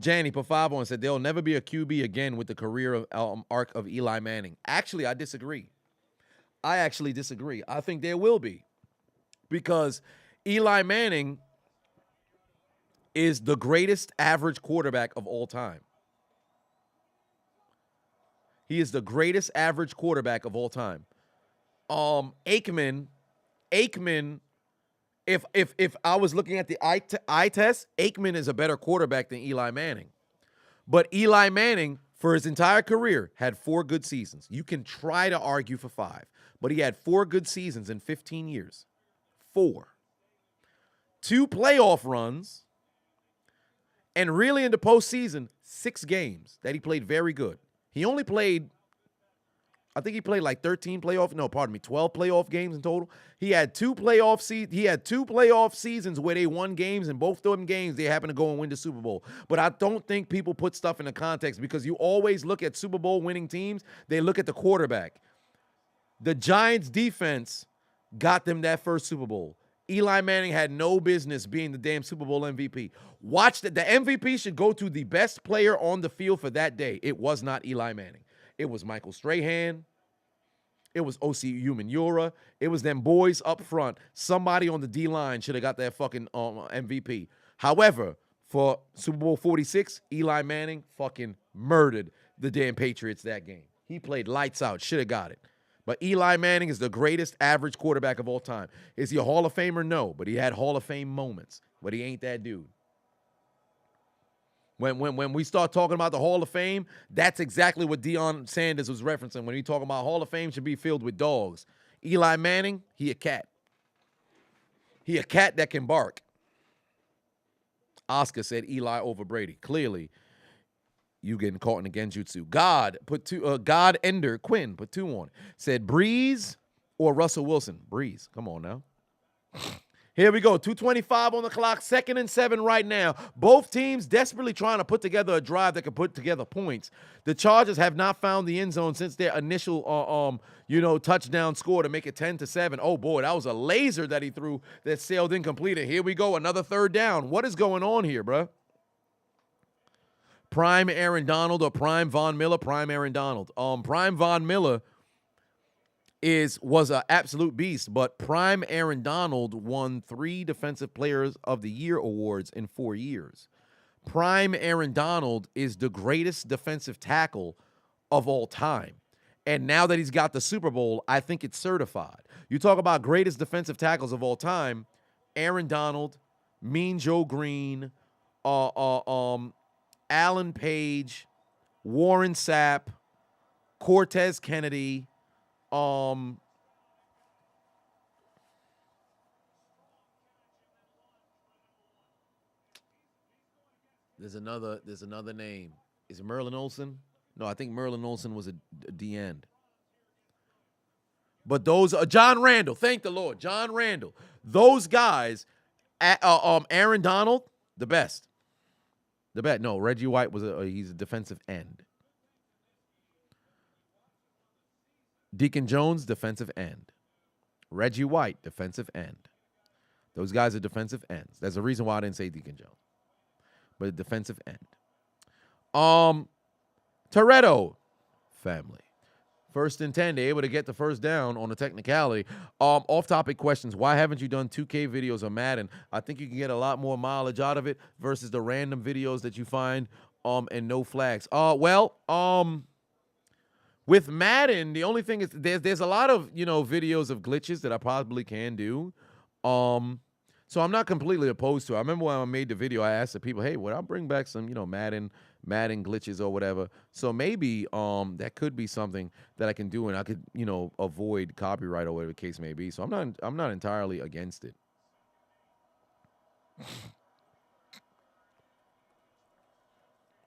Janny put 5 on, said there'll never be a QB again with the career of arc of Eli Manning. Actually, I disagree. I think there will be. Because Eli Manning is the greatest average quarterback of all time. He is the greatest average quarterback of all time. Aikman, if I was looking at the eye test, Aikman is a better quarterback than Eli Manning. But Eli Manning, for his entire career, had 4 good seasons. You can try to argue for 5, but he had 4 good seasons in 15 years. 4. 2 playoff runs, and really in the postseason, 6 games that he played very good. He only played, I think he played like 12 playoff games in total. He had 2 playoff seasons where they won games, and both of them games they happened to go and win the Super Bowl. But I don't think people put stuff into context because you always look at Super Bowl winning teams, they look at the quarterback. The Giants defense got them that first Super Bowl. Eli Manning had no business being the damn Super Bowl MVP. Watch that. The MVP should go to the best player on the field for that day. It was not Eli Manning. It was Michael Strahan. It was O.C. Umenyiora. It was them boys up front. Somebody on the D-line should have got that fucking MVP. However, for Super Bowl 46, Eli Manning fucking murdered the damn Patriots that game. He played lights out. Should have got it. But Eli Manning is the greatest average quarterback of all time. Is he a Hall of Famer? No, but he had Hall of Fame moments. But he ain't that dude. When we start talking about the Hall of Fame, that's exactly what Deion Sanders was referencing when he talking about Hall of Fame should be filled with dogs. Eli Manning, he a cat. He a cat that can bark. Oscar said Eli over Brady. Clearly, you getting caught in the genjutsu. God Ender Quinn put 2 on. Said Breeze or Russell Wilson. Breeze. Come on now. Here we go. 2:25 on the clock. 2nd and 7 right now. Both teams desperately trying to put together a drive that can put together points. The Chargers have not found the end zone since their initial touchdown score to make it 10-7. Oh boy, that was a laser that he threw that sailed incomplete. And here we go. Another 3rd down. What is going on here, bro? Prime Aaron Donald or Prime Von Miller? Prime Aaron Donald. Prime Von Miller was an absolute beast, but Prime Aaron Donald won 3 Defensive Players of the Year awards in 4 years. Prime Aaron Donald is the greatest defensive tackle of all time. And now that he's got the Super Bowl, I think it's certified. You talk about greatest defensive tackles of all time, Aaron Donald, Mean Joe Green, Alan Page, Warren Sapp, Cortez Kennedy, there's another name. Is it Merlin Olsen? No, I think Merlin Olsen was a D-end. But those are John Randall. Thank the Lord. John Randall. Those guys, Aaron Donald, the best. The best. No, Reggie White he's a defensive end. Deacon Jones, defensive end. Reggie White, defensive end. Those guys are defensive ends. There's a reason why I didn't say Deacon Jones. But defensive end. Toretto family. 1st and 10, they're able to get the first down on a technicality. Off-topic questions. Why haven't you done 2K videos on Madden? I think you can get a lot more mileage out of it versus the random videos that you find and no flags. With Madden, the only thing is there's a lot of, videos of glitches that I probably can do. So I'm not completely opposed to it. I remember when I made the video, I asked the people, hey, would I bring back some, Madden glitches or whatever? So maybe that could be something that I can do, and I could, avoid copyright or whatever the case may be. So I'm not entirely against it.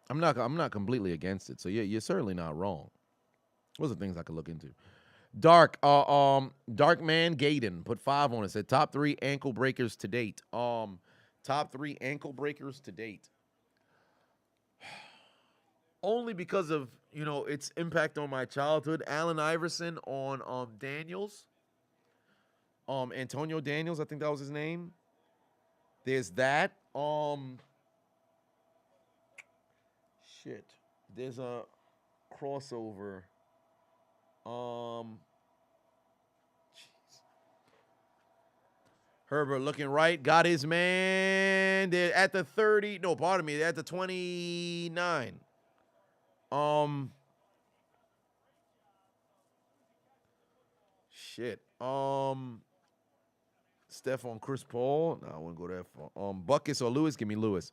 I'm not completely against it. So yeah, you're certainly not wrong. Those are things I could look into. Dark Man Gaden put 5 on it. Said top 3 ankle breakers to date. Top 3 ankle breakers to date. Only because of, its impact on my childhood. Allen Iverson on Daniels. Antonio Daniels, I think that was his name. There's that. There's a crossover. Herbert looking right, got his man. They're at the 30. No, pardon me. They're at the 29. Steph on Chris Paul. No, I wouldn't go that far. Buckets or Lewis? Give me Lewis.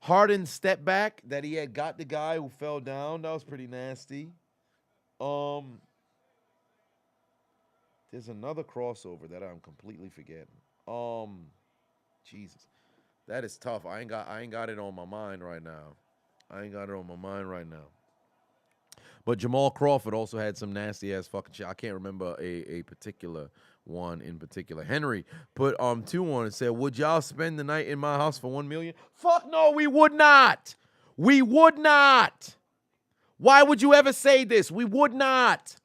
Harden step back that he had got the guy who fell down. That was pretty nasty. There's another crossover that I'm completely forgetting. Jesus. That is tough. I ain't got it on my mind right now. But Jamal Crawford also had some nasty ass fucking shit. I can't remember a particular one in particular. Henry put 2 on and said, would y'all spend the night in my house for $1 million? Fuck no, we would not. We would not. Why would you ever say this? We would not.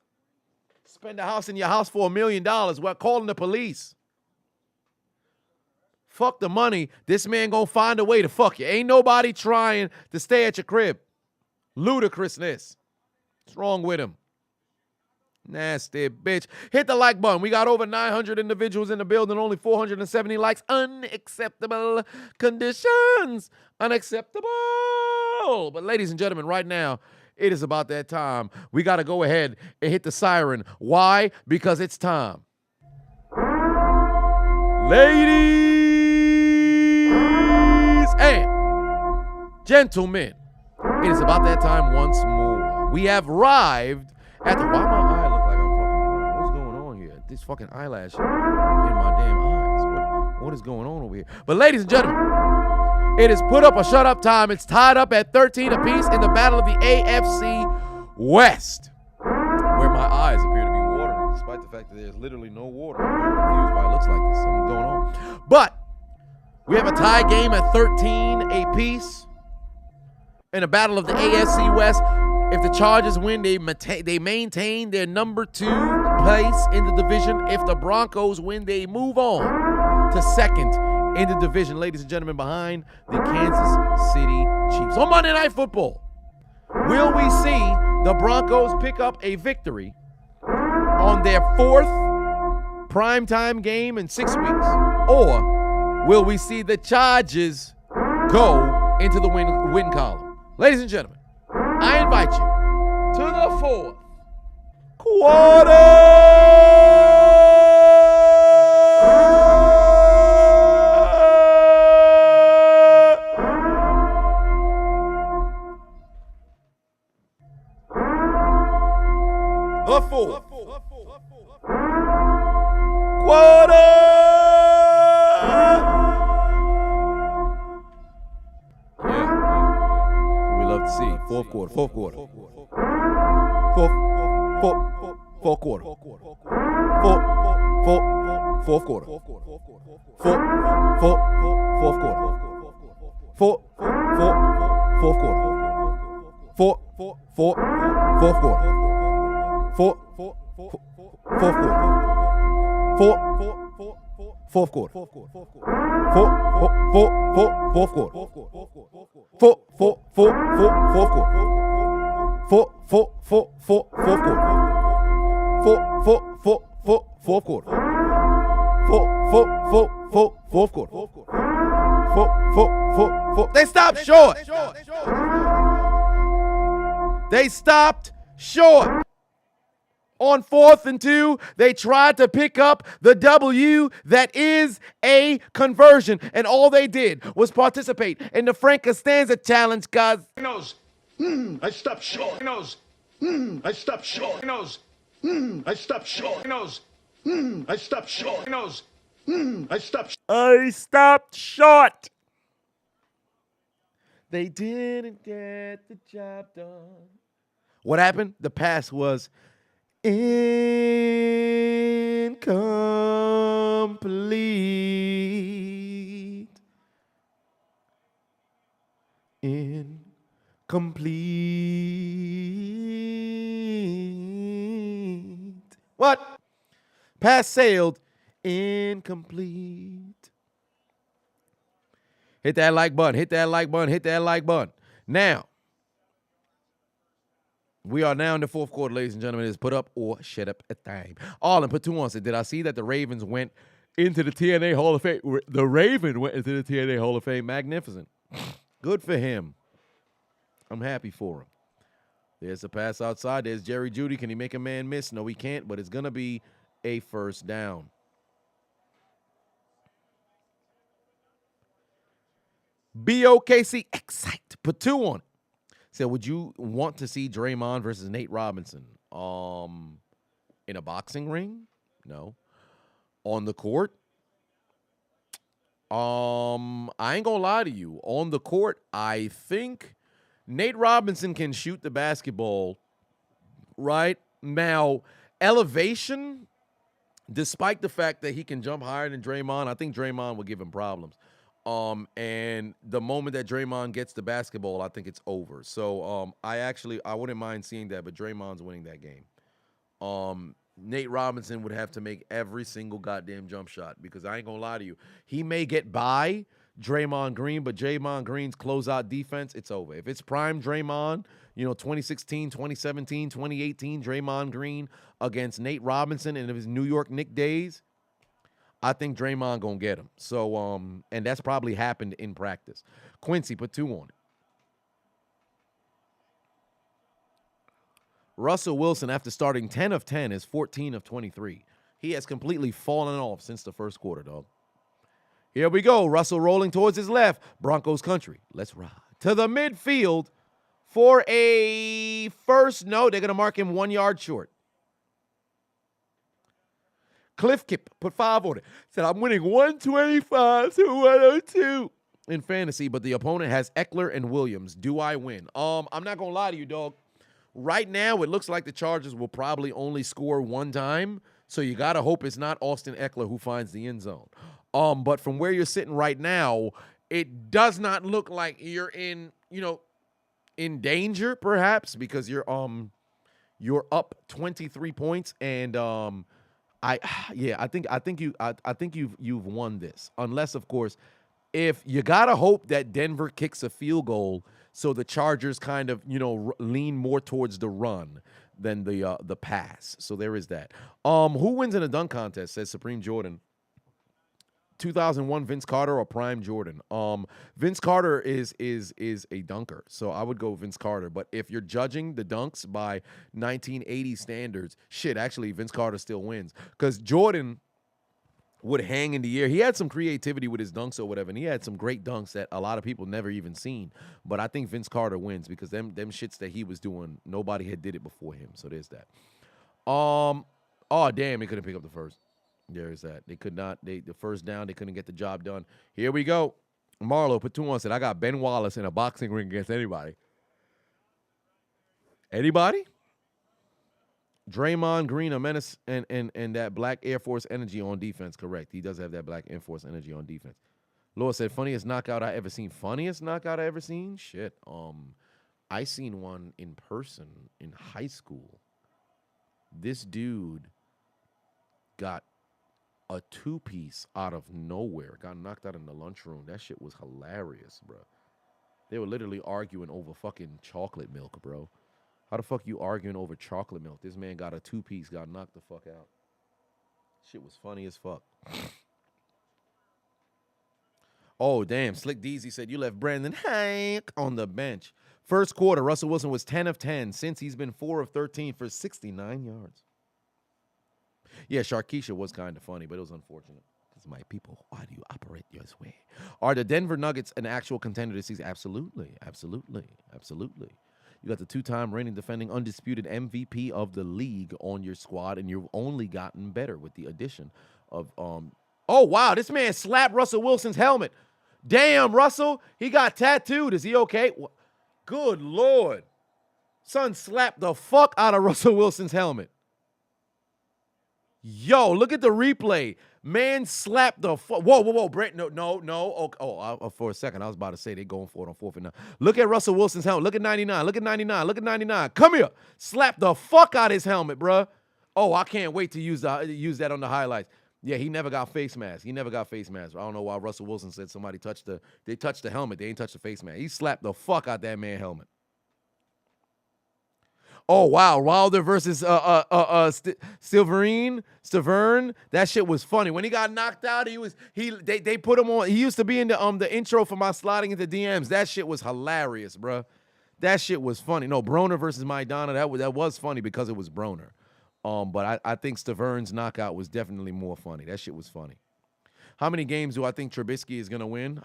Spend a house in your house for $1 million. We're calling the police. Fuck the money. This man gonna find a way to fuck you. Ain't nobody trying to stay at your crib. Ludicrousness. What's wrong with him? Nasty bitch. Hit the like button. We got over 900 individuals in the building, only 470 likes. Unacceptable conditions. Unacceptable. But ladies and gentlemen, right now, it is about that time. We got to go ahead and hit the siren. Why? Because it's time. Ladies and gentlemen, it is about that time once more. We have arrived at the... Why my eye look like I'm fucking... What's going on here? This fucking eyelash in my damn eyes. What is going on over here? But ladies and gentlemen, it is put up or shut up time. It's tied up at 13 apiece in the battle of the AFC West, where my eyes appear to be watering, despite the fact that there's literally no water. I'm very confused why it looks like this. Something going on. But we have a tie game at 13 apiece in the battle of the AFC West. If the Chargers win, they maintain their number 2 place in the division. If the Broncos win, they move on to second in the division, ladies and gentlemen, behind the Kansas City Chiefs. On Monday Night Football, will we see the Broncos pick up a victory on their 4th primetime game in 6 weeks? Or will we see the Chargers go into the win column? Ladies and gentlemen, I invite you to the 4th quarter. The 4th quarter. We love to see. Fourth quarter. Fourth quarter. Fourth quarter. Fourth quarter. Fourth quarter. Fourth quarter. Fourth quarter. Fourth quarter. Fourth quarter. They stopped short. They stopped short. On 4th and 2, they tried to pick up the W that is a conversion. And all they did was participate in the Frank Costanza challenge, guys. I stopped short. I stopped short. I stopped short. I stopped short. I stopped short. They didn't get the job done. What happened? The pass was incomplete. Incomplete. What? Pass sailed. Incomplete. Hit that like button. Hit that like button. Hit that like button. Now, we are now in the fourth quarter, ladies and gentlemen. It's put up or shut up a time. Arlen put 2 on. Said, did I see that the Ravens went into the TNA Hall of Fame? The Raven went into the TNA Hall of Fame. Magnificent. Good for him. I'm happy for him. There's a pass outside. There's Jerry Jeudy. Can he make a man miss? No, he can't, but it's going to be a first down. BOKC Excite put 2 on it. Said, would you want to see Draymond versus Nate Robinson in a boxing ring? No. On the court? I ain't gonna lie to you. On the court, I think Nate Robinson can shoot the basketball, right? Now, elevation, despite the fact that he can jump higher than Draymond, I think Draymond will give him problems. And the moment that Draymond gets the basketball, I think it's over. So I wouldn't mind seeing that, but Draymond's winning that game. Nate Robinson would have to make every single goddamn jump shot because I ain't gonna lie to you. He may get by Draymond Green, but Draymond Green's closeout defense, it's over. If it's prime Draymond, 2016, 2017, 2018, Draymond Green against Nate Robinson in his New York Knicks days, I think Draymond gonna get him. So, and that's probably happened in practice. Quincy put 2 on it. Russell Wilson, after starting 10 of 10, is 14 of 23. He has completely fallen off since the first quarter, dog. Here we go. Russell rolling towards his left. Broncos country. Let's ride. To the midfield for a first. No, they're going to mark him 1 yard short. Cliff Kip put 5 on it. Said, I'm winning 125 to 102 in fantasy, but the opponent has Eckler and Williams. Do I win? I'm not going to lie to you, dog. Right now, it looks like the Chargers will probably only score 1 time, so you got to hope it's not Austin Eckler who finds the end zone. But from where you're sitting right now, it does not look like you're in danger, perhaps, because you're up 23 points, and I think you've won this, unless of course, if you gotta hope that Denver kicks a field goal, so the Chargers kind of lean more towards the run than the pass. So there is that. Who wins in a dunk contest? Says Supreme Jordan. 2001 Vince Carter or Prime Jordan? Vince Carter is a dunker, so I would go Vince Carter. But if you're judging the dunks by 1980 standards, actually Vince Carter still wins because Jordan would hang in the air. He had some creativity with his dunks or whatever, and he had some great dunks that a lot of people never even seen. But I think Vince Carter wins because them shits that he was doing, nobody had did it before him. So there's that. Oh damn, he couldn't pick up the first. There is that. They could not. The first down, they couldn't get the job done. Here we go. Marlo put 2 on. Said, I got Ben Wallace in a boxing ring against anybody. Anybody? Draymond Green, a menace, and that black Air Force energy on defense. Correct. He does have that black Air Force energy on defense. Laura said, funniest knockout I ever seen. Funniest knockout I ever seen? Shit. I seen one in person in high school. This dude got a two-piece out of nowhere. Got knocked out in the lunchroom. That shit was hilarious, bro. They were literally arguing over fucking chocolate milk, bro. How the fuck you arguing over chocolate milk? This man got a two-piece, got knocked the fuck out. Shit was funny as fuck. Oh, damn. Slick Deezy said you left Brandon Hank on the bench. First quarter, Russell Wilson was 10 of 10. Since he's been 4 of 13 for 69 yards. Yeah, Sharkeisha was kind of funny, but it was unfortunate. Because my people, why do you operate this way? Are the Denver Nuggets an actual contender this season? Absolutely. Absolutely. Absolutely. You got the two-time reigning defending undisputed MVP of the league on your squad, and you've only gotten better with the addition of Oh, wow, this man slapped Russell Wilson's helmet. Damn, Russell, he got tattooed. Is he okay? Good Lord. Son slapped the fuck out of Russell Wilson's helmet. Yo, look at the replay. Man slapped the fuck. Whoa. Brett, no. For a second, I was about to say they going for it on 4th and 9. Look at Russell Wilson's helmet. Look at 99. Look at 99. Look at 99. Come here. Slap the fuck out his helmet, bruh. Oh, I can't wait to use that on the highlights. Yeah, he never got face mask. I don't know why Russell Wilson said somebody touched the helmet. They ain't touched the face mask. He slapped the fuck out that man's helmet. Oh, wow. Wilder versus Silverine. That shit was funny. When he got knocked out, they put him on. He used to be in the intro for my sliding into DMs. That shit was hilarious, bro. That shit was funny. No, Broner versus Maidana, that was funny because it was Broner. But I think Staverne's knockout was definitely more funny. That shit was funny. How many games do I think Trubisky is going to win?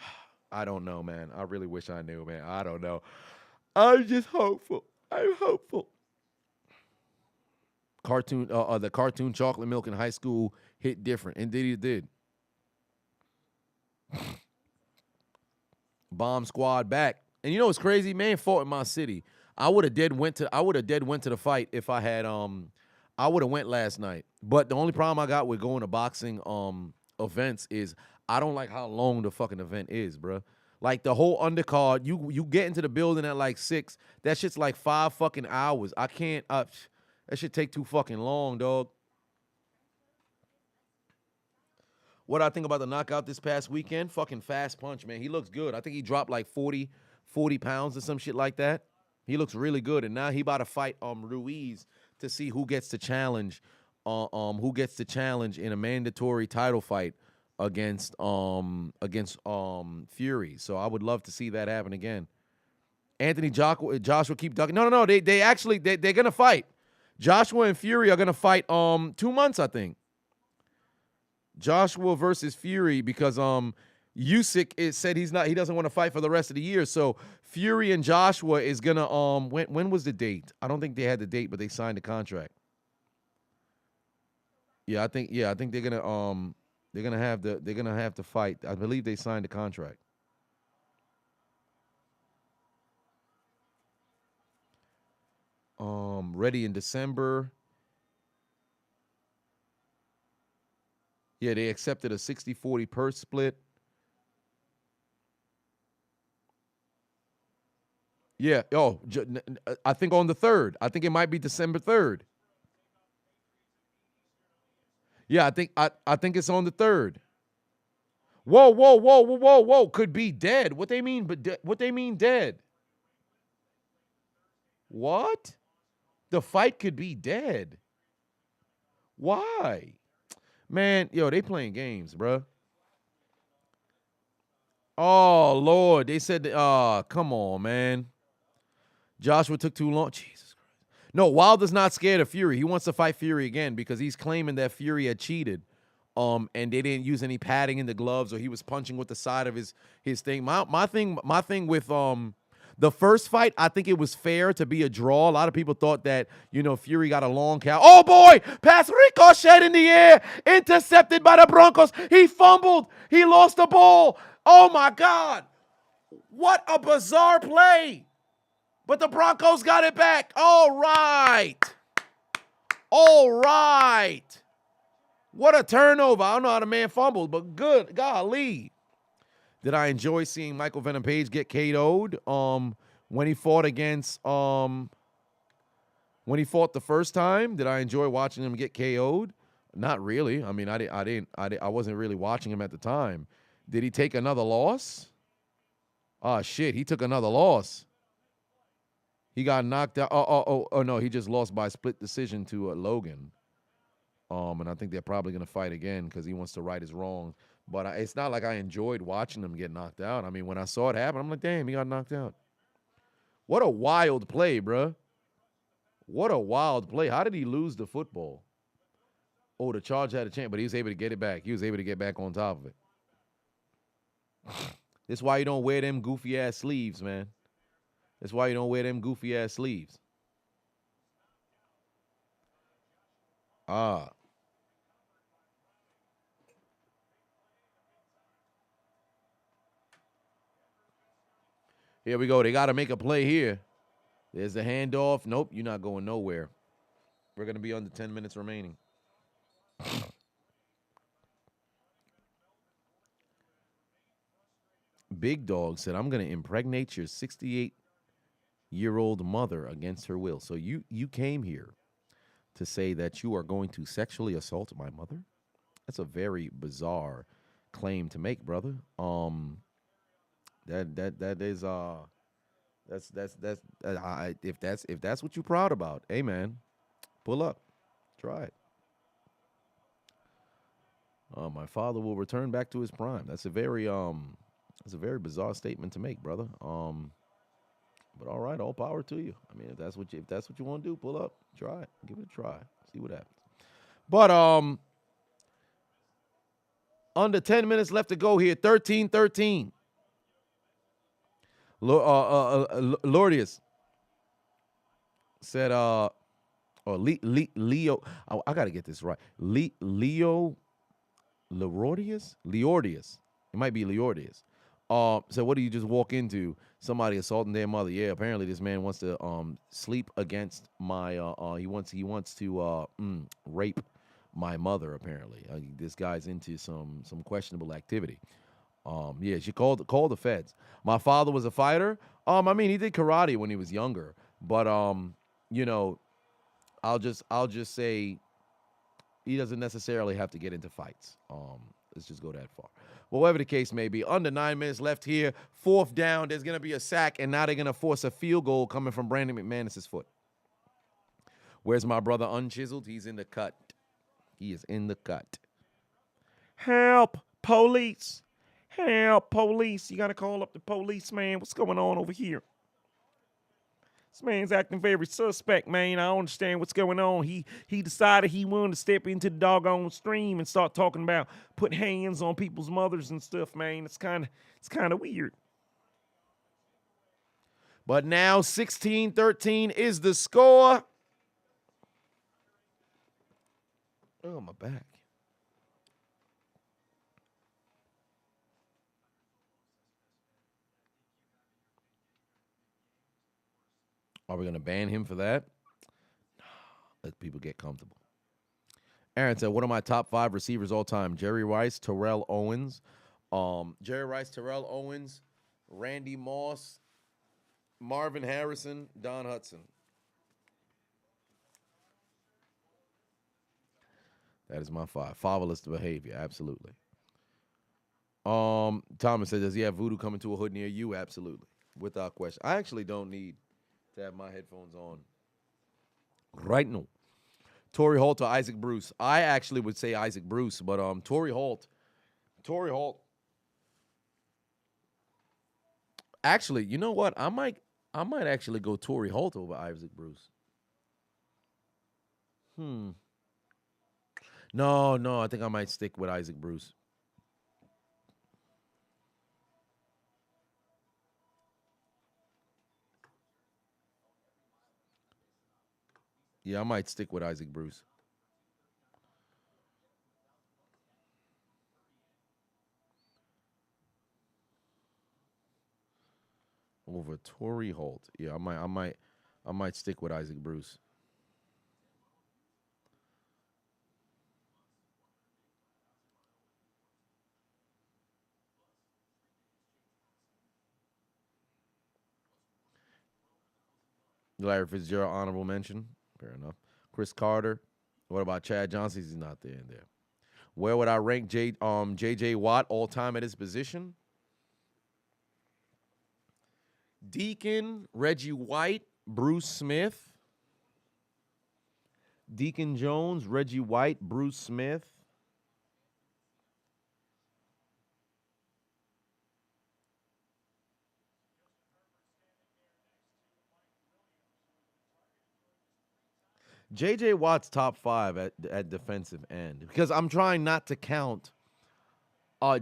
I don't know, man. I really wish I knew, man. I don't know. I'm just hopeful. I'm hopeful. The cartoon chocolate milk in high school hit different. Indeed it did. Bomb squad back. And you know what's crazy? Man fought in my city. I would have dead went to the fight if I had I would have went last night. But the only problem I got with going to boxing events is I don't like how long the fucking event is, bro. Like the whole undercard, you get into the building at like 6. That shit's like 5 fucking hours. I can't that shit take too fucking long, dog. What I think about the knockout this past weekend? Fucking fast punch, man. He looks good. I think he dropped like 40 pounds or some shit like that. He looks really good. And now he about to fight Ruiz to see who gets to challenge in a mandatory title fight against Fury. So I would love to see that happen again. Anthony Joshua keep ducking. No. They're gonna fight. Joshua and Fury are gonna fight 2 months, I think. Joshua versus Fury because Usyk said he doesn't want to fight for the rest of the year. So Fury and Joshua is gonna when was the date? I don't think they had the date, but they signed the contract. I think they're gonna have to fight. I believe they signed the contract. Ready in December. Yeah, they accepted a 60-40 purse split. Yeah. Oh, I think on the 3rd. I think it might be December 3rd. Yeah, I think it's on the 3rd. Whoa. Could be dead. What they mean? What they mean dead? What? The fight could be dead. Why? Man, yo, they playing games, bro. Oh, Lord. They said, come on, man. Joshua took too long. Jesus Christ. No, Wilder's not scared of Fury. He wants to fight Fury again because he's claiming that Fury had cheated. And they didn't use any padding in the gloves or he was punching with the side of his thing. My thing with the first fight, I think it was fair to be a draw. A lot of people thought that, Fury got a long count. Oh, boy! Pass ricochet in the air. Intercepted by the Broncos. He fumbled. He lost the ball. Oh, my God. What a bizarre play. But the Broncos got it back. All right. What a turnover. I don't know how the man fumbled, but good. Golly. Did I enjoy seeing Michael Venom Page get KO'd when he fought when he fought the first time? Did I enjoy watching him get KO'd? Not really. I mean, I wasn't really watching him at the time. Did he take another loss? Oh shit, he took another loss. He got knocked out. Oh no, he just lost by split decision to Logan. And I think they're probably gonna fight again because he wants to right his wrongs. But it's not like I enjoyed watching him get knocked out. I mean, when I saw it happen, I'm like, damn, he got knocked out. What a wild play, bruh. What a wild play. How did he lose the football? Oh, the charge had a chance, but he was able to get it back. He was able to get back on top of it. That's why you don't wear them goofy-ass sleeves, man. That's why you don't wear them goofy-ass sleeves. Ah. Here we go. They got to make a play here. There's the handoff. Nope, you're not going nowhere. We're going to be under 10 minutes remaining. Big Dog said, I'm going to impregnate your 68-year-old mother against her will. So you came here to say that you are going to sexually assault my mother? That's a very bizarre claim to make, brother. If that's what you're proud about, hey man, pull up, try it. My father will return back to his prime. That's a very bizarre statement to make, brother. But all right, all power to you. I mean, if that's what you want to do, pull up, try it, give it a try, see what happens. But under 10 minutes left to go here, 13-13. Lordius said, Leo, I got to get this right. Leordius? It might be Leordius. So what do you just walk into? Somebody assaulting their mother. Yeah, apparently this man wants to sleep against my, he wants to rape my mother, apparently. This guy's into some questionable activity. Yeah, she called the feds. My father was a fighter. I mean, he did karate when he was younger, but you know, I'll just say he doesn't necessarily have to get into fights. Let's just go that far. Well, whatever the case may be, under 9 minutes left here, 4th down, there's going to be a sack, and now they're going to force a field goal coming from Brandon McManus's foot. Where's my brother Unchiseled? He's in the cut. He is in the cut. Help, police. Help, police. You got to call up the police, man. What's going on over here? This man's acting very suspect, man. I don't understand what's going on. He decided he wanted to step into the doggone stream and start talking about putting hands on people's mothers and stuff, man. It's kind of weird. But now 16-13 is the score. Oh, my back. Are we going to ban him for that? No. Let people get comfortable. Aaron said, what are my top 5 receivers all time? Jerry Rice, Terrell Owens. Jerry Rice, Terrell Owens, Randy Moss, Marvin Harrison, Don Hudson. That is my 5. Fatherless behavior, absolutely. Thomas said, does he have voodoo coming to a hood near you? Absolutely. Without question. I actually don't need to have my headphones on right now. Torrey Holt or Isaac Bruce? I actually would say Isaac Bruce, but Torrey Holt. Actually, you know what? I might actually go Torrey Holt over Isaac Bruce. No, I think I might stick with Isaac Bruce. Yeah, I might stick with Isaac Bruce. Over Torrey Holt. Yeah, I might stick with Isaac Bruce. Larry Fitzgerald, honorable mention. Fair enough. Chris Carter What about Chad Johnson? He's not there. Where would I rank J.J. Watt all time at his position? Deacon, Reggie White, Bruce Smith. Deacon Jones, Reggie White, Bruce Smith. J.J. Watt's top 5 at defensive end. Because I'm trying not to count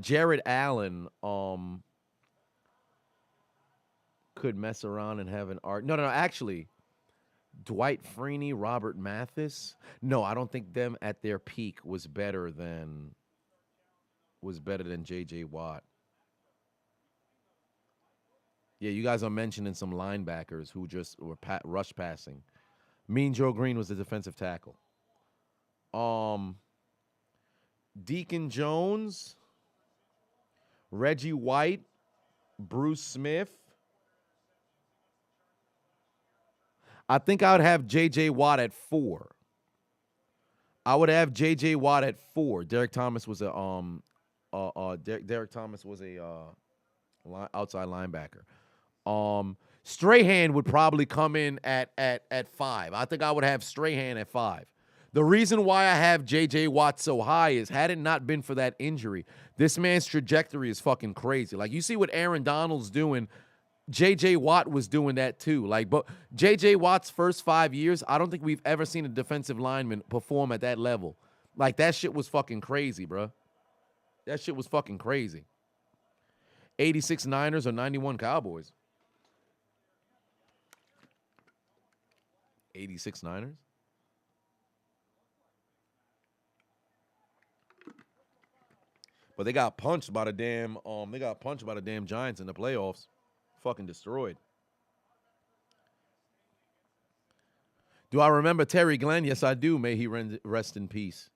Jared Allen could mess around and have an art. No, actually, Dwight Freeney, Robert Mathis. No, I don't think them at their peak was better than J.J. Watt. Yeah, you guys are mentioning some linebackers who just were rush passing. Mean Joe Green was the defensive tackle. Deacon Jones, Reggie White, Bruce Smith. I think I would have J.J. Watt at 4. I would have J.J. Watt at 4. Derek Thomas was a outside linebacker. Strahan would probably come in at 5. I think I would have Strahan at 5. The reason why I have J.J. Watt so high is, had it not been for that injury, this man's trajectory is fucking crazy. Like, you see what Aaron Donald's doing, J.J. Watt was doing that too. Like, but J.J. Watt's first 5 years, I don't think we've ever seen a defensive lineman perform at that level. Like, that shit was fucking crazy, bro. That shit was fucking crazy. 86 Niners or 91 Cowboys? 86 Niners? But they got punched by the damn Giants in the playoffs. Fucking destroyed. Do I remember Terry Glenn? Yes, I do. May he rest in peace.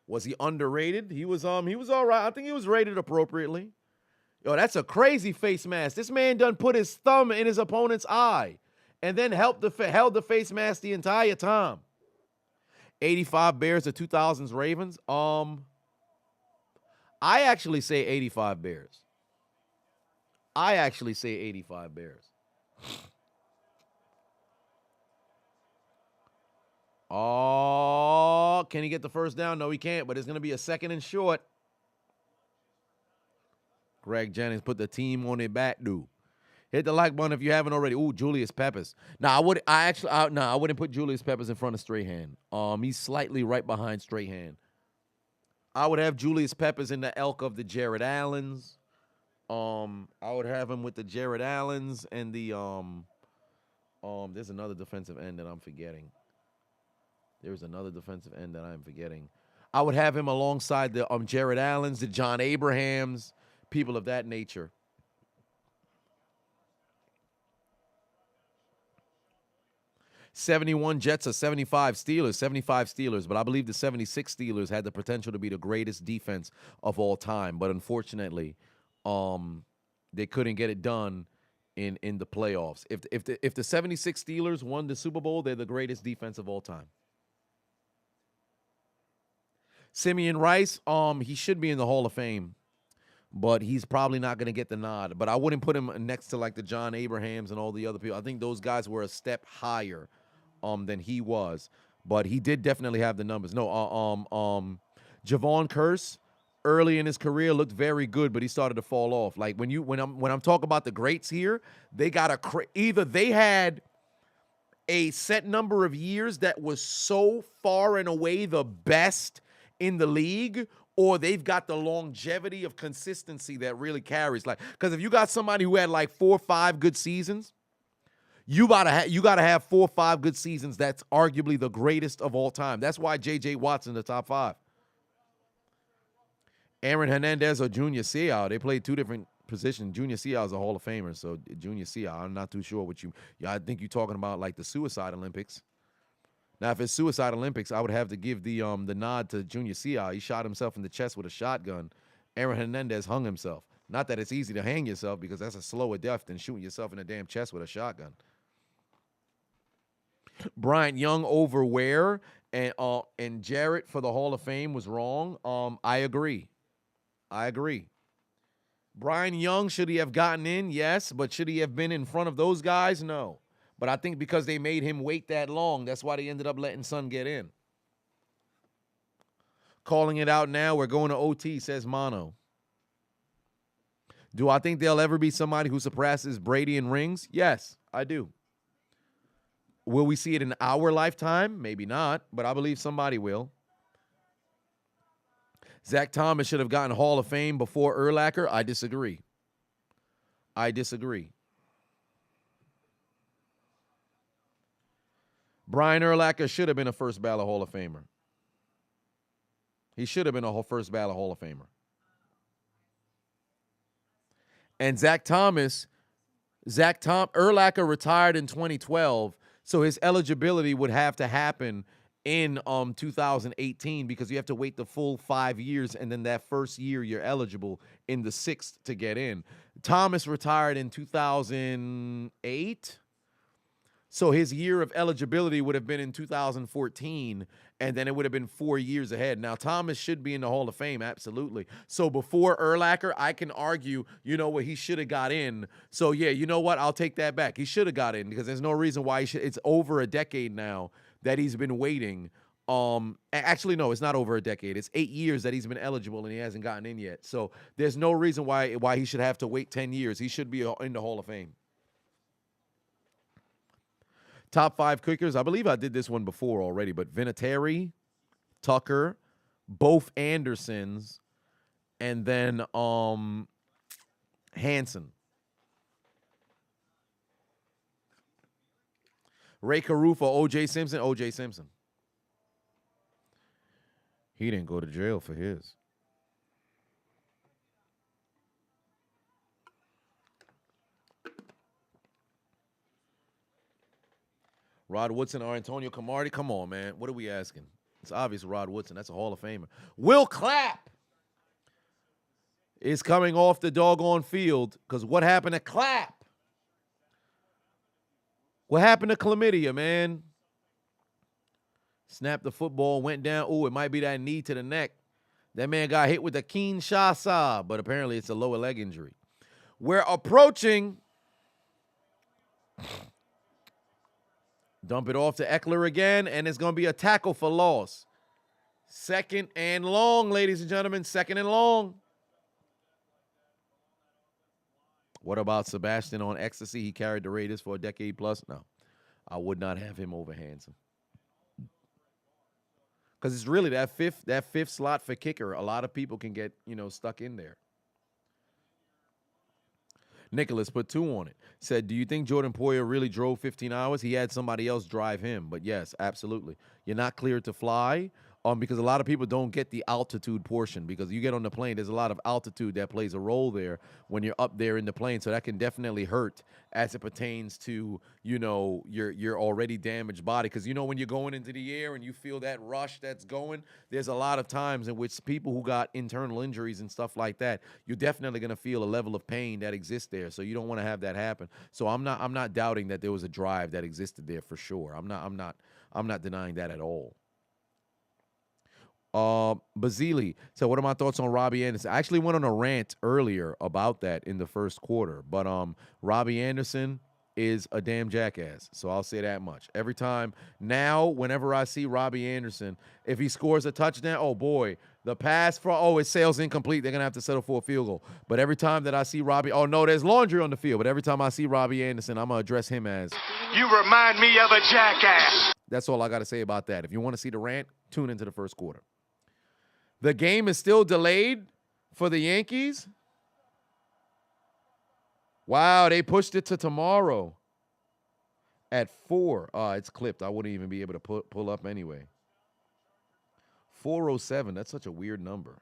Was he underrated? He was all right. I think he was rated appropriately. Yo, that's a crazy face mask. This man done put his thumb in his opponent's eye and then held the face mask the entire time. 85 Bears to 2000s Ravens. I actually say 85 Bears. I actually say 85 Bears. Oh, can he get the first down? No, he can't, but it's going to be a second and short. Greg Jennings put the team on their back, dude. Hit the like button if you haven't already. Ooh, Julius Peppers. I wouldn't put Julius Peppers in front of Strahan. He's slightly right behind Strahan. I would have Julius Peppers in the elk of the Jared Allens. I would have him with the Jared Allens and the there's another defensive end that I'm forgetting. There's another defensive end that I'm forgetting. I would have him alongside the Jared Allens, the John Abrahams, people of that nature. '71 Jets or 75 Steelers. 75 Steelers, but I believe the 76 Steelers had the potential to be the greatest defense of all time, but unfortunately, they couldn't get it done in the playoffs. If the 76 Steelers won the Super Bowl, they're the greatest defense of all time. Simeon Rice, he should be in the Hall of Fame, but he's probably not going to get the nod. But I wouldn't put him next to like the John Abrahams and all the other people. I think those guys were a step higher than he was, but he did definitely have the numbers. No, Javon Curse early in his career looked very good, but he started to fall off. Like when I'm talking about the greats here, they got either they had a set number of years that was so far and away the best in the league, or they've got the longevity of consistency that really carries. Like, because if you got somebody who had like 4 or 5 good seasons, you gotta have 4 or 5 good seasons. That's arguably the greatest of all time. That's why J.J. Watt's in the top 5. Aaron Hernandez or Junior Seau, they played 2 different positions. Junior Seau is a Hall of Famer, so Junior Seau, I'm not too sure what you. Yeah, I think you're talking about like the Suicide Olympics. Now, if it's Suicide Olympics, I would have to give the nod to Junior Seau. He shot himself in the chest with a shotgun. Aaron Hernandez hung himself. Not that it's easy to hang yourself, because that's a slower death than shooting yourself in the damn chest with a shotgun. Bryant Young over Ware and Jarrett for the Hall of Fame was wrong. I agree. Brian Young, should he have gotten in? Yes, but should he have been in front of those guys? No. But I think because they made him wait that long, that's why they ended up letting Son get in. Calling it out now, we're going to OT, says Mono. Do I think there'll ever be somebody who surpasses Brady in rings? Yes, I do. Will we see it in our lifetime? Maybe not, but I believe somebody will. Zach Thomas should have gotten Hall of Fame before Urlacher. I disagree. Brian Urlacher should have been a first ballot Hall of Famer. He should have been a first ballot Hall of Famer. And Urlacher retired in 2012, so his eligibility would have to happen in 2018 because you have to wait the full 5 years, and then that first year you're eligible in the 6th to get in. Thomas retired in 2008, so his year of eligibility would have been in 2014, and then it would have been 4 years ahead. Now, Thomas should be in the Hall of Fame, absolutely. So before Urlacher, I can argue, you know what, he should have got in. So, yeah, you know what, I'll take that back. He should have got in because there's no reason why he should. It's over a decade now that he's been waiting. Actually, no, it's not over a decade. It's 8 years that he's been eligible, and he hasn't gotten in yet. So there's no reason why he should have to wait 10 years. He should be in the Hall of Fame. Top 5 kickers. I believe I did this one before already, but Vinatieri, Tucker, both Andersons, and then Hansen. Ray Caruso, O.J. Simpson. He didn't go to jail for his. Rod Woodson or Antonio Camardi? Come on, man. What are we asking? It's obvious Rod Woodson. That's a Hall of Famer. Will Clapp is coming off the doggone field because what happened to Clapp? What happened to chlamydia, man? Snapped the football, went down. Oh, it might be that knee to the neck. That man got hit with a Kinshasa, but apparently it's a lower leg injury. We're approaching. Dump it off to Eckler again, and it's going to be a tackle for loss. 2nd and long, ladies and gentlemen. 2nd and long. What about Sebastian on ecstasy? He carried the Raiders for a decade plus. No, I would not have him over Hansen. Because it's really that fifth slot for kicker. A lot of people can get, stuck in there. Nicholas put 2 on it. Said, do you think Jordan Poyer really drove 15 hours? He had somebody else drive him. But yes, absolutely. You're not cleared to fly because a lot of people don't get the altitude portion. Because you get on the plane, there's a lot of altitude that plays a role there when you're up there in the plane. So that can definitely hurt as it pertains to, your already damaged body. Because, when you're going into the air and you feel that rush that's going, there's a lot of times in which people who got internal injuries and stuff like that, you're definitely going to feel a level of pain that exists there. So you don't want to have that happen. So I'm not doubting that there was a drive that existed there for sure. I'm not denying that at all. Basili said, what are my thoughts on Robby Anderson? I actually went on a rant earlier about that in the first quarter, but Robby Anderson is a damn jackass, so I'll say that much. Every time now, whenever I see Robby Anderson, if he scores a touchdown, oh boy, the pass it sails incomplete. They're gonna have to settle for a field goal. But every time that I see Robby, oh no, there's laundry on the field. But every time I see Robby Anderson, I'm gonna address him as, You remind me of a jackass. That's all I gotta say about that. If you want to see the rant, tune into the first quarter. The game is still delayed for the Yankees. Wow, they pushed it to tomorrow at 4. It's clipped. I wouldn't even be able to pull up anyway. 4:07. That's such a weird number.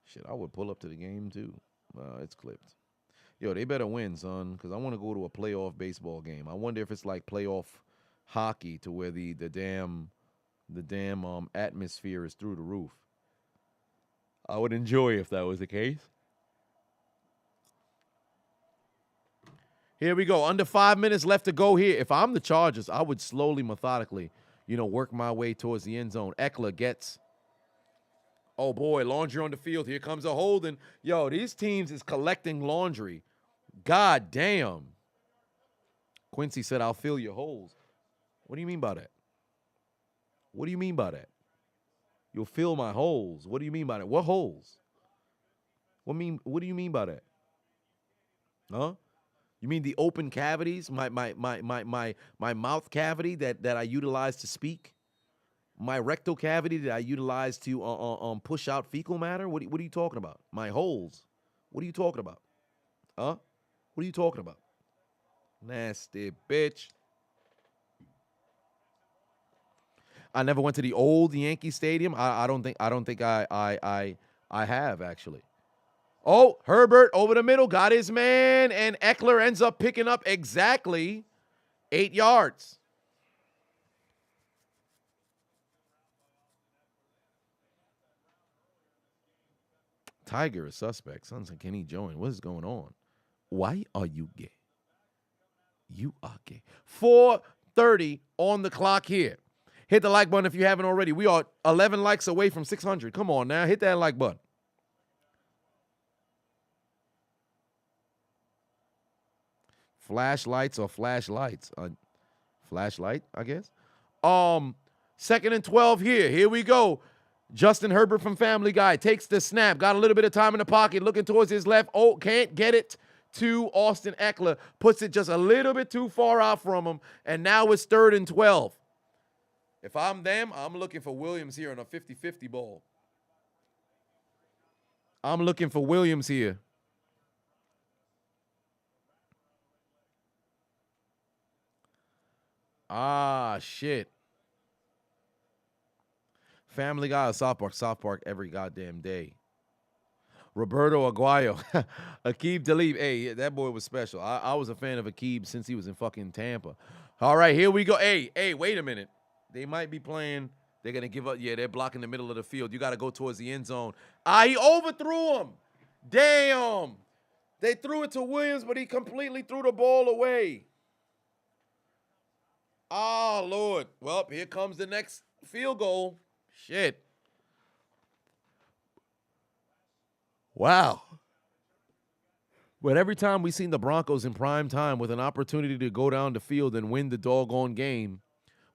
Shit, I would pull up to the game too. It's clipped. Yo, they better win, son, because I want to go to a playoff baseball game. I wonder if it's like playoff hockey to where the damn atmosphere is through the roof. I would enjoy if that was the case. Here we go. Under 5 minutes left to go here. If I'm the Chargers, I would slowly, methodically, work my way towards the end zone. Eckler gets, oh boy, laundry on the field. Here comes a holding. Yo, these teams is collecting laundry. God damn. Quincy said, I'll fill your holes. What do you mean by that? What do you mean by that? You'll fill my holes. What do you mean by that? What holes? What do you mean by that? Huh? You mean the open cavities? My mouth cavity that I utilize to speak? My rectal cavity that I utilize to push out fecal matter? What are you talking about? My holes. What are you talking about? Huh? What are you talking about? Nasty bitch. I never went to the old Yankee Stadium. I don't think I have actually. Oh, Herbert over the middle, got his man, and Eckler ends up picking up exactly 8 yards. Tiger is suspect. Sounds like Kenny Join. What is going on? Why are you gay? You are gay. 4:30 on the clock here. Hit the like button if you haven't already. We are 11 likes away from 600. Come on now. Hit that like button. Flashlights or flashlights? Flashlight, I guess. 2nd and 12 here. Here we go. Justin Herbert from Family Guy takes the snap. Got a little bit of time in the pocket. Looking towards his left. Oh, can't get it to Austin Eckler. Puts it just a little bit too far out from him. And now it's 3rd and 12. If I'm them, I'm looking for Williams here in a 50-50 ball. I'm looking for Williams here. Ah, shit. Family Guy or South Park every goddamn day. Roberto Aguayo. Aqib Talib. Hey, that boy was special. I was a fan of Aqib since he was in fucking Tampa. All right, here we go. Hey, wait a minute. They might be playing. They're going to give up. Yeah, they're blocking the middle of the field. You got to go towards the end zone. He overthrew him. Damn. They threw it to Williams, but he completely threw the ball away. Oh, Lord. Well, here comes the next field goal. Shit. Wow. But every time we've seen the Broncos in prime time with an opportunity to go down the field and win the doggone game,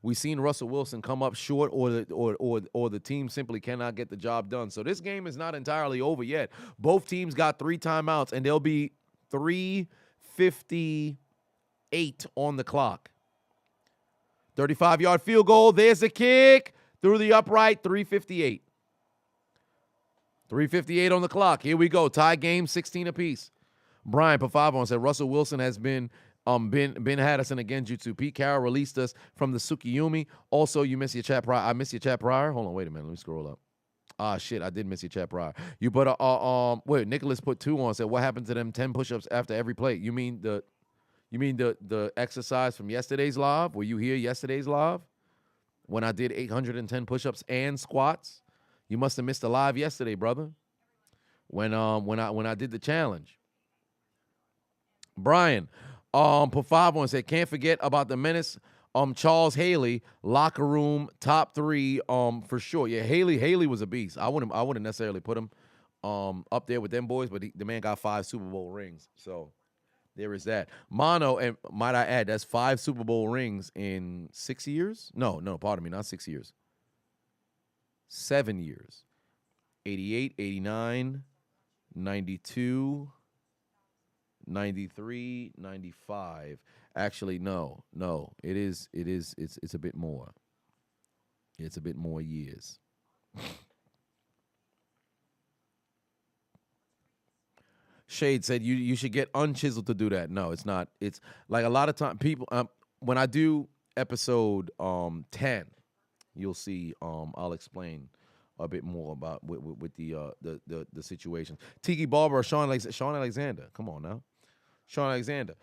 we've seen Russell Wilson come up short or the team simply cannot get the job done. So this game is not entirely over yet. Both teams got 3 timeouts, and there'll be 3:58 on the clock. 35-yard field goal. There's the kick. Through the upright, 3:58. 3:58 on the clock. Here we go. Tie game, 16 apiece. Brian Pafavon said Russell Wilson has been Haddison again jutsu. Pete Carroll released us from the Tsukiyumi. Also, you missed your chat prior. I missed your chat prior. Hold on, wait a minute. Let me scroll up. Ah, shit, I did miss your chat prior. You put wait, Nicholas put 2 on. Said what happened to them 10 push-ups after every play? You mean the exercise from yesterday's live? Were you here yesterday's live when I did 810 push-ups and squats? You must have missed a live yesterday, brother. When I did the challenge. Brian, put 5 on, said can't forget about the menace. Charles Haley, locker room top 3 for sure. Yeah, Haley was a beast. I wouldn't necessarily put him up there with them boys, but the man got 5 Super Bowl rings. So there is that. Mono, and might I add, that's 5 Super Bowl rings in 6 years? No, pardon me, not 6 years. 7 years. 88, 89, 92, 93, 95. Actually, no. It's a bit more. It's a bit more years. Shade said you should get Unchiseled to do that. No, it's not. It's like a lot of time people when I do episode 10, you'll see I'll explain a bit more about with the situation. Tiki Barber or Sean Alexander. Come on now. Sean Alexander.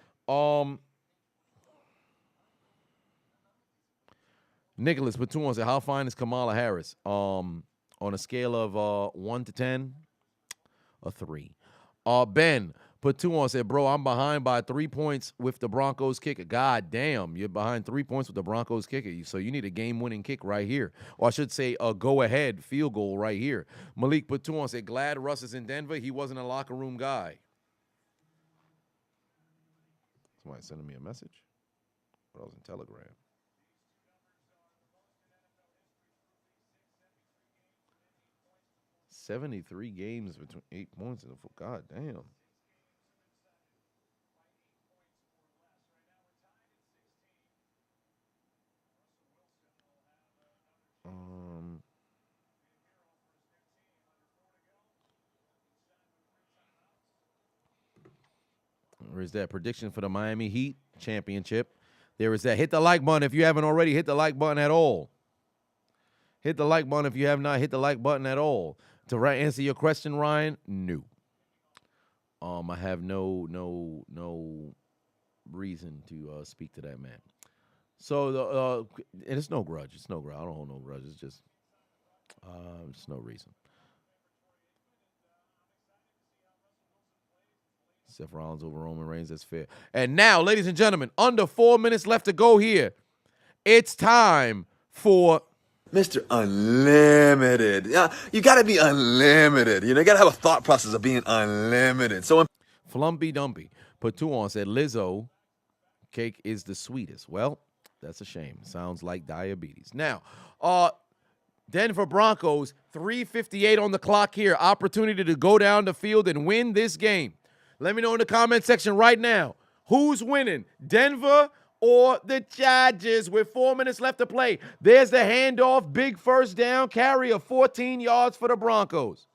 Nicholas Patuan said, how fine is Kamala Harris? On a scale of 1 to 10, a 3. Ben, Put 2 on, said, bro, I'm behind by 3 points with the Broncos kicker. God damn, you're behind 3 points with the Broncos kicker. So you need a game-winning kick right here. Or I should say a go-ahead field goal right here. Malik put 2 on, said, glad Russ is in Denver. He wasn't a locker room guy. Somebody sending me a message? But I was in Telegram. $73 games between 8 points and a God damn. There is that prediction for the Miami Heat championship. There is that. Hit the like button if you haven't already. Hit the like button at all. Hit the like button if you have not hit the like button at all. To answer your question, Ryan, no. I have no reason to speak to that man. So and it's no grudge. It's no grudge. I don't hold no grudge. It's just no reason. Seth Rollins over Roman Reigns, that's fair. And now, ladies and gentlemen, under 4 minutes left to go here. It's time for Mr. Unlimited. Yeah, you got to be unlimited. You know, you got to have a thought process of being unlimited. So, Flumpy Dumpy. Put 2 on, said Lizzo, cake is the sweetest. Well, that's a shame. Sounds like diabetes. Now, Denver Broncos, 3:58 on the clock here. Opportunity to go down the field and win this game. Let me know in the comment section right now. Who's winning, Denver or the Chargers with 4 minutes left to play? There's the handoff, big first down, carry of 14 yards for the Broncos.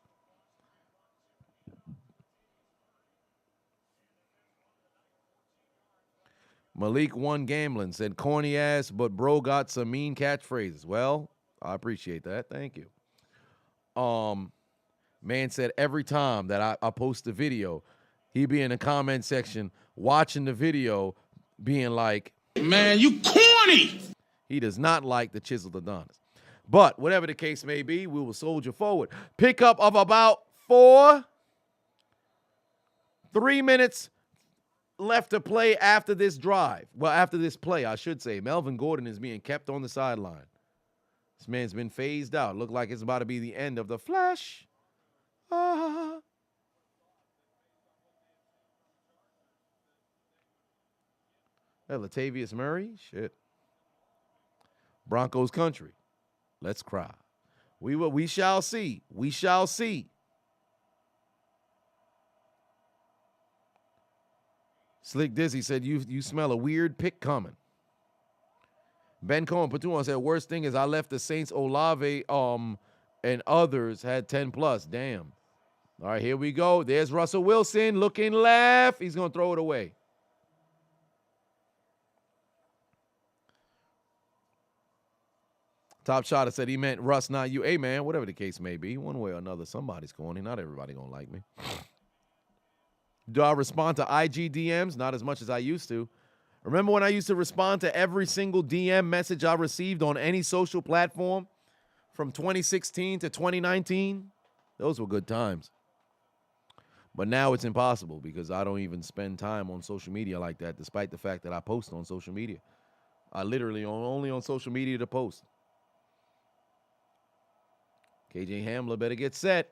Malik One Gambling said, corny ass, but bro got some mean catchphrases. Well, I appreciate that. Thank you. Man said every time that I post a video, he be in the comment section watching the video being like, man, you corny. He does not like the Chiseled Adonis. But whatever the case may be, we will soldier forward. Pickup of about 3 minutes left to play after this drive. Well, after this play, I should say. Melvin Gordon is being kept on the sideline. This man's been phased out. Look like it's about to be the end of the Flash. Latavius Murray, shit. Broncos country. Let's cry. We shall see. We shall see. Slick Dizzy said, you smell a weird pick coming. Ben Cohen Patuan said, worst thing is I left the Saints Olave and others had 10 plus. Damn. All right, here we go. There's Russell Wilson looking left. He's going to throw it away. Top Shotter said he meant Russ, not you. Hey, man, whatever the case may be, one way or another, somebody's corny. Not everybody going to like me. Do I respond to IG DMs? Not as much as I used to. Remember when I used to respond to every single DM message I received on any social platform from 2016 to 2019? Those were good times. But now it's impossible because I don't even spend time on social media like that, despite the fact that I post on social media. I literally only on social media to post. KJ Hamler better get set.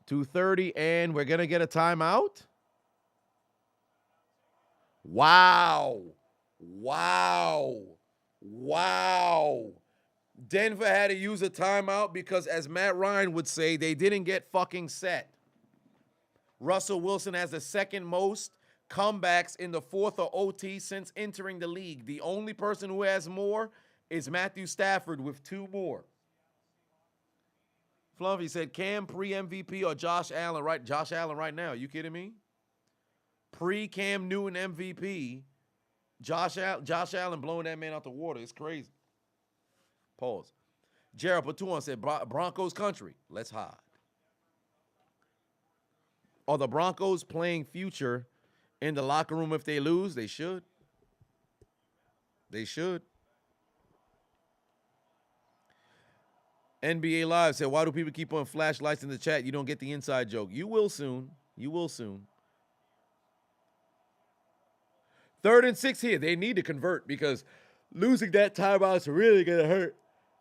2:30, and we're going to get a timeout. Wow. Denver had to use a timeout because, as Matt Ryan would say, they didn't get fucking set. Russell Wilson has the second most comebacks in the fourth or OT since entering the league. The only person who has more is Matthew Stafford with 2 more. Fluffy said, Cam pre-MVP or Josh Allen right? Josh Allen right now. Are you kidding me? Pre-Cam Newton MVP, Josh Allen blowing that man out the water. It's crazy. Pause. Jared Patuan said, Broncos country. Let's hide. Are the Broncos playing future in the locker room if they lose? They should. They should. NBA Live said, why do people keep on flashlights in the chat? You don't get the inside joke. You will soon. You will soon. 3rd and 6 here. They need to convert because losing that timeout is really going to hurt.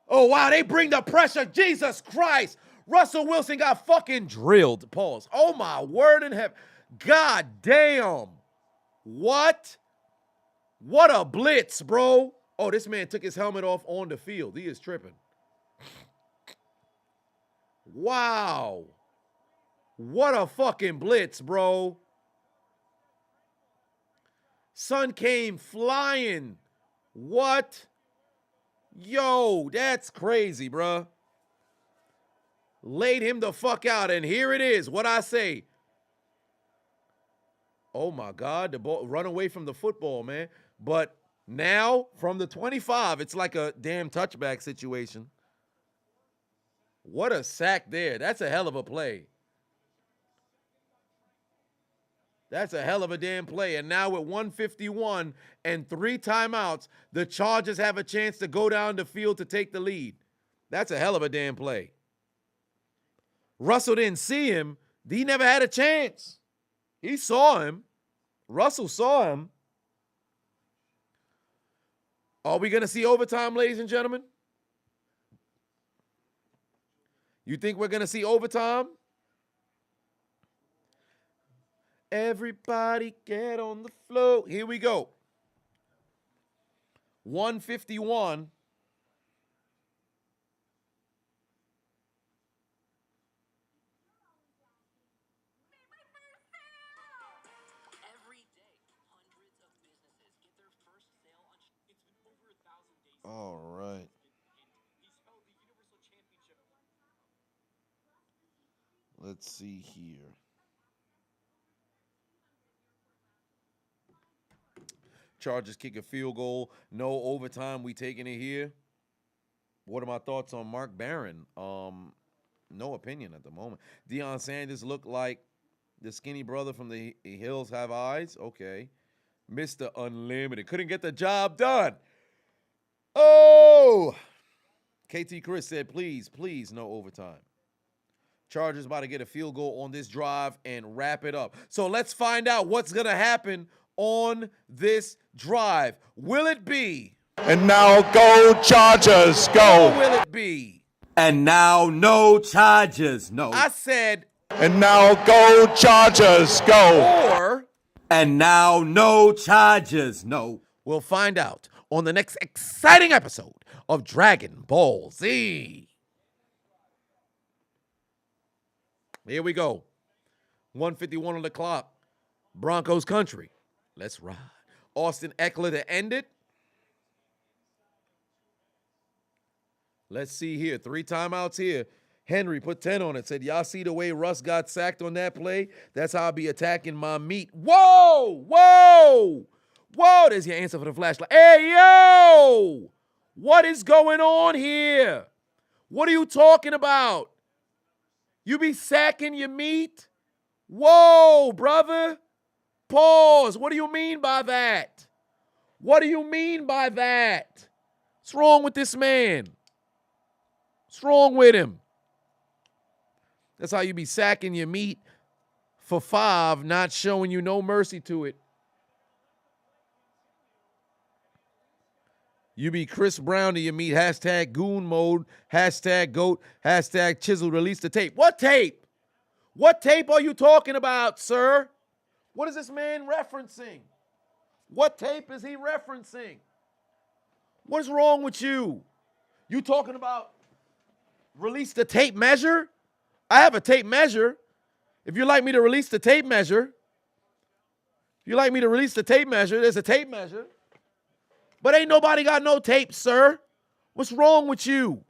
Oh, wow, they bring the pressure. Jesus Christ. Russell Wilson got fucking drilled. Pause. Oh, my word in heaven. God damn. What? What a blitz, bro. Oh, this man took his helmet off on the field. He is tripping. Wow. What a fucking blitz, bro. Son came flying. What? Yo, that's crazy, bro. Laid him the fuck out, and here it is. What I say. Oh, my God. The ball run away from the football, man. But now, from the 25, it's like a damn touchback situation. What a sack there. That's a hell of a play. That's a hell of a damn play. And now with 151 and 3 timeouts, the Chargers have a chance to go down the field to take the lead. That's a hell of a damn play. Russell didn't see him. He never had a chance. He saw him. Russell saw him. Are we going to see overtime, ladies and gentlemen? You think we're going to see overtime? Everybody get on the floor. Here we go. 151. All right. Let's see here. Chargers kick a field goal. No overtime. We taking it here. What are my thoughts on Mark Barron? No opinion at the moment. Deion Sanders looked like the skinny brother from the Hills Have Eyes. Okay. Mr. Unlimited. Couldn't get the job done. Oh! KT Chris said, please, no overtime. Chargers about to get a field goal on this drive and wrap it up. So let's find out what's going to happen on this drive. Will it be? And now go Chargers, go. Or will it be? And now no Chargers, no. I said. And now go Chargers, go. Or. And now no Chargers, no. We'll find out on the next exciting episode of Dragon Ball Z. Here we go. 151 on the clock. Broncos country. Let's ride. Austin Eckler to end it. Let's see here. 3 timeouts here. Henry put 10 on it. Said, y'all see the way Russ got sacked on that play? That's how I'll be attacking my meat. Whoa! Whoa! Whoa! There's your answer for the flashlight. Hey, yo! What is going on here? What are you talking about? You be sacking your meat? Whoa, brother. Pause. What do you mean by that? What do you mean by that? What's wrong with this man? What's wrong with him? That's how you be sacking your meat for 5, not showing you no mercy to it. You be Chris Brown to your meat. Hashtag goon mode. Hashtag goat. Hashtag chiseled. Release the tape. What tape? What tape are you talking about, sir? What is this man referencing? What tape is he referencing? What is wrong with you? You talking about release the tape measure? I have a tape measure. If you'd like me to release the tape measure, there's a tape measure. But ain't nobody got no tape, sir. What's wrong with you?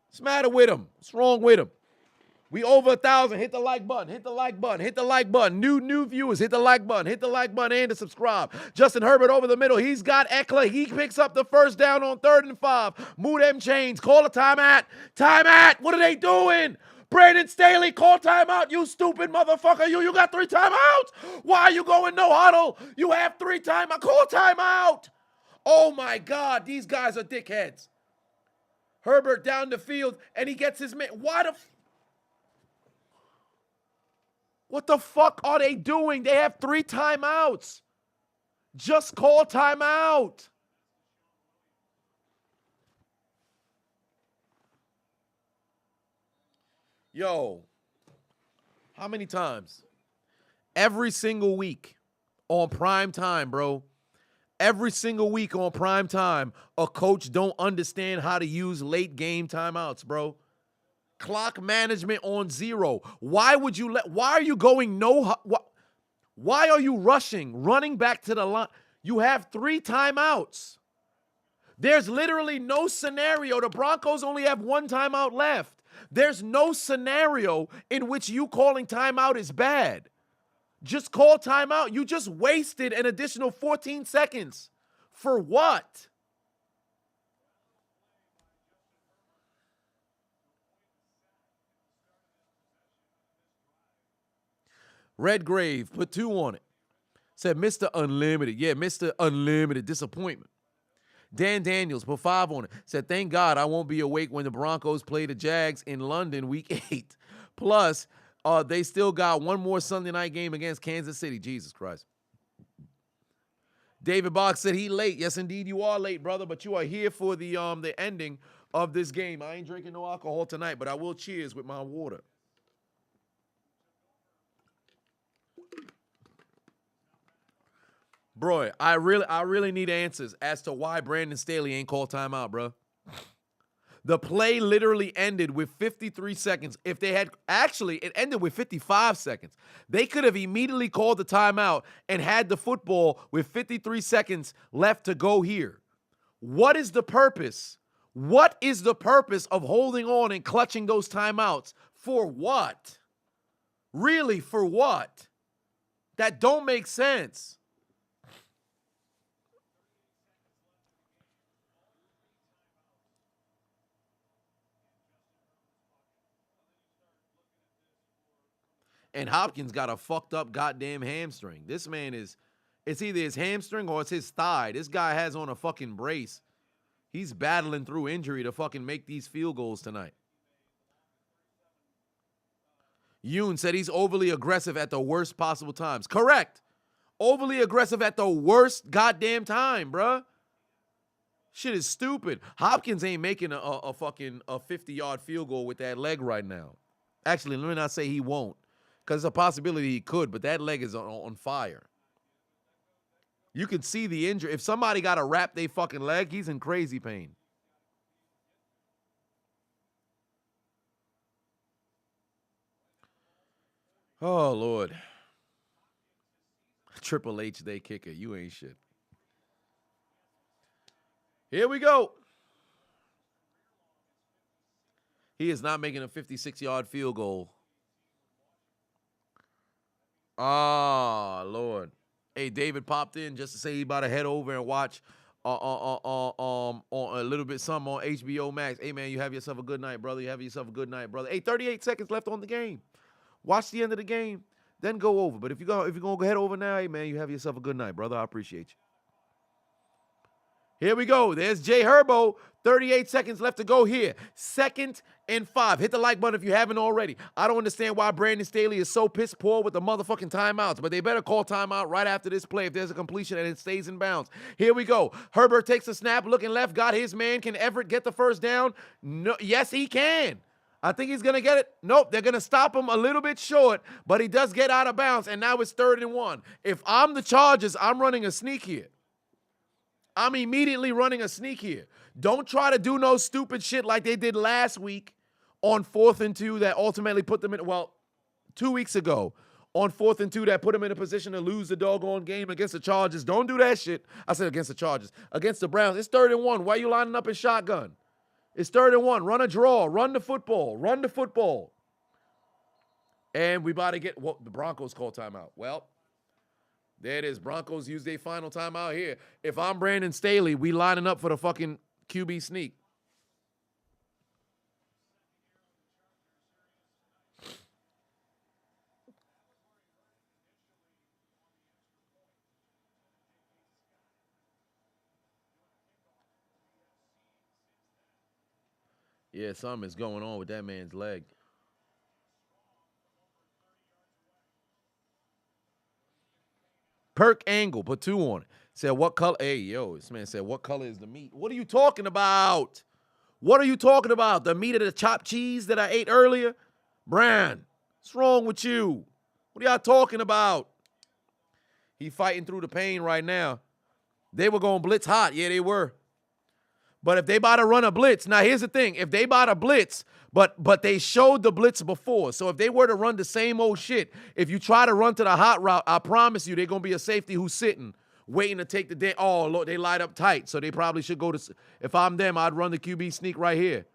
What's the matter with him? What's wrong with him? We over 1,000. Hit the like button. Hit the like button. Hit the like button. New viewers. Hit the like button. Hit the like button and to subscribe. Justin Herbert over the middle. He's got Eckler. He picks up the first down on 3rd and 5. Move them chains. Call a timeout. Timeout. What are they doing? Brandon Staley, call timeout, you stupid motherfucker. You got 3 timeouts? Why are you going no huddle? You have 3 timeouts. Call timeout. Oh, my God. These guys are dickheads. Herbert down the field, and he gets his man. What the fuck are they doing? They have 3 timeouts. Just call timeout. Yo, how many times? Every single week on prime time, bro. Every single week on prime time, a coach don't understand how to use late game timeouts, bro. Clock management on zero. Why are you going why are you running back to the line? You have 3 timeouts. There's literally no scenario. The Broncos only have 1 timeout left. There's no scenario in which you calling timeout is bad. Just call timeout. You just wasted an additional 14 seconds. For what? Redgrave put 2 on it. Said Mr. Unlimited. Yeah, Mr. Unlimited disappointment. Dan Daniels put 5 on it. Said, thank God I won't be awake when the Broncos play the Jags in London week 8. Plus, they still got one more Sunday night game against Kansas City. Jesus Christ. David Boggs said he late. Yes, indeed, you are late, brother, but you are here for the ending of this game. I ain't drinking no alcohol tonight, but I will cheers with my water. Bro, I really need answers as to why Brandon Staley ain't called timeout, bro. The play literally ended with 53 seconds. If they had it ended with 55 seconds. They could have immediately called the timeout and had the football with 53 seconds left to go here. What is the purpose? What is the purpose of holding on and clutching those timeouts? For what? Really, for what? That don't make sense. And Hopkins got a fucked up goddamn hamstring. This man it's either his hamstring or it's his thigh. This guy has on a fucking brace. He's battling through injury to fucking make these field goals tonight. Yoon said he's overly aggressive at the worst possible times. Correct. Overly aggressive at the worst goddamn time, bruh. Shit is stupid. Hopkins ain't making a fucking 50-yard field goal with that leg right now. Actually, let me not say he won't. Because it's a possibility he could, but that leg is on fire. You can see the injury. If somebody got to wrap their fucking leg, he's in crazy pain. Oh, Lord. Triple H day kicker. You ain't shit. Here we go. He is not making a 56-yard field goal. Ah, Lord. Hey, David popped in just to say he about to head over and watch on a little bit something on HBO Max. Hey, man, you have yourself a good night, brother. You have yourself a good night, brother. Hey, 38 seconds left on the game. Watch the end of the game, then go over. But if you're going to head over now, hey, man, you have yourself a good night, brother. I appreciate you. Here we go. There's Jay Herbo. 38 seconds left to go here. 2nd and 5. Hit the like button if you haven't already. I don't understand why Brandon Staley is so piss poor with the motherfucking timeouts, but they better call timeout right after this play if there's a completion and it stays in bounds. Here we go. Herbert takes a snap, looking left, got his man. Can Everett get the first down? No, yes, he can. I think he's going to get it. Nope, they're going to stop him a little bit short, but he does get out of bounds, and now it's 3rd and 1. If I'm the Chargers, I'm running a sneak here. I'm immediately running a sneak here. Don't try to do no stupid shit like they did last week on 4th and 2 that ultimately put them in, 2 weeks ago on 4th and 2 that put them in a position to lose the doggone game against the Chargers. Don't do that shit. I said against the Chargers. Against the Browns. It's 3rd and 1. Why are you lining up in shotgun? It's 3rd and 1. Run a draw. Run the football. Run the football. And we about to get, the Broncos call timeout. Well, there it is. Broncos use their final timeout here. If I'm Brandon Staley, we lining up for the fucking QB sneak. Yeah, something is going on with that man's leg. Perk Angle, put 2 on it. Said, what color? Hey, yo, this man said, what color is the meat? What are you talking about? What are you talking about? The meat of the chopped cheese that I ate earlier? Brian, what's wrong with you? What are y'all talking about? He fighting through the pain right now. They were going blitz hot. Yeah, they were. But if they about to run a blitz, now here's the thing. If they about to blitz, but they showed the blitz before. So if they were to run the same old shit, if you try to run to the hot route, I promise you they're going to be a safety who's sitting, waiting to take the day. Oh, look, they light up tight. So they probably should go to, if I'm them, I'd run the QB sneak right here.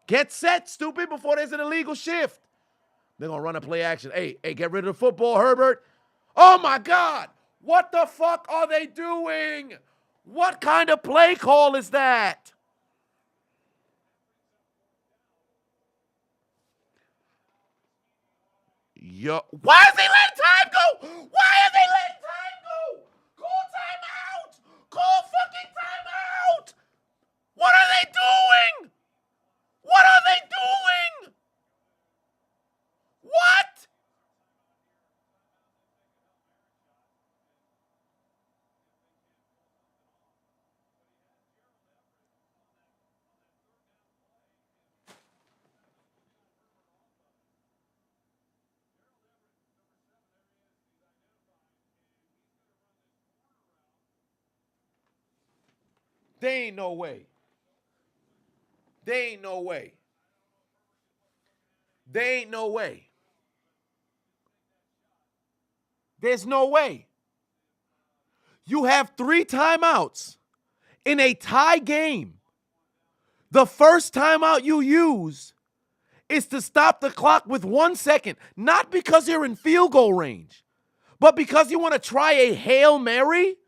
Get set, stupid, before there's an illegal shift. They're going to run a play action. Hey, get rid of the football, Herbert. Oh, my God. What the fuck are they doing? What kind of play call is that? Yo, why is they letting time go? Why are they letting time go? Call timeout. Call fucking timeout. What are they doing? What are they doing? What? They ain't no way. They ain't no way. They ain't no way. There's no way. You have 3 timeouts in a tie game. The first timeout you use is to stop the clock with 1 second, not because you're in field goal range, but because you want to try a Hail Mary.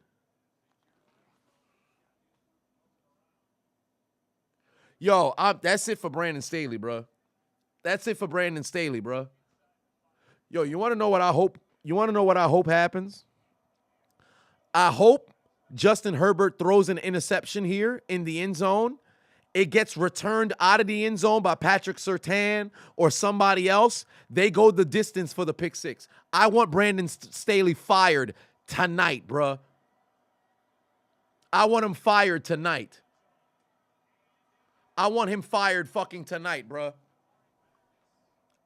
Yo, that's it for Brandon Staley, bro. That's it for Brandon Staley, bro. Yo, you want to know what I hope? You want to know what I hope happens? I hope Justin Herbert throws an interception here in the end zone. It gets returned out of the end zone by Patrick Surtain or somebody else. They go the distance for the pick 6. I want Brandon Staley fired tonight, bro. I want him fired tonight. I want him fired fucking tonight, bro.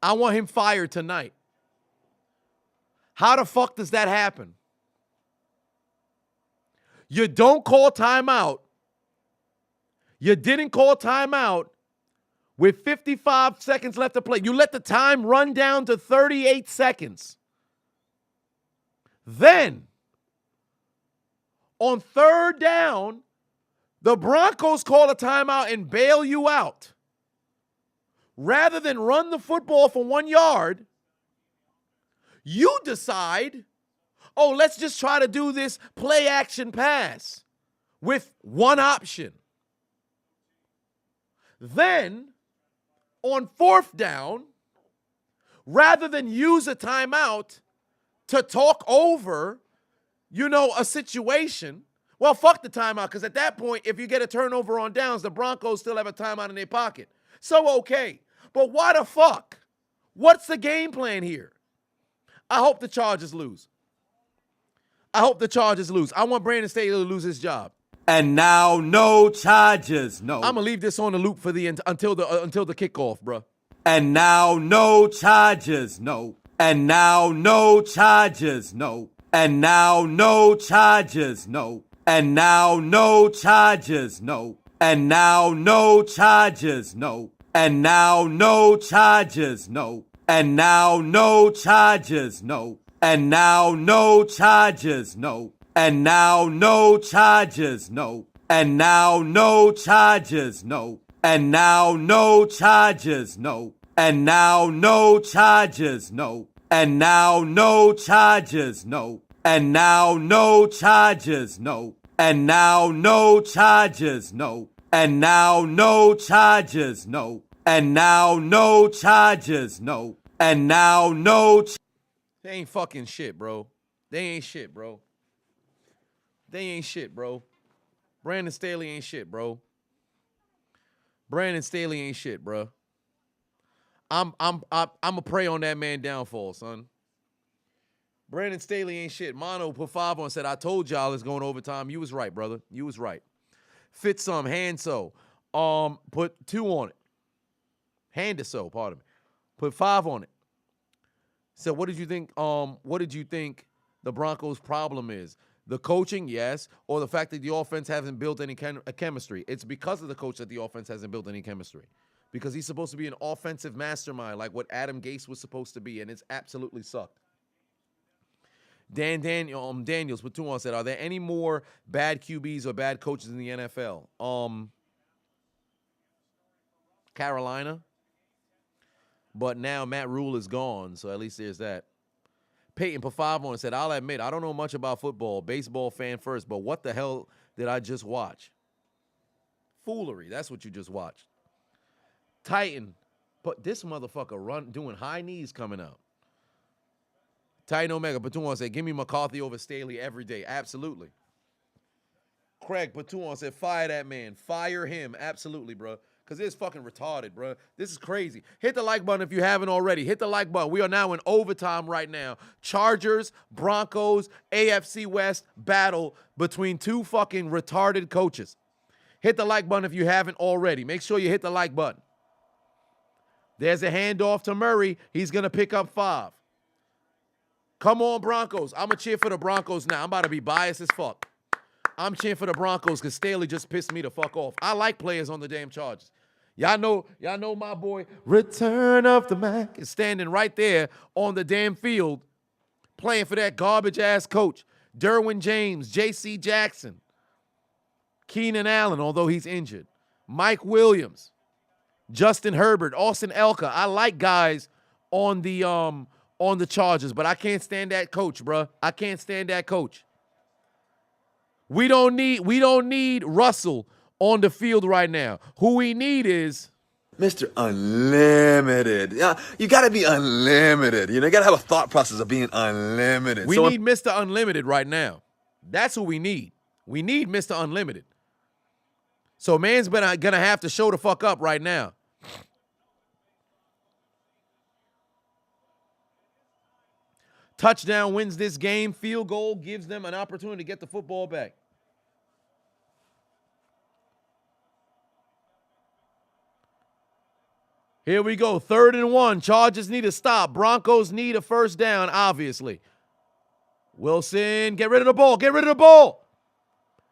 I want him fired tonight. How the fuck does that happen? You don't call timeout. You didn't call timeout with 55 seconds left to play. You let the time run down to 38 seconds. Then, on 3rd down, the Broncos call a timeout and bail you out. Rather than run the football for 1 yard, you decide, oh, let's just try to do this play action pass with one option. Then, on 4th down, rather than use a timeout to talk over, a situation, well, fuck the timeout, because at that point, if you get a turnover on downs, the Broncos still have a timeout in their pocket. So, okay. But why the fuck? What's the game plan here? I hope the Chargers lose. I hope the Chargers lose. I want Brandon Staley to lose his job. And now, no charges, no. I'm going to leave this on the loop for until the kickoff, bro. And now, no charges, no. And now, no charges, no. And now, no charges, no. And now, no charges, no. And now, no charges, no. And now, no charges, no. And now, no charges, no. And now, no charges, no. And now, no charges, no. And now, no charges, no. And now, no charges, no. And now, no charges, no. And now, no charges, no. And now, no charges, no. And now, no charges, no. And now, no charges, no. And now, no charges, no. And now, no. They ain't fucking shit, bro. They ain't shit, bro. They ain't shit, bro. Brandon Staley ain't shit, bro. Brandon Staley ain't shit, bro. I'm a prey on that man downfall, son. Brandon Staley ain't shit. Mono put 5 on, said, I told y'all it's going overtime. You was right, brother. You was right. Fit some, hand so. Put 2 on it. Hand it so, pardon me. Put 5 on it. So what did you think? What did you think the Broncos' problem is? The coaching, yes, or the fact that the offense hasn't built any chemistry. It's because of the coach that the offense hasn't built any chemistry. Because he's supposed to be an offensive mastermind like what Adam Gase was supposed to be, and it's absolutely sucked. Daniels with 2 on said, are there any more bad QBs or bad coaches in the NFL? Carolina. But now Matt Rule is gone, so at least there's that. Peyton put 5 on and said, I'll admit, I don't know much about football, baseball fan first, but what the hell did I just watch? Foolery, that's what you just watched. Titan, but this motherfucker doing high knees coming out. Titan Omega put 2 on said, give me McCarthy over Staley every day. Absolutely. Craig put 2 on said, fire that man. Fire him. Absolutely, bro. Because it's fucking retarded, bro. This is crazy. Hit the like button if you haven't already. Hit the like button. We are now in overtime right now. Chargers, Broncos, AFC West battle between 2 fucking retarded coaches. Hit the like button if you haven't already. Make sure you hit the like button. There's a handoff to Murray. He's going to pick up 5. Come on, Broncos. I'm going to cheer for the Broncos now. I'm about to be biased as fuck. I'm cheering for the Broncos because Staley just pissed me the fuck off. I like players on the damn Chargers. Y'all know my boy, Return of the Mac, is standing right there on the damn field playing for that garbage-ass coach. Derwin James, J.C. Jackson, Keenan Allen, although he's injured, Mike Williams, Justin Herbert, Austin Elka. I like guys on the Chargers, but I can't stand that coach, bro. I can't stand that coach. We don't need Russell on the field right now. Who we need is Mr. Unlimited. Yeah, you got to be unlimited. You got to have a thought process of being unlimited. We need Mr. Unlimited right now. That's who we need. We need Mr. Unlimited. So man's gonna have to show the fuck up right now. Touchdown wins this game. Field goal gives them an opportunity to get the football back. Here we go. 3rd and 1. Chargers need a stop. Broncos need a first down, obviously. Wilson, get rid of the ball. Get rid of the ball.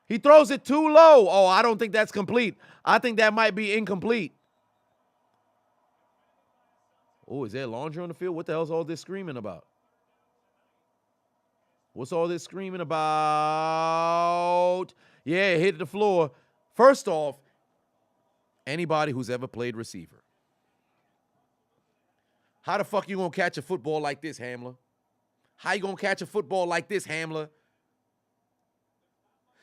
He throws it too low. Oh, I don't think that's complete. I think that might be incomplete. Oh, is there laundry on the field? What the hell is all this screaming about? What's all this screaming about? Yeah, it hit the floor. First off, anybody who's ever played receiver, how the fuck you gonna catch a football like this, Hamler? How you gonna catch a football like this, Hamler?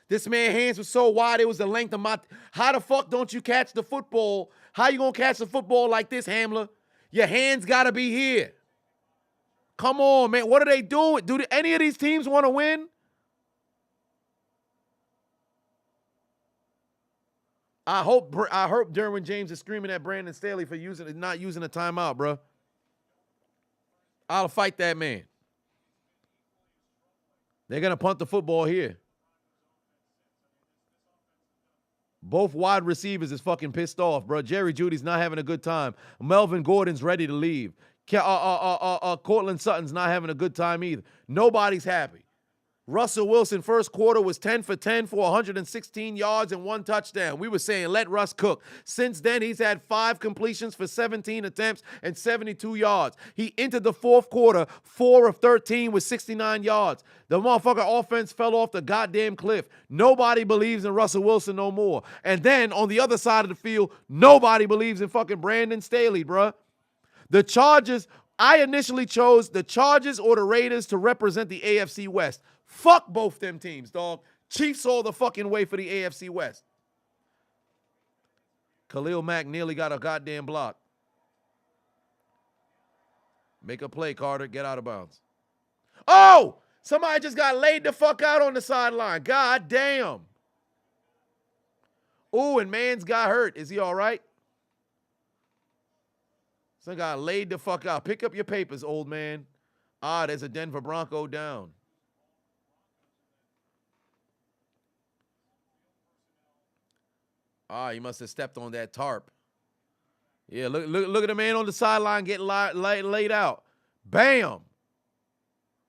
This man's hands were so wide, it was the length of my... How the fuck don't you catch the football? How you gonna catch the football like this, Hamler? Your hands gotta be here. Come on, man. What are they doing? Do any of these teams want to win? I hope Derwin James is screaming at Brandon Staley for not using a timeout, bro. I'll fight that man. They're going to punt the football here. Both wide receivers is fucking pissed off, bro. Jerry Jeudy's not having a good time. Melvin Gordon's ready to leave. Cortland Sutton's not having a good time either. Nobody's happy. Russell Wilson, first quarter, was 10 for 10 for 116 yards and 1 touchdown. We were saying, let Russ cook. Since then, he's had 5 completions for 17 attempts and 72 yards. He entered the fourth quarter, 4 of 13 with 69 yards. The motherfucker offense fell off the goddamn cliff. Nobody believes in Russell Wilson no more. And then, on the other side of the field, nobody believes in fucking Brandon Staley, bruh. The Chargers, I initially chose the Chargers or the Raiders to represent the AFC West. Fuck both them teams, dog. Chiefs all the fucking way for the AFC West. Khalil Mack nearly got a goddamn block. Make a play, Carter. Get out of bounds. Oh! Somebody just got laid the fuck out on the sideline. God damn. Ooh, and man's got hurt. Is he all right? Some guy laid the fuck out. Pick up your papers, old man. Ah, there's a Denver Bronco down. Ah, he must have stepped on that tarp. Yeah, look at the man on the sideline getting laid out. Bam.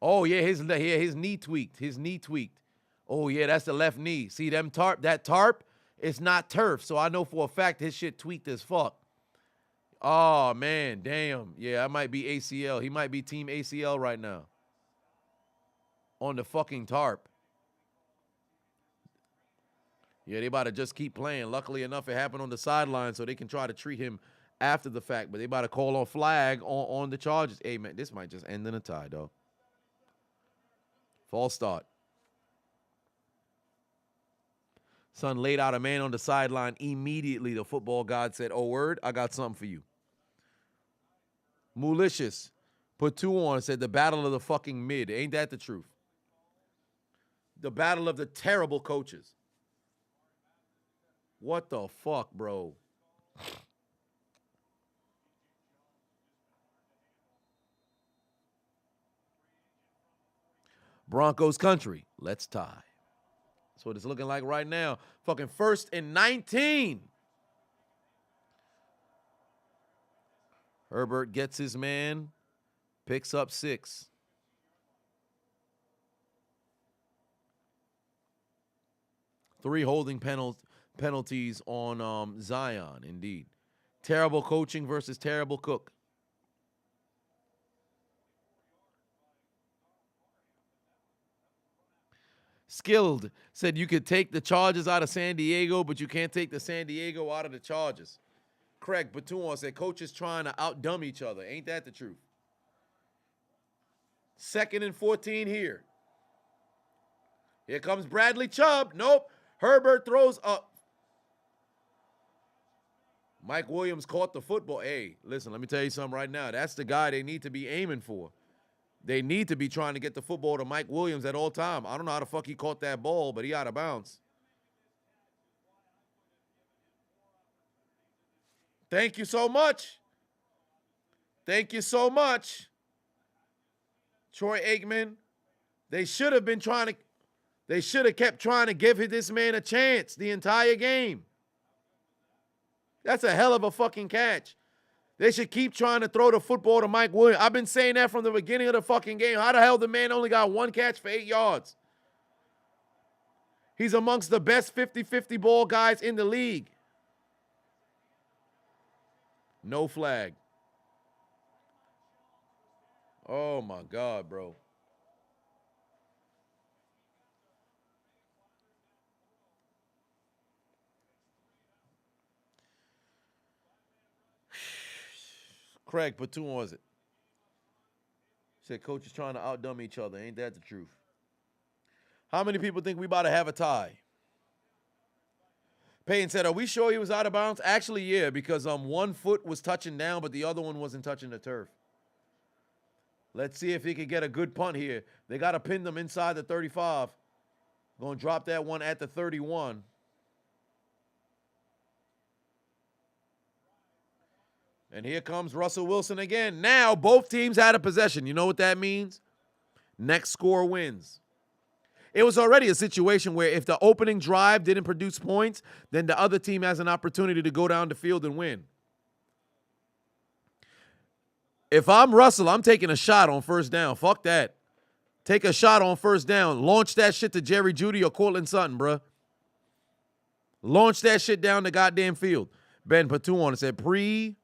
Oh, yeah, his knee tweaked. His knee tweaked. Oh, yeah, that's the left knee. See that tarp is not turf, so I know for a fact his shit tweaked as fuck. Oh, man, damn. Yeah, I might be ACL. He might be team ACL right now. On the fucking tarp. Yeah, they about to just keep playing. Luckily enough, it happened on the sideline, so they can try to treat him after the fact. But they about to call on flag on the charges. Hey, man, this might just end in a tie, though. False start. Son laid out a man on the sideline. Immediately, the football god said, oh, word, I got something for you. Malicious put 2 on and said the battle of the fucking mid. Ain't that the truth? The battle of the terrible coaches. What the fuck, bro? Broncos country. Let's tie. That's what it's looking like right now. Fucking 1st and 19. Herbert gets his man, picks up 6. Three holding penalties on Zion, indeed. Terrible coaching versus terrible cook. Skilled said you could take the Chargers out of San Diego, but you can't take the San Diego out of the Chargers. Craig Batuan said coaches trying to outdumb each other. Ain't that the truth? 2nd and 14 here. Here comes Bradley Chubb. Nope. Herbert throws up. Mike Williams caught the football. Hey, listen, let me tell you something right now. That's the guy they need to be aiming for. They need to be trying to get the football to Mike Williams at all time. I don't know how the fuck he caught that ball, but he out of bounds. Thank you so much. Thank you so much. Troy Aikman. They should have kept trying to give this man a chance the entire game. That's a hell of a fucking catch. They should keep trying to throw the football to Mike Williams. I've been saying that from the beginning of the fucking game. How the hell the man only got 1 catch for 8 yards? He's amongst the best 50-50 ball guys in the league. No flag. Oh, my God, bro. Craig, put 2 on it. Said coaches trying to outdumb each other. Ain't that the truth? How many people think we about to have a tie? Payne said, are we sure he was out of bounds? Actually, yeah, because 1 foot was touching down, but the other one wasn't touching the turf. Let's see if he can get a good punt here. They got to pin them inside the 35. Going to drop that one at the 31. And here comes Russell Wilson again. Now, both teams had a possession. You know what that means? Next score wins. It was already a situation where if the opening drive didn't produce points, then the other team has an opportunity to go down the field and win. If I'm Russell, I'm taking a shot on 1st down. Fuck that. Take a shot on 1st down. Launch that shit to Jerry Jeudy or Cortland Sutton, bruh. Launch that shit down the goddamn field. Ben Patuan said pre-OT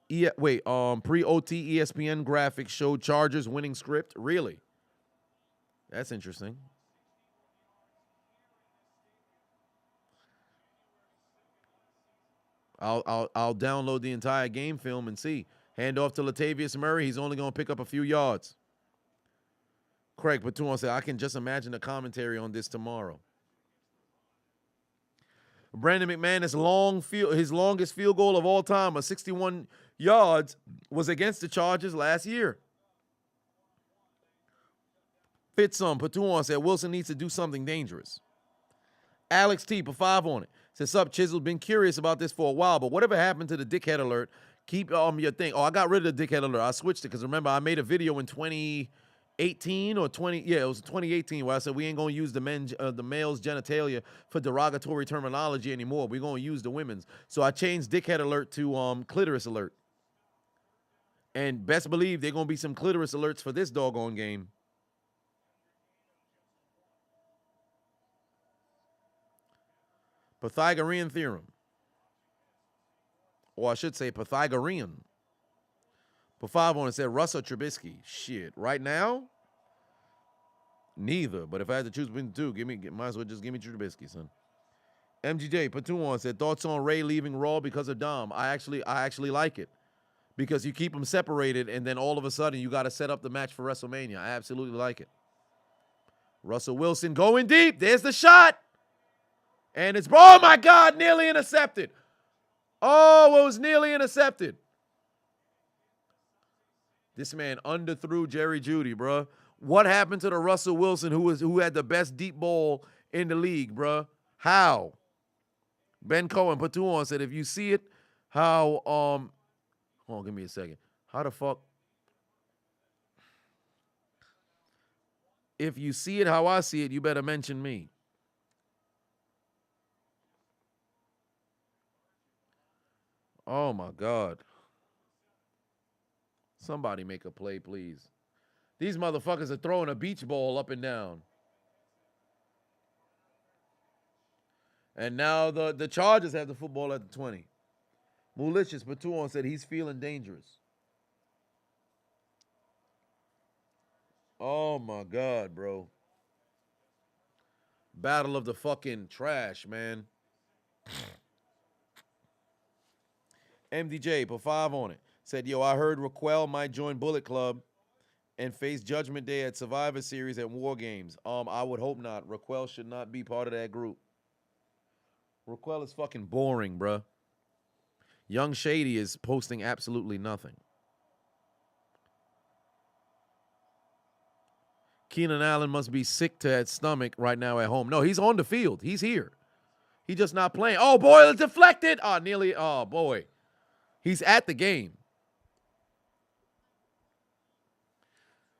ESPN graphics showed Chargers winning script. Really? That's interesting. I'll download the entire game film and see. Hand off to Latavius Murray. He's only going to pick up a few yards. Craig Patuan said, I can just imagine the commentary on this tomorrow. Brandon McManus' his longest field goal of all time, a 61 yards, was against the Chargers last year. Fitsum Patuan said Wilson needs to do something dangerous. Alex T. put 5 on it. Says, sup, Chiseled, been curious about this for a while, but whatever happened to the dickhead alert Keep your thing. Oh, I got rid of the dickhead alert. I switched it because remember I made a video in 2018 or 20. Yeah, it was 2018 where I said we ain't gonna use the male's genitalia for derogatory terminology anymore. We're gonna use the women's. So I changed dickhead alert to clitoris alert. And best believe they're gonna be some clitoris alerts for this doggone game. Pythagorean theorem. Or I should say Pythagorean. For 5 on it said Russell Trubisky. Shit. Right now, neither. But if I had to choose between the two, might as well just give me Trubisky, son. MGJ, put 2 on, said thoughts on Ray leaving Raw because of Dom. I actually like it. Because you keep them separated and then all of a sudden you got to set up the match for WrestleMania. I absolutely like it. Russell Wilson going deep. There's the shot. And it's, oh my God, nearly intercepted. Oh, it was nearly intercepted. This man underthrew Jerry Jeudy, bro. What happened to the Russell Wilson who had the best deep ball in the league, bro? How? Ben Cohen put 2 on, said if you see it, how hold on, give me a second. How the fuck? If you see it how I see it, you better mention me. Oh my God. Somebody make a play, please. These motherfuckers are throwing a beach ball up and down. And now the Chargers have the football at the 20. Malicious put 2 on, said he's feeling dangerous. Oh my God, bro. Battle of the fucking trash, man. MDJ put 5 on it. Said, yo, I heard Raquel might join Bullet Club and face Judgment Day at Survivor Series at War Games. I would hope not. Raquel should not be part of that group. Raquel is fucking boring, bruh. Young Shady is posting absolutely nothing. Keenan Allen must be sick to his stomach right now at home. No, he's on the field. He's here. He's just not playing. Oh, boy, it's deflected. Oh, nearly. Oh, boy. He's at the game.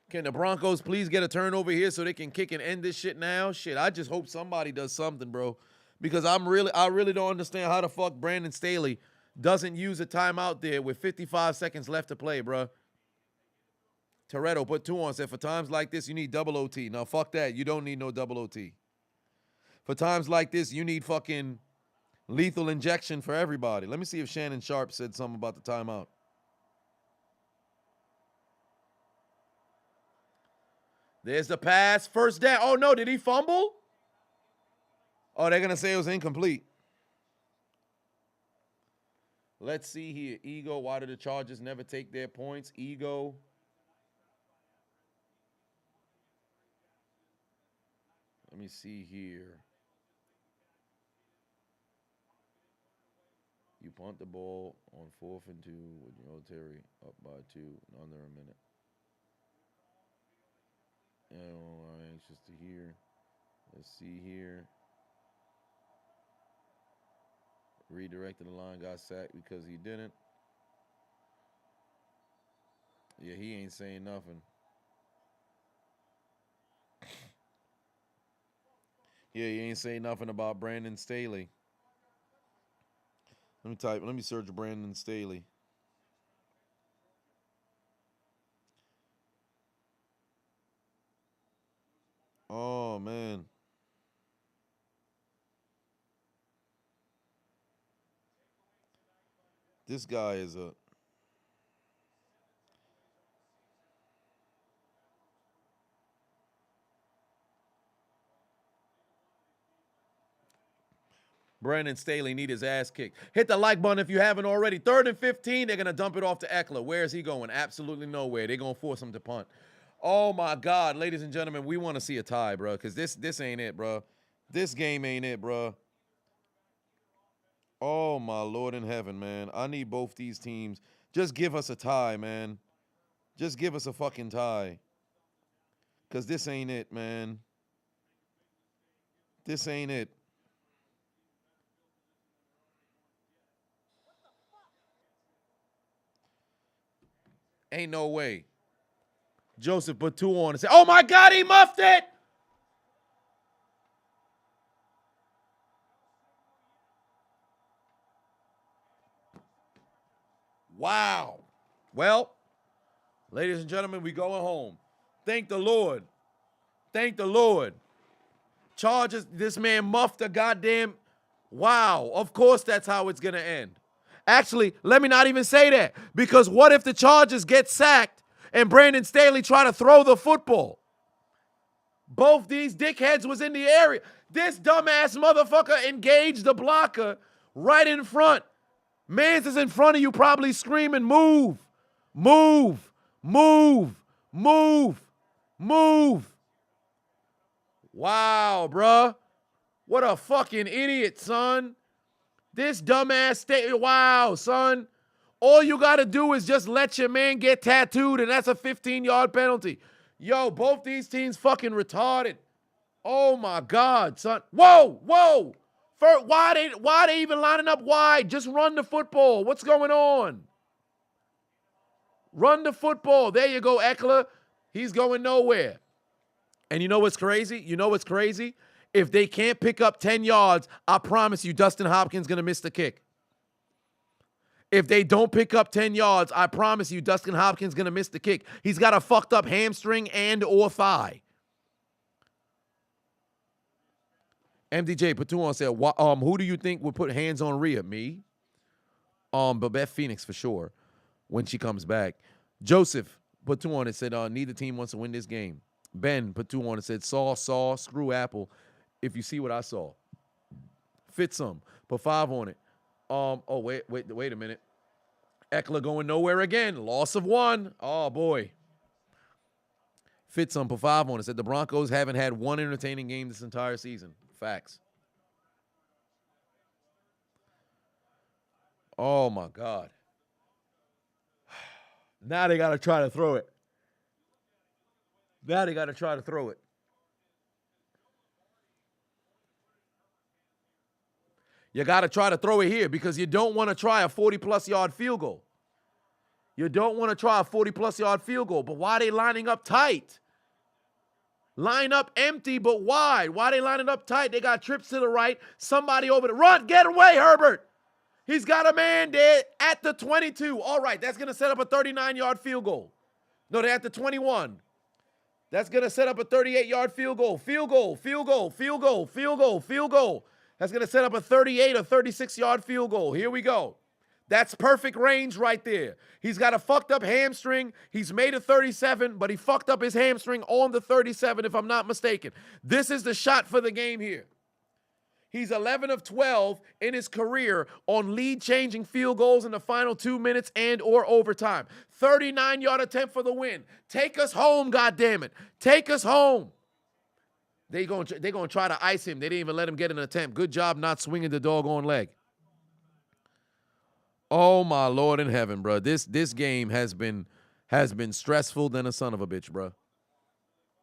Can the Broncos please get a turnover here so they can kick and end this shit now? Shit, I just hope somebody does something, bro. Because I really don't understand how the fuck Brandon Staley doesn't use a timeout there with 55 seconds left to play, bro. Toretto put 2 on, said for times like this, you need double OT. Now, fuck that. You don't need no double OT. For times like this, you need fucking lethal injection for everybody. Let me see if Shannon Sharp said something about the timeout. There's the pass. First down. Oh, no. Did he fumble? Oh, they're going to say it was incomplete. Let's see here. Ego. Why do the Chargers never take their points? Ego. Let me see here. You punt the ball on 4th and 2 with military up by 2 in under a minute. I'm anxious to hear. Let's see here. Redirected the line, got sacked because he didn't. Yeah, he ain't saying nothing. Yeah, he ain't saying nothing about Brandon Staley. Let me search Brandon Staley. Oh, man. This guy is a... Brandon Staley need his ass kicked. Hit the like button if you haven't already. 3rd and 15, they're going to dump it off to Eckler. Where is he going? Absolutely nowhere. They're going to force him to punt. Oh, my God. Ladies and gentlemen, we want to see a tie, bro, because this ain't it, bro. This game ain't it, bro. Oh, my Lord in heaven, man. I need both these teams. Just give us a tie, man. Just give us a fucking tie. Because this ain't it, man. This ain't it. Ain't no way. Joseph put 2 on and said, oh my God, he muffed it. Wow. Well, ladies and gentlemen, we going home. Thank the Lord. Thank the Lord. Charges, this man muffed a goddamn, wow. Of course that's how it's going to end. Actually, let me not even say that, because what if the Chargers get sacked and Brandon Staley try to throw the football? Both these dickheads was in the area. This dumbass motherfucker engaged the blocker right in front. Mans is in front of you probably screaming, move, move, move, move, move. Wow, bruh. What a fucking idiot, son. This dumbass wow, son. All you got to do is just let your man get tattooed, and that's a 15-yard penalty. Yo, both these teams fucking retarded. Oh, my God, son. Whoa, whoa. Why they even lining up wide? Just run the football. What's going on? Run the football. There you go, Eckler. He's going nowhere. And you know what's crazy? You know what's crazy? If they can't pick up 10 yards, I promise you Dustin Hopkins going to miss the kick. If they don't pick up 10 yards, I promise you Dustin Hopkins going to miss the kick. He's got a fucked up hamstring and or thigh. MDJ Patuan said, who do you think would put hands on Rhea? Me? Babette Phoenix for sure when she comes back. Joseph Patuan said, neither team wants to win this game. Ben Patuan said, saw, screw Apple. If you see what I saw. Fit some. Put 5 on it. Wait a minute. Eckler going nowhere again. Loss of 1. Oh, boy. Fit some. Put 5 on it. Said the Broncos haven't had one entertaining game this entire season. Facts. Oh, my God. Now they got to try to throw it. Now they got to try to throw it. You got to try to throw it here because you don't want to try a 40-plus yard field goal. You don't want to try a 40-plus yard field goal. But why are they lining up tight? Line up empty but wide. Why are they lining up tight? They got trips to the right. Somebody over the run. Get away, Herbert. He's got a man there at the 22. All right, that's going to set up a 39-yard field goal. No, they're at the 21. That's going to set up a 38-yard field goal. Field goal, field goal, field goal, field goal, field goal. That's going to set up a 38 or 36-yard field goal. Here we go. That's perfect range right there. He's got a fucked up hamstring. He's made a 37, but he fucked up his hamstring on the 37, if I'm not mistaken. This is the shot for the game here. He's 11 of 12 in his career on lead-changing field goals in the final 2 minutes and or overtime. 39-yard attempt for the win. Take us home, goddammit. Take us home. They're gonna try to ice him. They didn't even let him get an attempt. Good job not swinging the doggone leg. Oh, my Lord in heaven, bro. This game has been stressful than a son of a bitch, bro.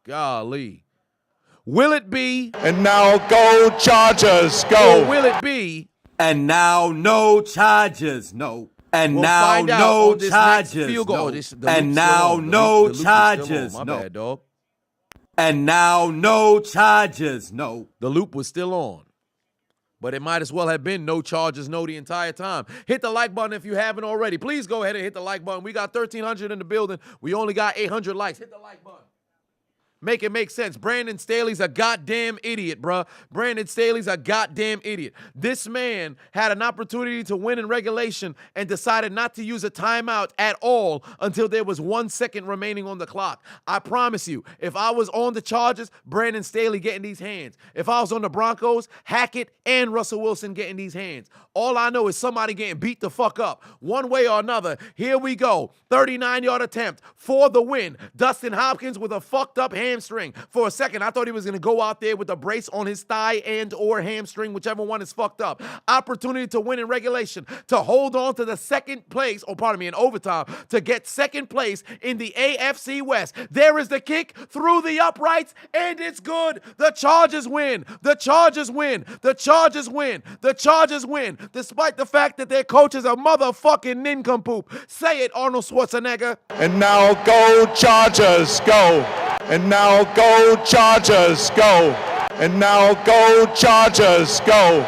Golly. Will it be? And now go Chargers, go. Or will it be? And now no Chargers, no. And We'll now find out no on this next Chargers, field goal. no. The And loop's now still on. no The loop is still on. Chargers, My no. bad, dog. And now no Chargers, no. The loop was still on. But it might as well have been no Chargers, no the entire time. Hit the like button if you haven't already. Please go ahead and hit the like button. We got 1,300 in the building. We only got 800 likes. Hit the like button. Make it make sense. Brandon Staley's a goddamn idiot, bruh. Brandon Staley's a goddamn idiot. This man had an opportunity to win in regulation and decided not to use a timeout at all until there was 1 second remaining on the clock. I promise you, if I was on the Chargers, Brandon Staley getting these hands. If I was on the Broncos, Hackett and Russell Wilson getting these hands. All I know is somebody getting beat the fuck up. One way or another, here we go. 39-yard attempt for the win. Dustin Hopkins with a fucked up hand hamstring. For a second, I thought he was going to go out there with a brace on his thigh and or hamstring, whichever one is fucked up. Opportunity to win in regulation, to hold on to the second place, in overtime, to get second place in the AFC West. There is the kick through the uprights, and it's good. The Chargers win. The Chargers win. The Chargers win. The Chargers win. Despite the fact that their coach is a motherfucking nincompoop. Say it, Arnold Schwarzenegger. And now go Chargers, go. And now go Chargers, go. And now go Chargers, go.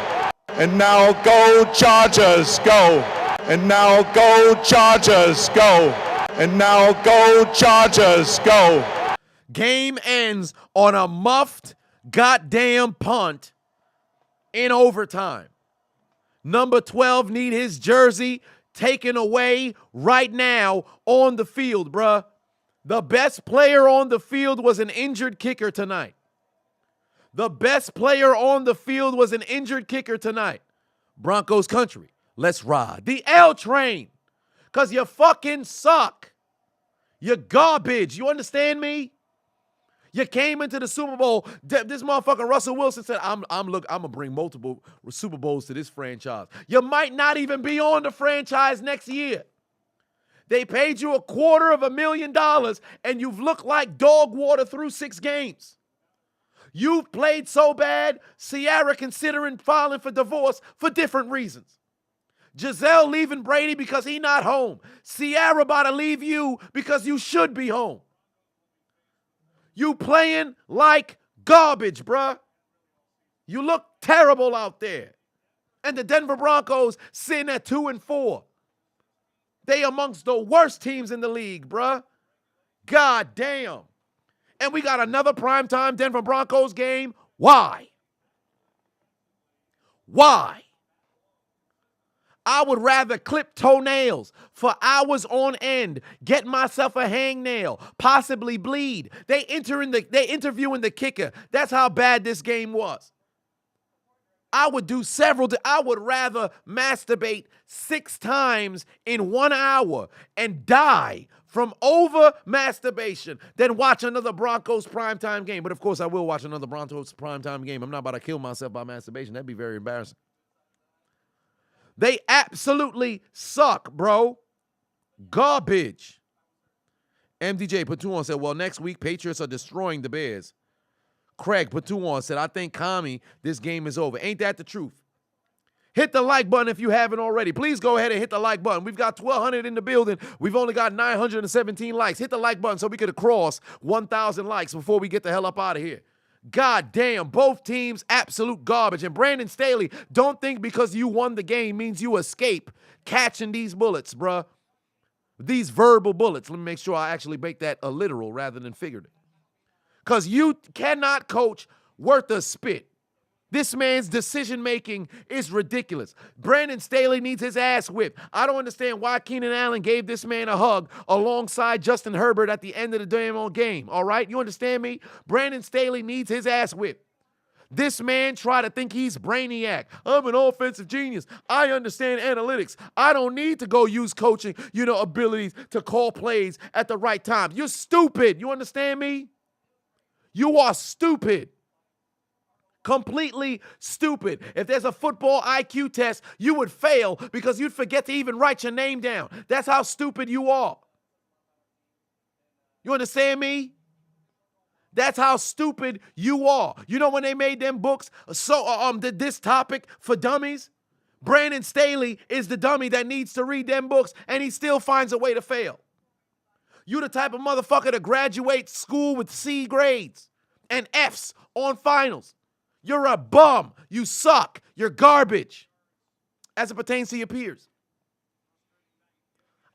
And now go Chargers, go. And now go Chargers, go. And now go Chargers, go. Game ends on a muffed goddamn punt in overtime. Number 12 need his jersey taken away right now on the field, bruh. The best player on the field was an injured kicker tonight. The best player on the field was an injured kicker tonight. Broncos country, let's ride the L train, because you fucking suck. You're garbage. You understand me? You came into the Super Bowl. This motherfucker Russell Wilson said, I'm gonna bring multiple Super Bowls to this franchise. You might not even be on the franchise next year. They paid you $250,000 and you've looked like dog water through 6 games. You've played so bad, Ciara considering filing for divorce for different reasons. Giselle leaving Brady because he not home. Ciara about to leave you because you should be home. You playing like garbage, bruh. You look terrible out there. And the Denver Broncos sitting at 2-4. They amongst the worst teams in the league, bruh. God damn. And we got another primetime Denver Broncos game. Why? Why? I would rather clip toenails for hours on end, get myself a hangnail, possibly bleed. They interviewing the kicker. That's how bad this game was. I would do I would rather masturbate 6 times in 1 hour and die from over masturbation than watch another Broncos primetime game. But of course, I will watch another Broncos primetime game. I'm not about to kill myself by masturbation. That'd be very embarrassing. They absolutely suck, bro. Garbage. MDJ Patuan said, well, next week, Patriots are destroying the Bears. Craig Patuan said, I think, Kami, this game is over. Ain't that the truth? Hit the like button if you haven't already. Please go ahead and hit the like button. We've got 1,200 in the building. We've only got 917 likes. Hit the like button so we could cross 1,000 likes before we get the hell up out of here. God damn, both teams absolute garbage. And Brandon Staley, don't think because you won the game means you escape catching these bullets, bruh. These verbal bullets. Let me make sure I actually make that a literal rather than figurative. Because you cannot coach worth a spit. This man's decision-making is ridiculous. Brandon Staley needs his ass whipped. I don't understand why Keenan Allen gave this man a hug alongside Justin Herbert at the end of the damn game, all right? You understand me? Brandon Staley needs his ass whipped. This man try to think he's brainiac. I'm an offensive genius. I understand analytics. I don't need to go use coaching, abilities to call plays at the right time. You're stupid. You understand me? You are stupid. Completely stupid. If there's a football IQ test, you would fail because you'd forget to even write your name down. That's how stupid you are. You understand me? That's how stupid you are. You know when they made them books, this topic for dummies? Brandon Staley is the dummy that needs to read them books, and he still finds a way to fail. You the type of motherfucker to graduate school with C grades and Fs on finals. You're a bum. You suck. You're garbage as it pertains to your peers.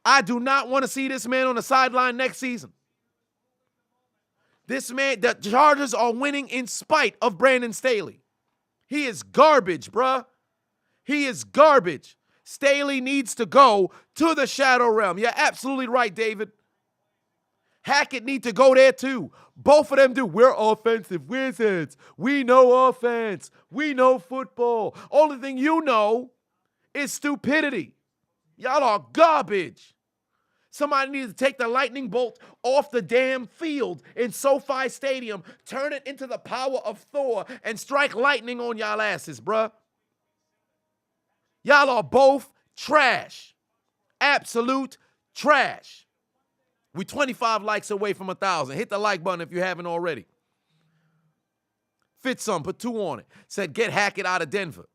I do not want to see this man on the sideline next season. This man, the Chargers are winning in spite of Brandon Staley. He is garbage, bruh. He is garbage. Staley needs to go to the shadow realm. You're absolutely right, David. Hackett need to go there too. Both of them do. We're offensive wizards. We know offense. We know football. Only thing you know is stupidity. Y'all are garbage. Somebody needs to take the lightning bolt off the damn field in SoFi Stadium, turn it into the power of Thor, and strike lightning on y'all asses, bruh. Y'all are both trash. Absolute trash. We 25 likes away from 1,000. Hit the like button if you haven't already. Fit some, put 2 on it. Said, get Hackett out of Denver.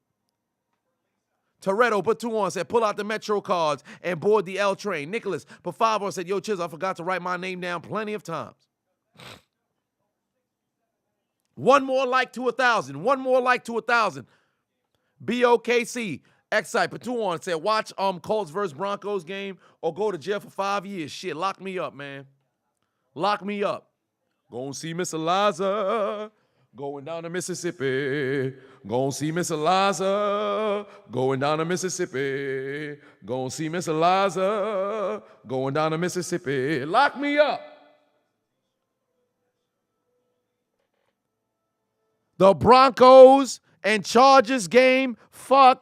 Toretto put 2 on, said, pull out the Metro cards and board the L train. Nicholas put 5 on, said, yo, Chiz, I forgot to write my name down plenty of times. 1 more like to 1,000. 1 more like to 1,000. BOKC, Excite put 2 on, said, watch Colts versus Broncos game or go to jail for 5 years. Shit, lock me up, man. Lock me up. Go and see Miss Eliza. Going down to Mississippi, gonna see Miss Eliza. Going down to Mississippi, gonna see Miss Eliza. Going down to Mississippi, lock me up. The Broncos and Chargers game fucking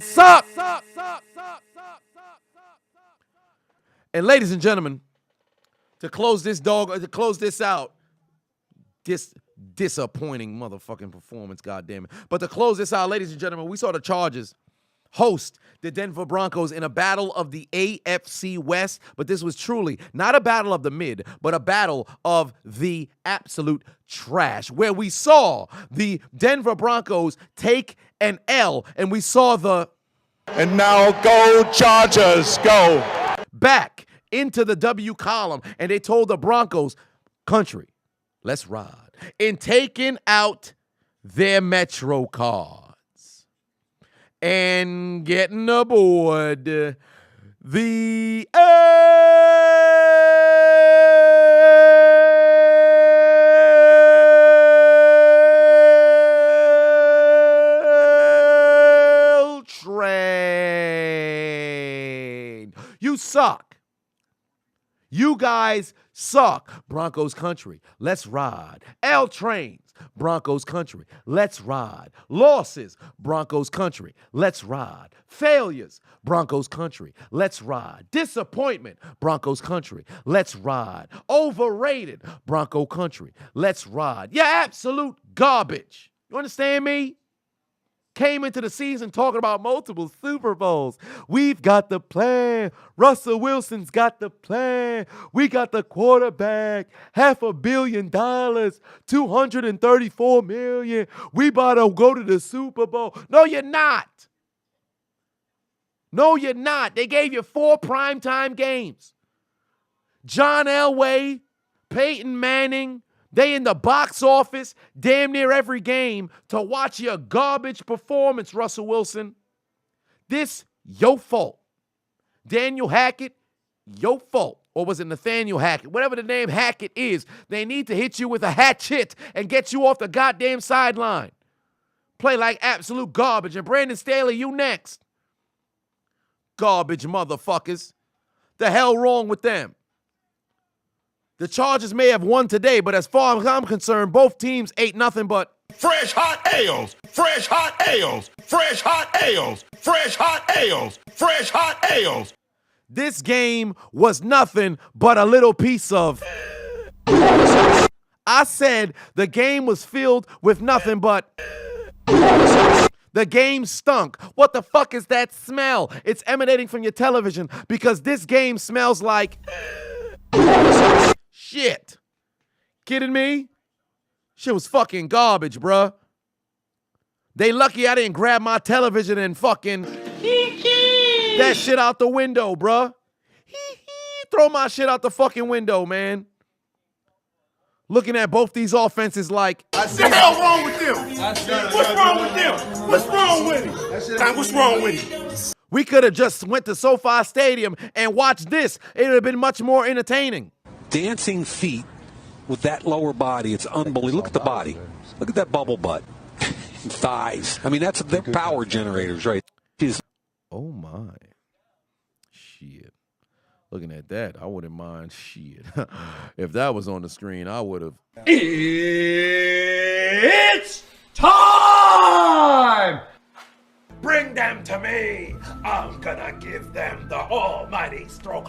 suck. And ladies and gentlemen, to close this out, disappointing motherfucking performance, goddammit. But to close this out, ladies and gentlemen, we saw the Chargers host the Denver Broncos in a battle of the AFC West. But this was truly not a battle of the mid, but a battle of the absolute trash, where we saw the Denver Broncos take an L, and we saw the And now go Chargers, go. back into the W column, and they told the Broncos, country, let's ride, in taking out their Metro cards and getting aboard the L train. You suck. You guys suck. Broncos country, let's ride. L trains, Broncos country, let's ride. Losses, Broncos country, let's ride. Failures, Broncos country, let's ride. Disappointment, Broncos country, let's ride. Overrated, Bronco country, let's ride. You're absolute garbage. You understand me? Came into the season talking about multiple Super Bowls. We've got the plan. Russell Wilson's got the plan. We got the quarterback. $500 million. $234 million. We about to go to the Super Bowl. No, you're not. No, you're not. They gave you 4 primetime games. John Elway, Peyton Manning, they in the box office damn near every game to watch your garbage performance, Russell Wilson. This, your fault. Daniel Hackett, your fault. Or was it Nathaniel Hackett? Whatever the name Hackett is, they need to hit you with a hatchet and get you off the goddamn sideline. Play like absolute garbage. And Brandon Staley, you next. Garbage motherfuckers. The hell wrong with them? The Chargers may have won today, but as far as I'm concerned, both teams ate nothing but fresh hot ales, fresh hot ales, fresh hot ales, fresh hot ales, fresh hot ales. This game was nothing but a little piece of. I said the game was filled with nothing but. The game stunk. What the fuck is that smell? It's emanating from your television because this game smells like. Shit. Kidding me? Shit was fucking garbage, bruh. They lucky I didn't grab my television and fucking that shit out the window, bruh. Throw my shit out the fucking window, man. Looking at both these offenses like, What the hell wrong with them? What's wrong with them? What's wrong with him? What's wrong with him? We could have just went to SoFi Stadium and watched this. It would have been much more entertaining. Dancing feet with that lower body, it's unbelievable. Look at the body. Look at that bubble butt. Thighs. I mean, that's their power generators, right? Oh, my. Shit. Looking at that, I wouldn't mind. Shit. If that was on the screen, I would have. It's time! Bring them to me, I'm gonna give them the almighty stroke.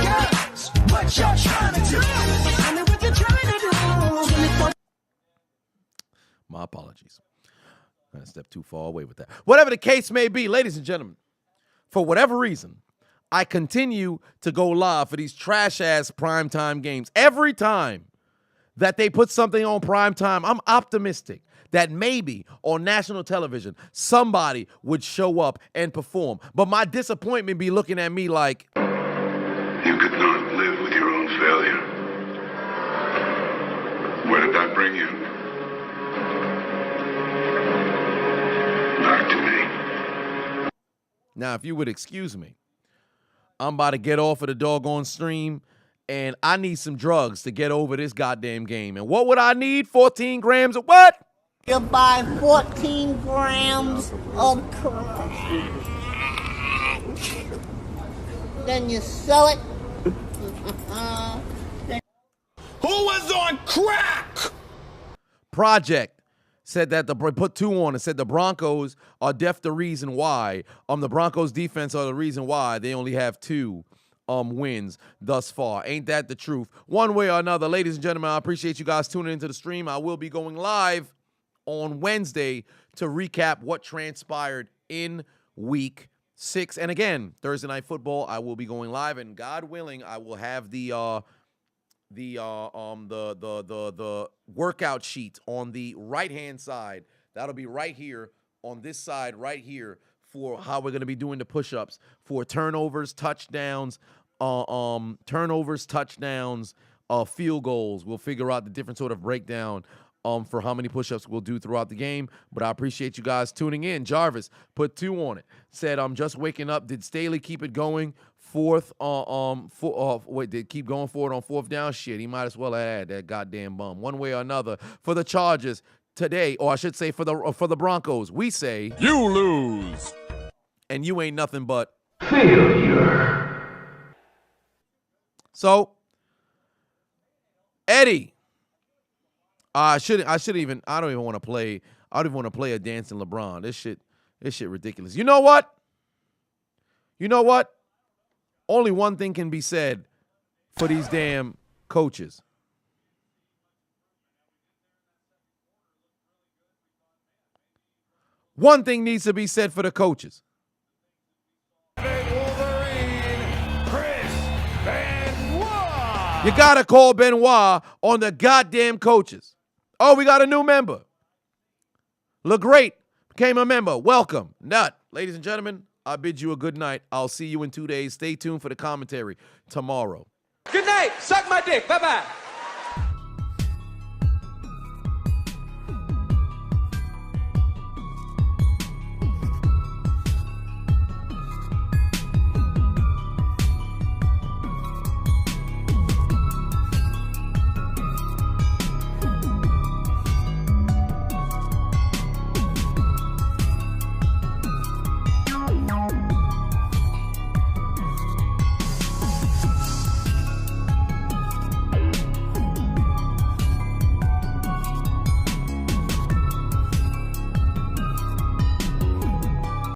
Guys, what you're trying to do? Tell me what you're trying to do. My apologies. I'm going to step too far away with that. Whatever the case may be, ladies and gentlemen, for whatever reason, I continue to go live for these trash-ass primetime games. Every time that they put something on primetime, I'm optimistic that maybe on national television, somebody would show up and perform. But my disappointment be looking at me like, you could not live with your own failure. Where did that bring you? Back to me. now, if you would excuse me, I'm about to get off of the doggone stream, and I need some drugs to get over this goddamn game. And what would I need? 14 grams of what? You buy 14 grams of crack. Then you sell it. Who was on crack? Project said that put two on and said the Broncos are deaf the reason why. The Broncos defense are the reason why they only have 2 wins thus far. Ain't that the truth? One way or another, ladies and gentlemen, I appreciate you guys tuning into the stream. I will be going live on Wednesday to recap what transpired in week 6. And again, Thursday Night Football, I will be going live, and God willing, I will have the workout sheet on the right-hand side. That'll be right here on this side right here for how we're going to be doing the push-ups for turnovers, touchdowns, field goals. We'll figure out the different sort of breakdown for how many push-ups we'll do throughout the game. But I appreciate you guys tuning in. Jarvis put 2 on it. Said, I'm just waking up. Did Staley keep it going? Did keep going for it on 4th down? Shit, he might as well have had that goddamn bum. One way or another, for the Chargers today, or I should say for the Broncos, we say You lose. And you ain't nothing but Failure. So, Eddie, I don't even want to play a dancing LeBron. This shit ridiculous. You know what? Only one thing can be said for these damn coaches. One thing needs to be said for the coaches. You got to call Benoit on the goddamn coaches. Oh, we got a new member. Look great. Became a member. Welcome. Nut. Ladies and gentlemen, I bid you a good night. I'll see you in 2 days. Stay tuned for the commentary tomorrow. Good night. Suck my dick. Bye-bye.